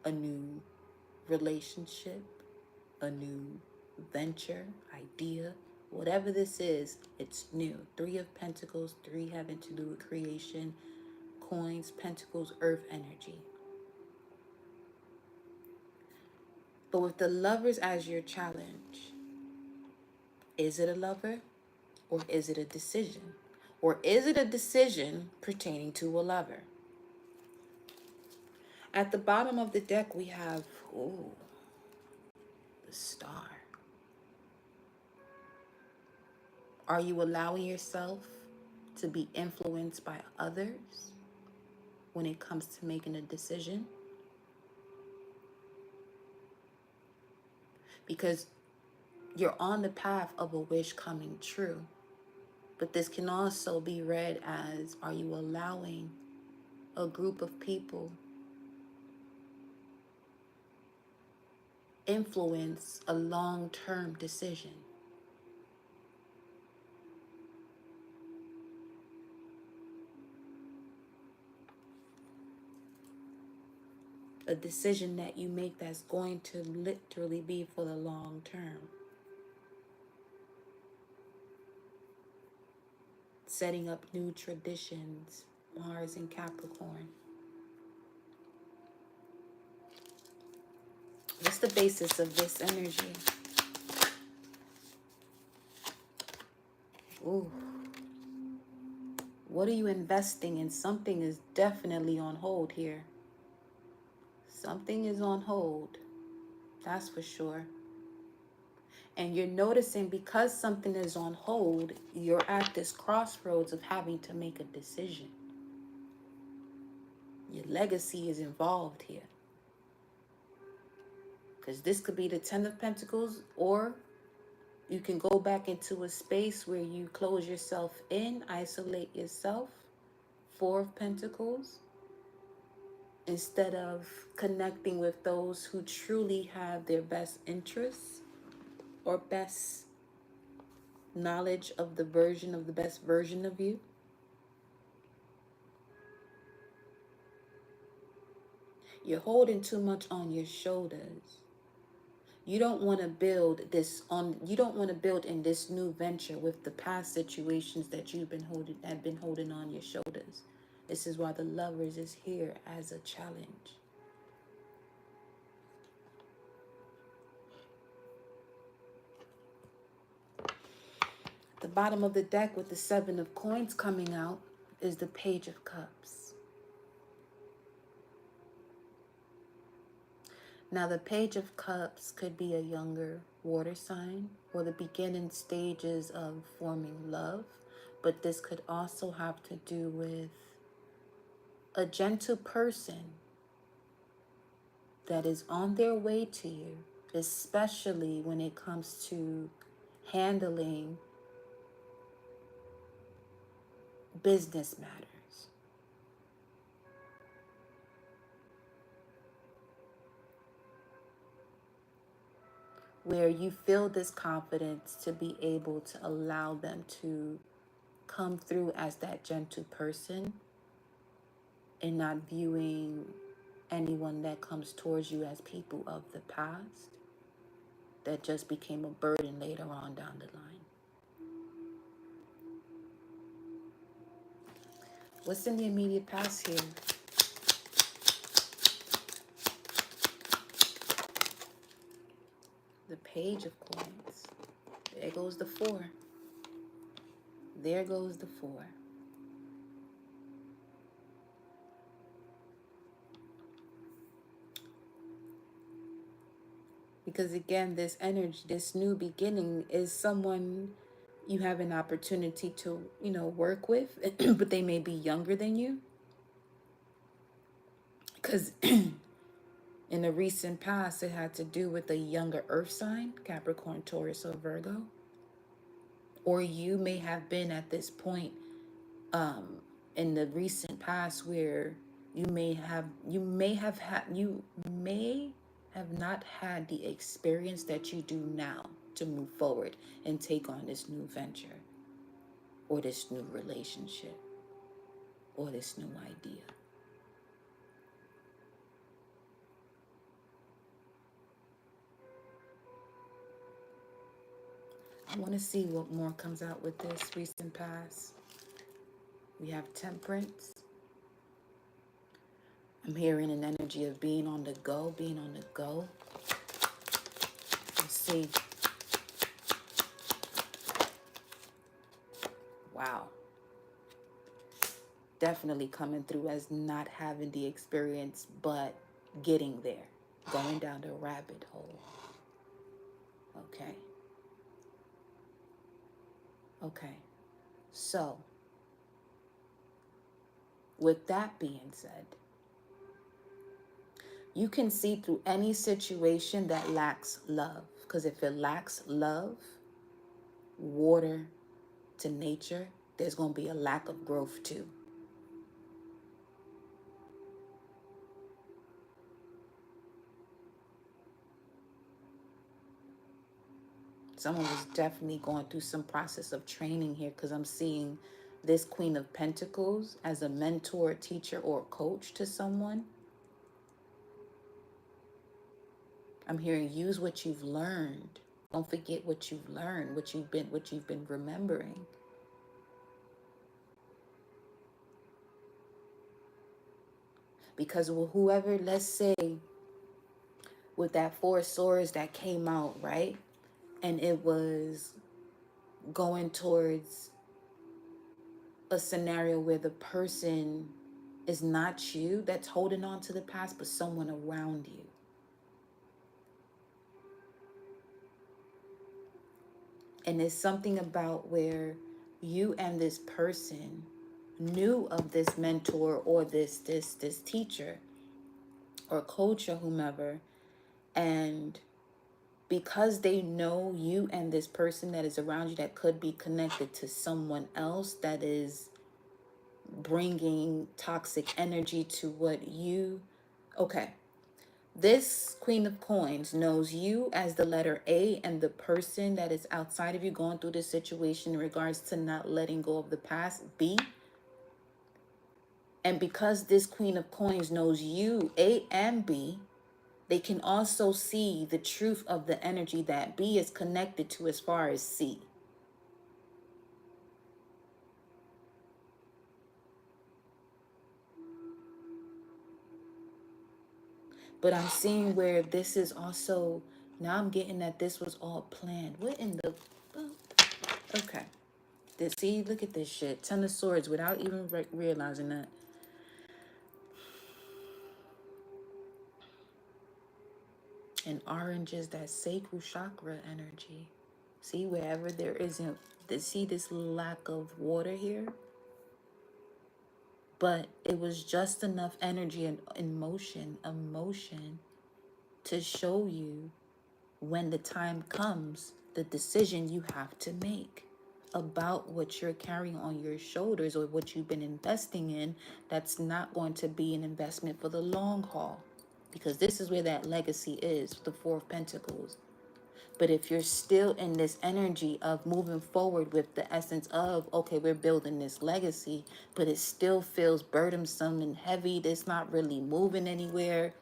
a new relationship, a new venture, idea, whatever this is, it's new. Three of Pentacles, three having to do with creation, coins, pentacles, earth energy. But with the Lovers as your challenge, is it a lover or is it a decision? Or is it a decision pertaining to a lover? At the bottom of the deck, we have, the Star. Are you allowing yourself to be influenced by others when it comes to making a decision? Because you're on the path of a wish coming true. But this can also be read as, are you allowing a group of people influence a long-term decision? A decision that you make that's going to literally be for the long term. Setting up new traditions, Mars and Capricorn. the basis of this energy? Ooh. What are you investing in? Something is definitely on hold here. Something is on hold. That's for sure. And you're noticing because something is on hold, you're at this crossroads of having to make a decision. Your legacy is involved here. Because this could be the Ten of Pentacles, or you can go back into a space where you close yourself in, isolate yourself. Four of Pentacles. Instead of connecting with those who truly have their best interests or best knowledge of the best version of you. You're holding too much on your shoulders. You don't want to build in this new venture with the past situations that you've been holding on your shoulders. This is why the Lovers is here as a challenge. The bottom of the deck with the Seven of Coins coming out is the Page of Cups. Now, the Page of Cups could be a younger water sign or the beginning stages of forming love, but this could also have to do with a gentle person that is on their way to you, especially when it comes to handling business matters. Where you feel this confidence to be able to allow them to come through as that gentle person and not viewing anyone that comes towards you as people of the past that just became a burden later on down the line. What's in the immediate past here? The Page of Coins. There goes the Four. There goes the Four. Because again, this energy, this new beginning is someone you have an opportunity to, work with, but they may be younger than you. Because in the recent past, it had to do with a younger earth sign, Capricorn, Taurus, or Virgo. Or you may have been at this point in the recent past where you may have not had the experience that you do now to move forward and take on this new venture or this new relationship or this new idea. I want to see what more comes out with this recent past. We have Temperance. I'm hearing an energy of being on the go. Let's see. Wow. Definitely coming through as not having the experience, but getting there. Going down the rabbit hole. Okay. Okay. So, with that being said, you can see through any situation that lacks love. Because if it lacks love, water to nature, there's going to be a lack of growth too. Someone was definitely going through some process of training here, because I'm seeing this Queen of Pentacles as a mentor, teacher, or coach to someone. I'm hearing use what you've learned. Don't forget what you've learned, what you've been remembering. Because whoever, let's say, with that Four of Swords that came out, right? And it was going towards a scenario where the person is not you that's holding on to the past, but someone around you. And it's something about where you and this person knew of this mentor or this teacher or coach or whomever, and because they know you and this person that is around you that could be connected to someone else that is bringing toxic energy to what you, okay, this Queen of Coins knows you as the letter A and the person that is outside of you going through this situation in regards to not letting go of the past, B. And because this Queen of Coins knows you, A and B, they can also see the truth of the energy that B is connected to as far as C. But I'm seeing where this is also, now I'm getting that this was all planned. What in the, okay. See, look at this shit. Ten of Swords without even realizing that. And orange is that sacral chakra energy. See, wherever there isn't, see this lack of water here? But it was just enough energy and emotion to show you when the time comes, the decision you have to make about what you're carrying on your shoulders or what you've been investing in that's not going to be an investment for the long haul. Because this is where that legacy is, the Four of Pentacles. But if you're still in this energy of moving forward with the essence of, okay, we're building this legacy, but it still feels burdensome and heavy, it's not really moving anywhere.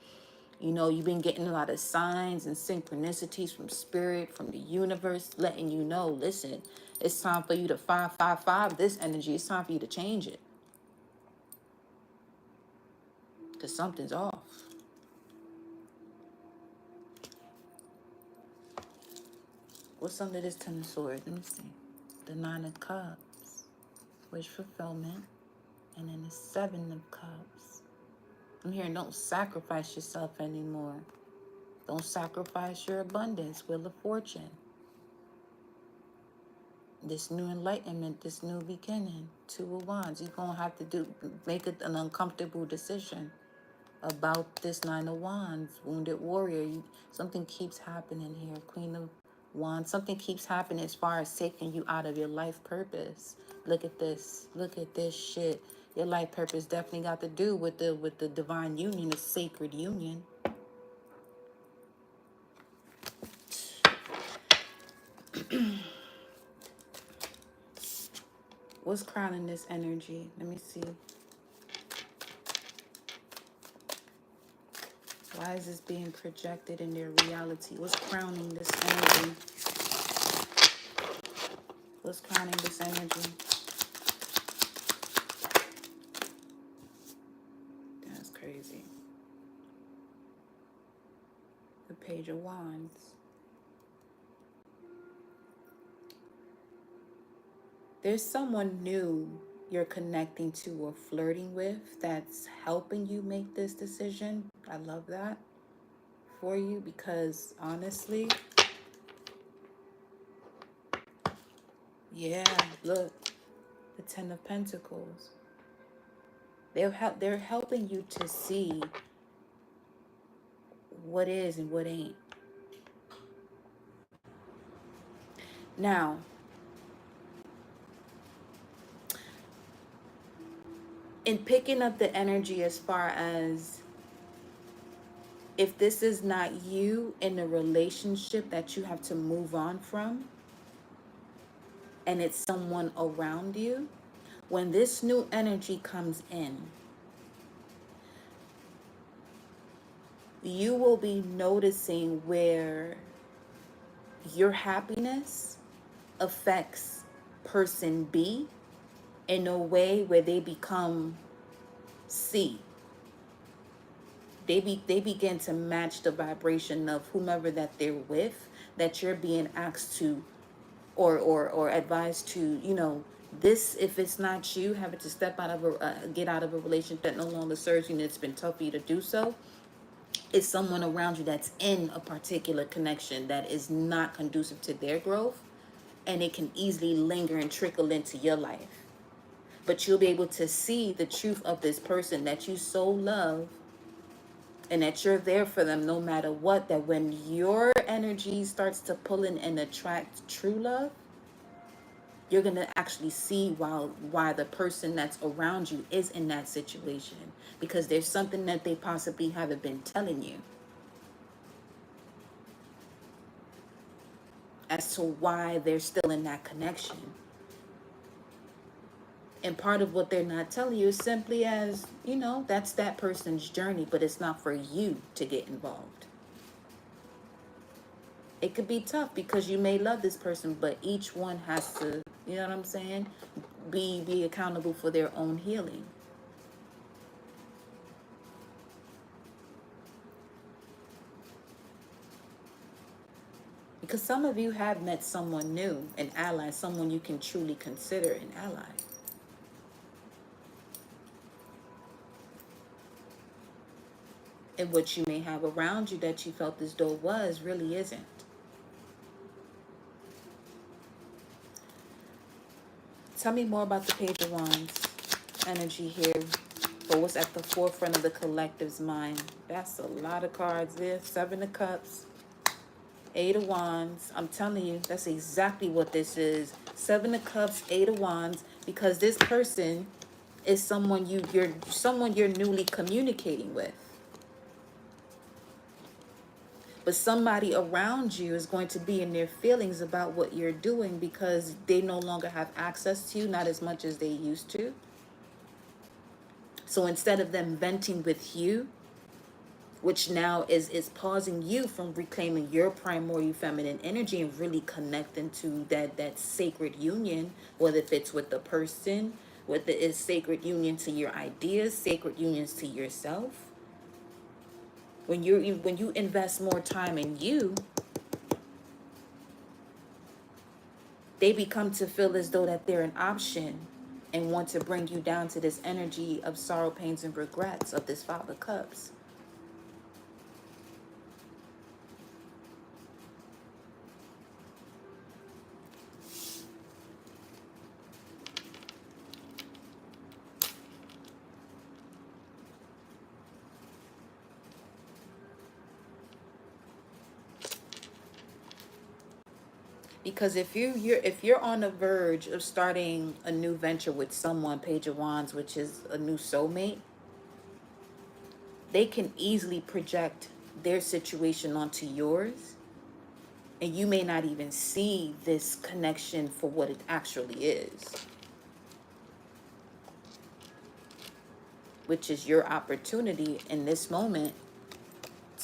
You know, you've been getting a lot of signs and synchronicities from spirit, from the universe, letting you know, listen, it's time for you to 555 this energy. It's time for you to change it. Because something's off. What's under this Ten of Swords? Let me see. The Nine of Cups. Wish fulfillment. And then the Seven of Cups. I'm hearing don't sacrifice yourself anymore. Don't sacrifice your abundance, Wheel of Fortune. This new enlightenment, this new beginning, Two of Wands. You're going to have to make an uncomfortable decision about this Nine of Wands, Wounded Warrior. Something keeps happening here, Queen of Wands. Something keeps happening as far as taking you out of your life purpose. Look at this. Look at this shit. Your life purpose definitely got to do with the divine union, the sacred union. What's crowning this energy? Let me see. Why is this being projected in their reality? What's crowning this energy? What's crowning this energy? That's crazy. The Page of Wands. There's someone new you're connecting to or flirting with that's helping you make this decision. I love that for you because honestly, yeah, look, the Ten of Pentacles. They're helping you to see what is and what ain't. Now, in picking up the energy as far as if this is not you in a relationship that you have to move on from, and it's someone around you, when this new energy comes in, you will be noticing where your happiness affects person B in a way where they become C. They begin to match the vibration of whomever that they're with, that you're being asked to, or advised to, this, if it's not you having to step out of get out of a relationship that no longer serves you, and it's been tough for you to do so, it's someone around you that's in a particular connection that is not conducive to their growth, and it can easily linger and trickle into your life. But you'll be able to see the truth of this person that you so love, and that you're there for them no matter what, that when your energy starts to pull in and attract true love, you're going to actually see why the person that's around you is in that situation, because there's something that they possibly haven't been telling you as to why they're still in that connection. And part of what they're not telling you is simply as, that's that person's journey, but it's not for you to get involved. It could be tough because you may love this person, but each one has to, you know what I'm saying, be accountable for their own healing. Because some of you have met someone new, an ally, someone you can truly consider an ally. And what you may have around you that you felt as though was really isn't. Tell me more about the Page of Wands energy here, or what's at the forefront of the collective's mind. That's a lot of cards there. 7 of Cups, 8 of Wands. I'm telling you, that's exactly what this is. 7 of Cups, 8 of Wands, because this person is someone you're newly communicating with. But somebody around you is going to be in their feelings about what you're doing, because they no longer have access to you, not as much as they used to. So instead of them venting with you, which now is pausing you from reclaiming your primordial feminine energy and really connecting to that sacred union, whether if it's with the person, whether it's sacred union to your ideas, sacred unions to yourself. When you invest more time in you, they become to feel as though that they're an option and want to bring you down to this energy of sorrow, pains, and regrets of this 5 of Cups. Because if you're on the verge of starting a new venture with someone, Page of Wands, which is a new soulmate, they can easily project their situation onto yours, and you may not even see this connection for what it actually is, which is your opportunity in this moment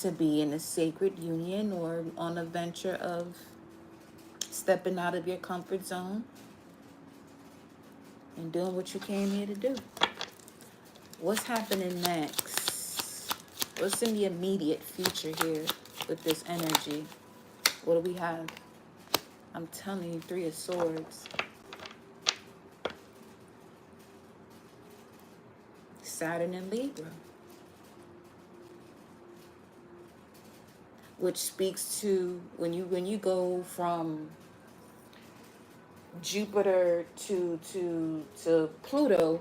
to be in a sacred union or on a venture of stepping out of your comfort zone and doing what you came here to do. What's happening next? What's in the immediate future here with this energy? What do we have? I'm telling you, 3 of Swords. Saturn and Libra. Which speaks to when you go from Jupiter to Pluto,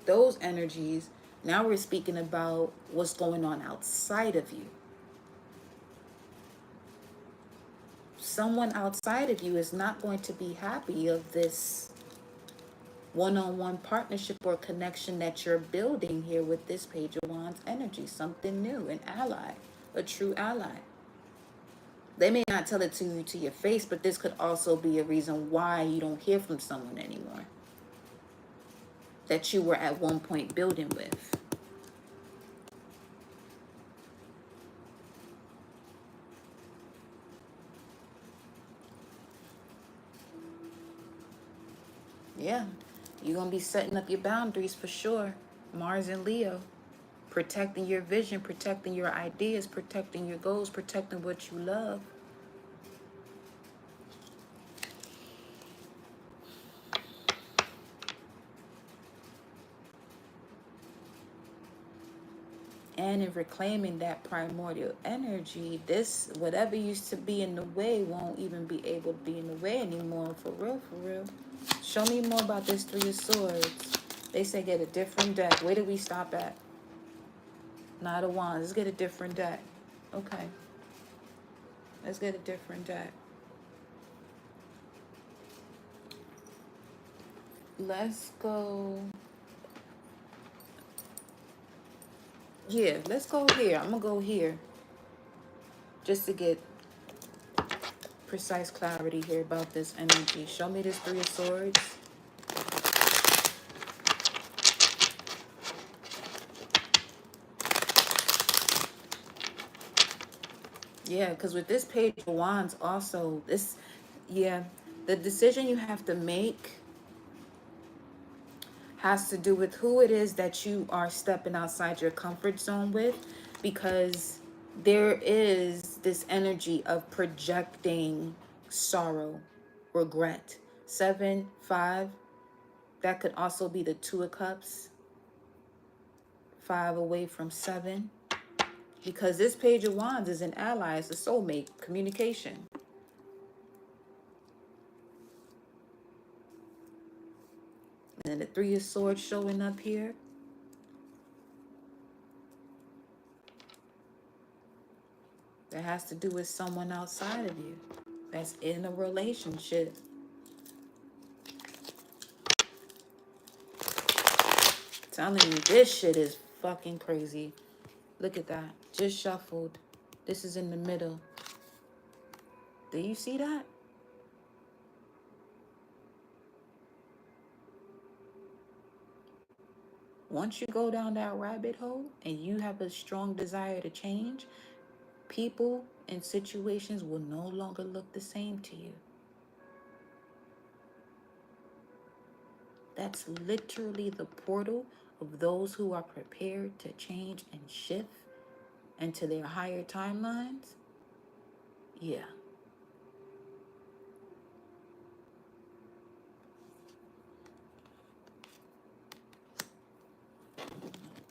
those energies. Now we're speaking about what's going on outside of you. Someone outside of you is not going to be happy of this one-on-one partnership or connection that you're building here with this Page of Wands energy. Something new, an ally, a true ally. They may not tell it to you to your face, but this could also be a reason why you don't hear from someone anymore that you were at one point building with. Yeah, you're going to be setting up your boundaries for sure. Mars and Leo, Protecting your vision, protecting your ideas, protecting your goals, protecting what you love. And in reclaiming that primordial energy, this, whatever used to be in the way, won't even be able to be in the way anymore. For real, for real. Show me more about this Three of Swords. They say get a different deck. Where did we stop at? Knight of Wands. Let's get a different deck. Okay. Let's get a different deck. Let's go. Yeah, let's go here. I'm going to go here. Just to get precise clarity here about this energy. Show me this Three of Swords. Yeah, because with this Page of Wands also, this, yeah, the decision you have to make has to do with who it is that you are stepping outside your comfort zone with, because there is this energy of projecting sorrow, regret. 7, 5, that could also be the Two of Cups. 5 away from 7. Because this Page of Wands is an ally, it's a soulmate, communication. And then the Three of Swords showing up here. That has to do with someone outside of you that's in a relationship. Telling you, this shit is fucking crazy. Look at that. Just shuffled. This is in the middle. Do you see that? Once you go down that rabbit hole and you have a strong desire to change, people and situations will no longer look the same to you. That's literally the portal of those who are prepared to change and shift into their higher timelines. Yeah.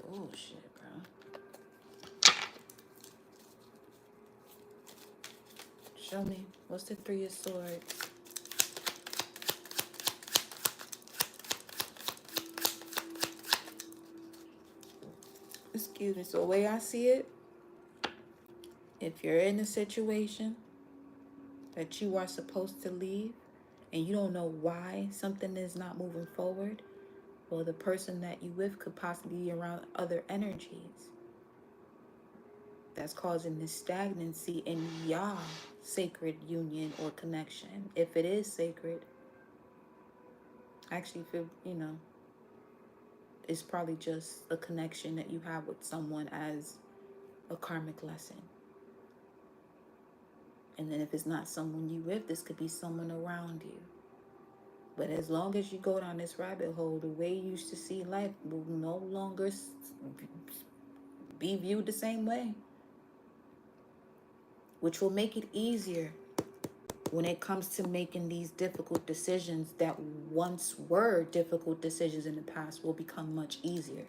Bullshit, bro. Show me. What's the Three of Swords? Excuse me. So the way I see it, if you're in a situation that you are supposed to leave and you don't know why something is not moving forward, well, the person that you with could possibly be around other energies that's causing this stagnancy in y'all sacred union or connection. If it is sacred, actually, if it, it's probably just a connection that you have with someone as a karmic lesson. And then if it's not someone you with, this could be someone around you. But as long as you go down this rabbit hole, the way you used to see life will no longer be viewed the same way. Which will make it easier when it comes to making these difficult decisions that once were difficult decisions in the past will become much easier.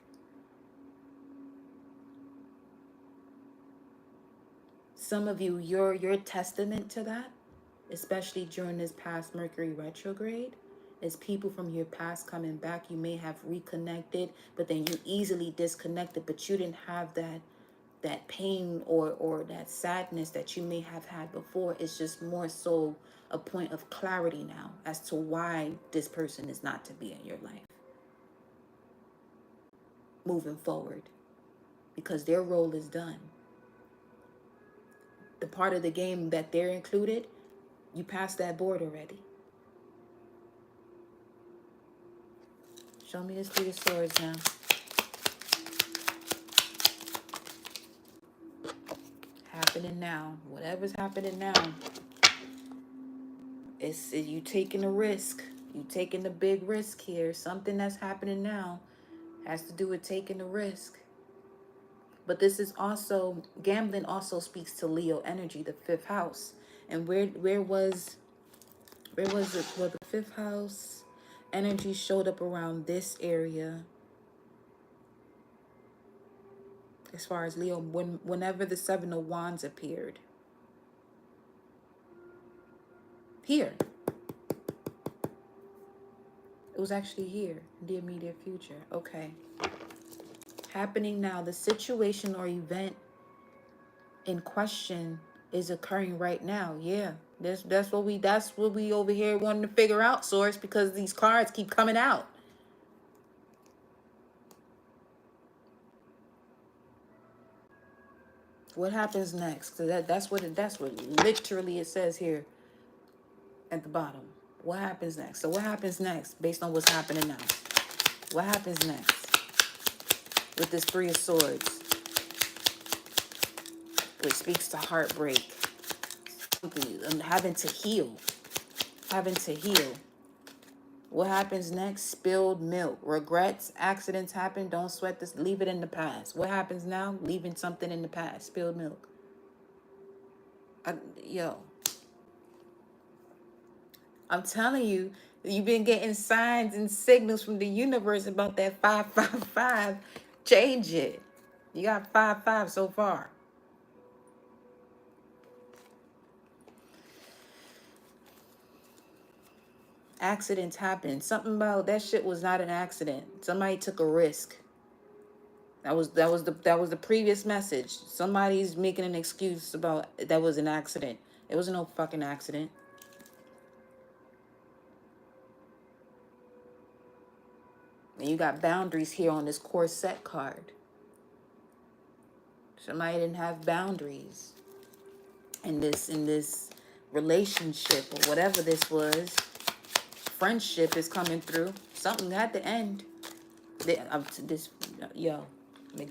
Some of you, your testament to that, especially during this past Mercury retrograde, is people from your past coming back. You may have reconnected, but then you easily disconnected, but you didn't have that pain or that sadness that you may have had before. It's just more so a point of clarity now as to why this person is not to be in your life moving forward, because their role is done. The part of the game that they're included, you passed that board already. Show me this Three of Swords now. Happening now. Whatever's happening now. It's you taking a risk. You taking the big risk here. Something that's happening now has to do with taking the risk. But this is also, gambling also speaks to Leo energy, the fifth house. And where was it? Well, the fifth house energy showed up around this area as far as Leo, whenever the Seven of Wands appeared. Here. It was actually here, in the immediate future. Okay. Happening now. The situation or event in question is occurring right now. Yeah. That's what we over here wanting to figure out, Source, because these cards keep coming out. What happens next? So that's what literally it says here at the bottom. What happens next? So what happens next based on what's happening now? What happens next with this Three of Swords, which speaks to heartbreak, having to heal, having to heal. What happens next? Spilled milk. Regrets, accidents happen. Don't sweat this. Leave it in the past. What happens now? Leaving something in the past. Spilled milk. Yo. I'm telling you, you've been getting signs and signals from the universe about that 555. Change it. You got 5-5 so far. Accidents happen. Something about that shit was not an accident. Somebody took a risk. That was the previous message. Somebody's making an excuse about that was an accident. It wasn't no fucking accident. And you got boundaries here on this corset card. Somebody didn't have boundaries in this relationship or whatever this was. Friendship is coming through. Something had to end. They're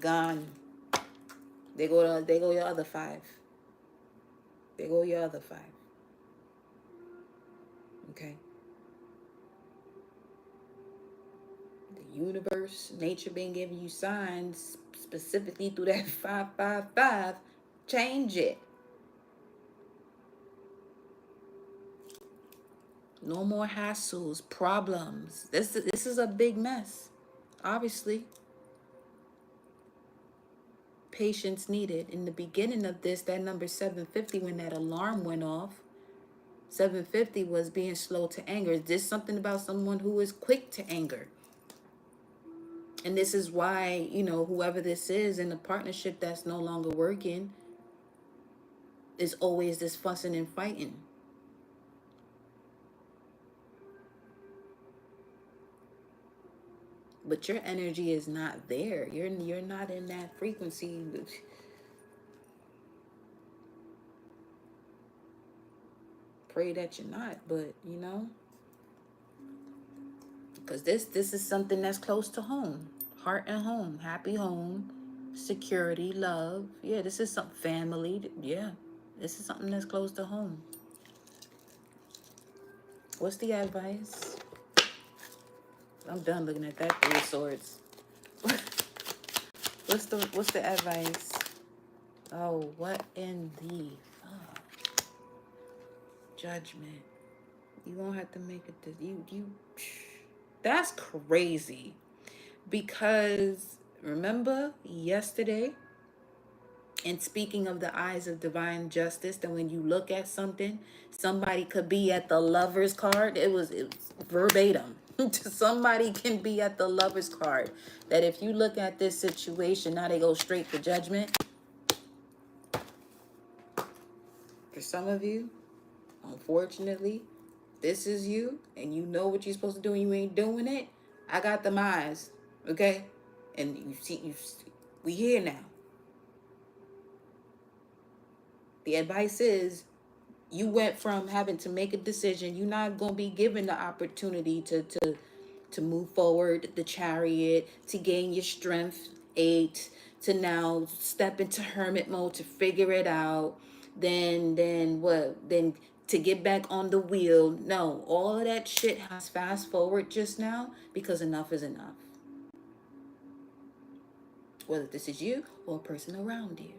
gone. They go your other 5. They go your other 5. Okay. The universe, nature been giving you signs specifically through that 555. Change it. No more hassles, problems. This is a big mess. Obviously. Patience needed. In the beginning of this, that number 750, when that alarm went off, 750 was being slow to anger. Is this something about someone who is quick to anger? And this is why, whoever this is in a partnership that's no longer working is always this fussing and fighting. But your energy is not there. You're not in that frequency. Pray that you're not, but because this is something that's close to home. Heart and home, happy home, security, love. Yeah, this is some family. Yeah, this is something that's close to home. What's the advice? I'm done looking at that 3 of Swords. What's the advice? Oh, what in the Judgment? You won't have to make it. That's crazy. Because remember yesterday, and speaking of the eyes of divine justice, that when you look at something, somebody could be at the Lover's card. It was verbatim. Somebody can be at the Lover's card. That if you look at this situation, now they go straight to Judgment. For some of you, unfortunately, this is you, and you know what you're supposed to do and you ain't doing it. I got them eyes, okay? And we here now. The advice is, you went from having to make a decision. You're not going to be given the opportunity to move forward, the Chariot, to gain your strength, 8, to now step into hermit mode to figure it out. Then what? Then to get back on the wheel. No, all of that shit has fast forward just now because enough is enough. whether this is you or a person around you.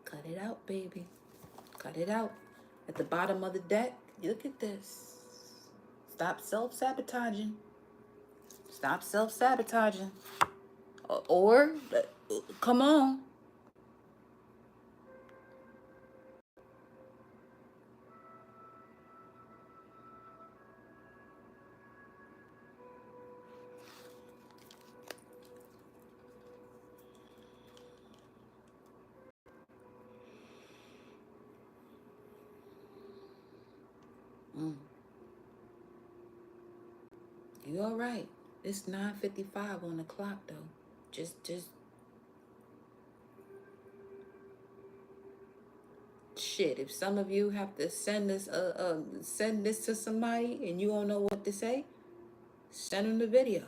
Cut it out, baby. Cut it out. At the bottom of the deck, look at this. Stop self-sabotaging. Stop self-sabotaging. Or come on. You all right. It's 9:55 on the clock though. Just shit. If some of you have to send this to somebody and you don't know what to say, send them the video.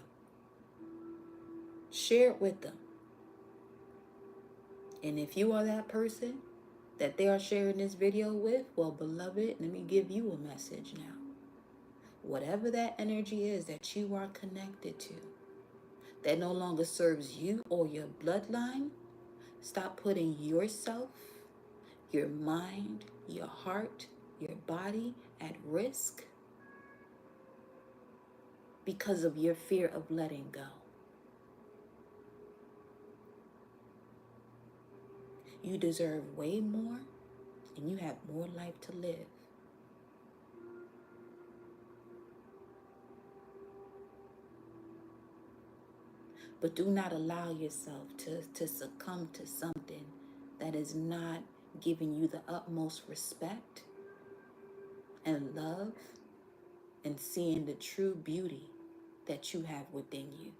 Share it with them. And if you are that person that they are sharing this video with, well, beloved, let me give you a message now. Whatever that energy is that you are connected to, that no longer serves you or your bloodline, stop putting yourself, your mind, your heart, your body at risk because of your fear of letting go. You deserve way more, and you have more life to live. But do not allow yourself to succumb to something that is not giving you the utmost respect and love and seeing the true beauty that you have within you.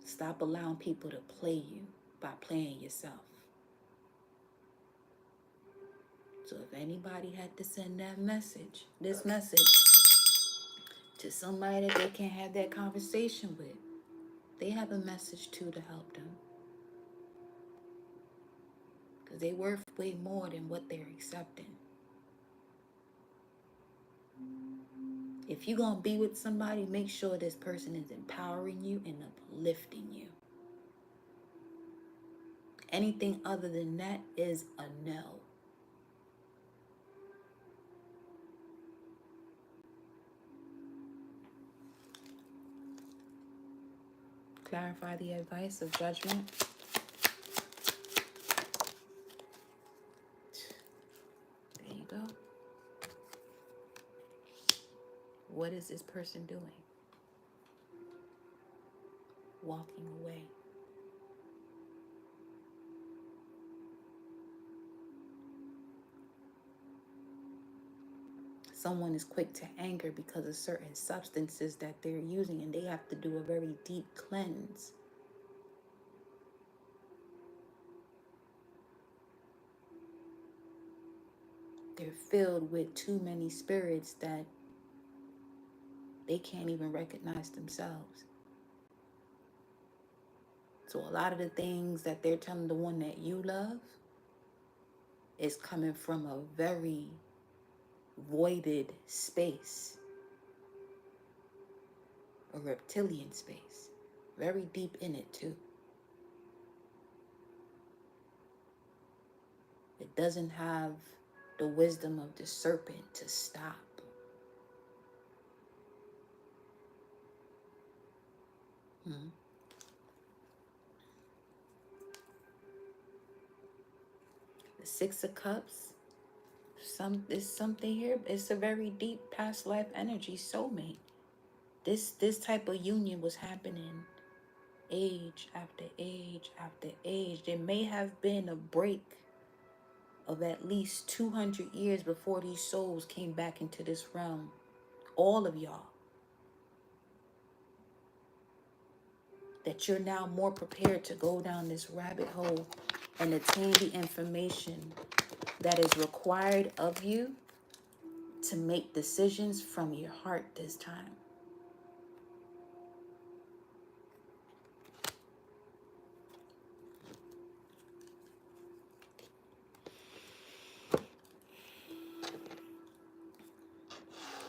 Stop allowing people to play you by playing yourself. So if anybody had to send this message to somebody that they can't have that conversation with, they have a message too to help them. Because they're worth way more than what they're accepting. If you're going to be with somebody, make sure this person is empowering you and uplifting you. Anything other than that is a no. Clarify the advice of judgment. There you go. What is this person doing? Walking away. Someone is quick to anger because of certain substances that they're using, and they have to do a very deep cleanse. They're filled with too many spirits that they can't even recognize themselves. So a lot of the things that they're telling the one that you love is coming from a very voided space, a reptilian space, very deep in it too. It doesn't have the wisdom of the serpent to stop. The Six of Cups, there's something here. It's a very deep past life energy soulmate. This type of union was happening age after age after age. There may have been a break of at least 200 years before these souls came back into this realm. All of y'all. That you're now more prepared to go down this rabbit hole and attain the information that is required of you to make decisions from your heart this time.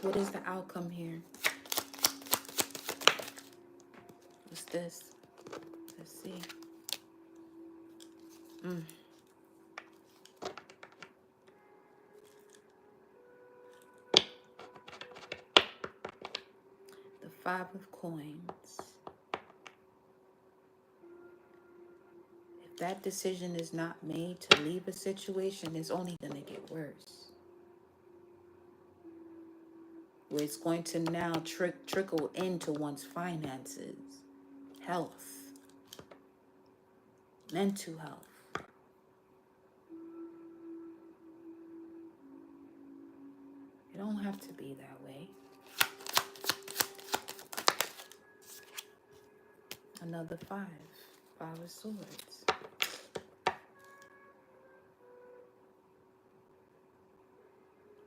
What is the outcome here? What's this? Let's see. The Five of Coins. If that decision is not made to leave a situation, it's only going to get worse. Where it's going to now trickle into one's finances, health, mental health. It don't have to be that way. Another five. Five of Swords.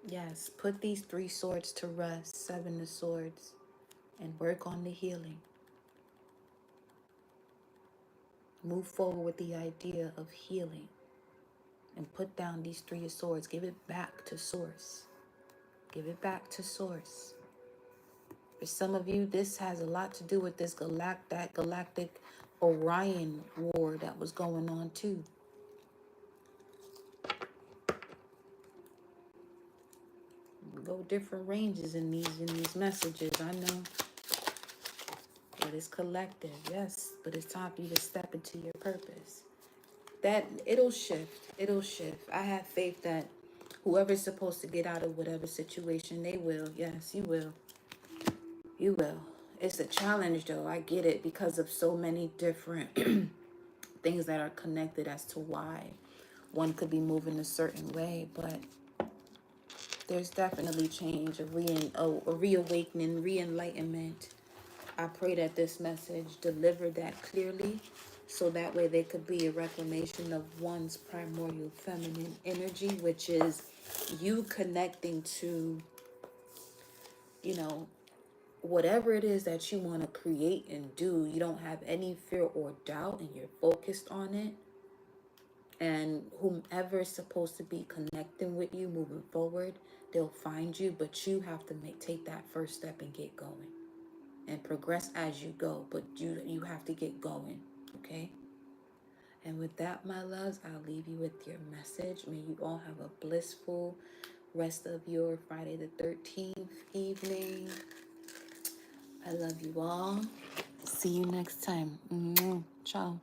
Yes, put these 3 swords to rest, 7 of Swords, and work on the healing. Move forward with the idea of healing and put down these 3 of Swords. Give it back to Source. Give it back to Source. For some of you, this has a lot to do with this galactic Orion war that was going on too. Go different ranges in these messages. I know. But it's collective, yes. But it's time for you to step into your purpose. That it'll shift. It'll shift. I have faith that whoever's supposed to get out of whatever situation, they will. Yes, you will. You will. It's a challenge though. I get it because of so many different things that are connected as to why one could be moving a certain way, but there's definitely change, a reawakening, re-enlightenment. I pray that this message delivered that clearly, so that way there could be a reclamation of one's primordial feminine energy, which is you connecting to, you know, whatever it is that you want to create and do. You don't have any fear or doubt, and you're focused on it. And whomever is supposed to be connecting with you moving forward, they'll find you, but you have to take that first step and get going and progress as you go. But you have to get going, okay? And with that, my loves, I'll leave you with your message. May you all have a blissful rest of your Friday the 13th evening. I love you all. See you next time. Ciao.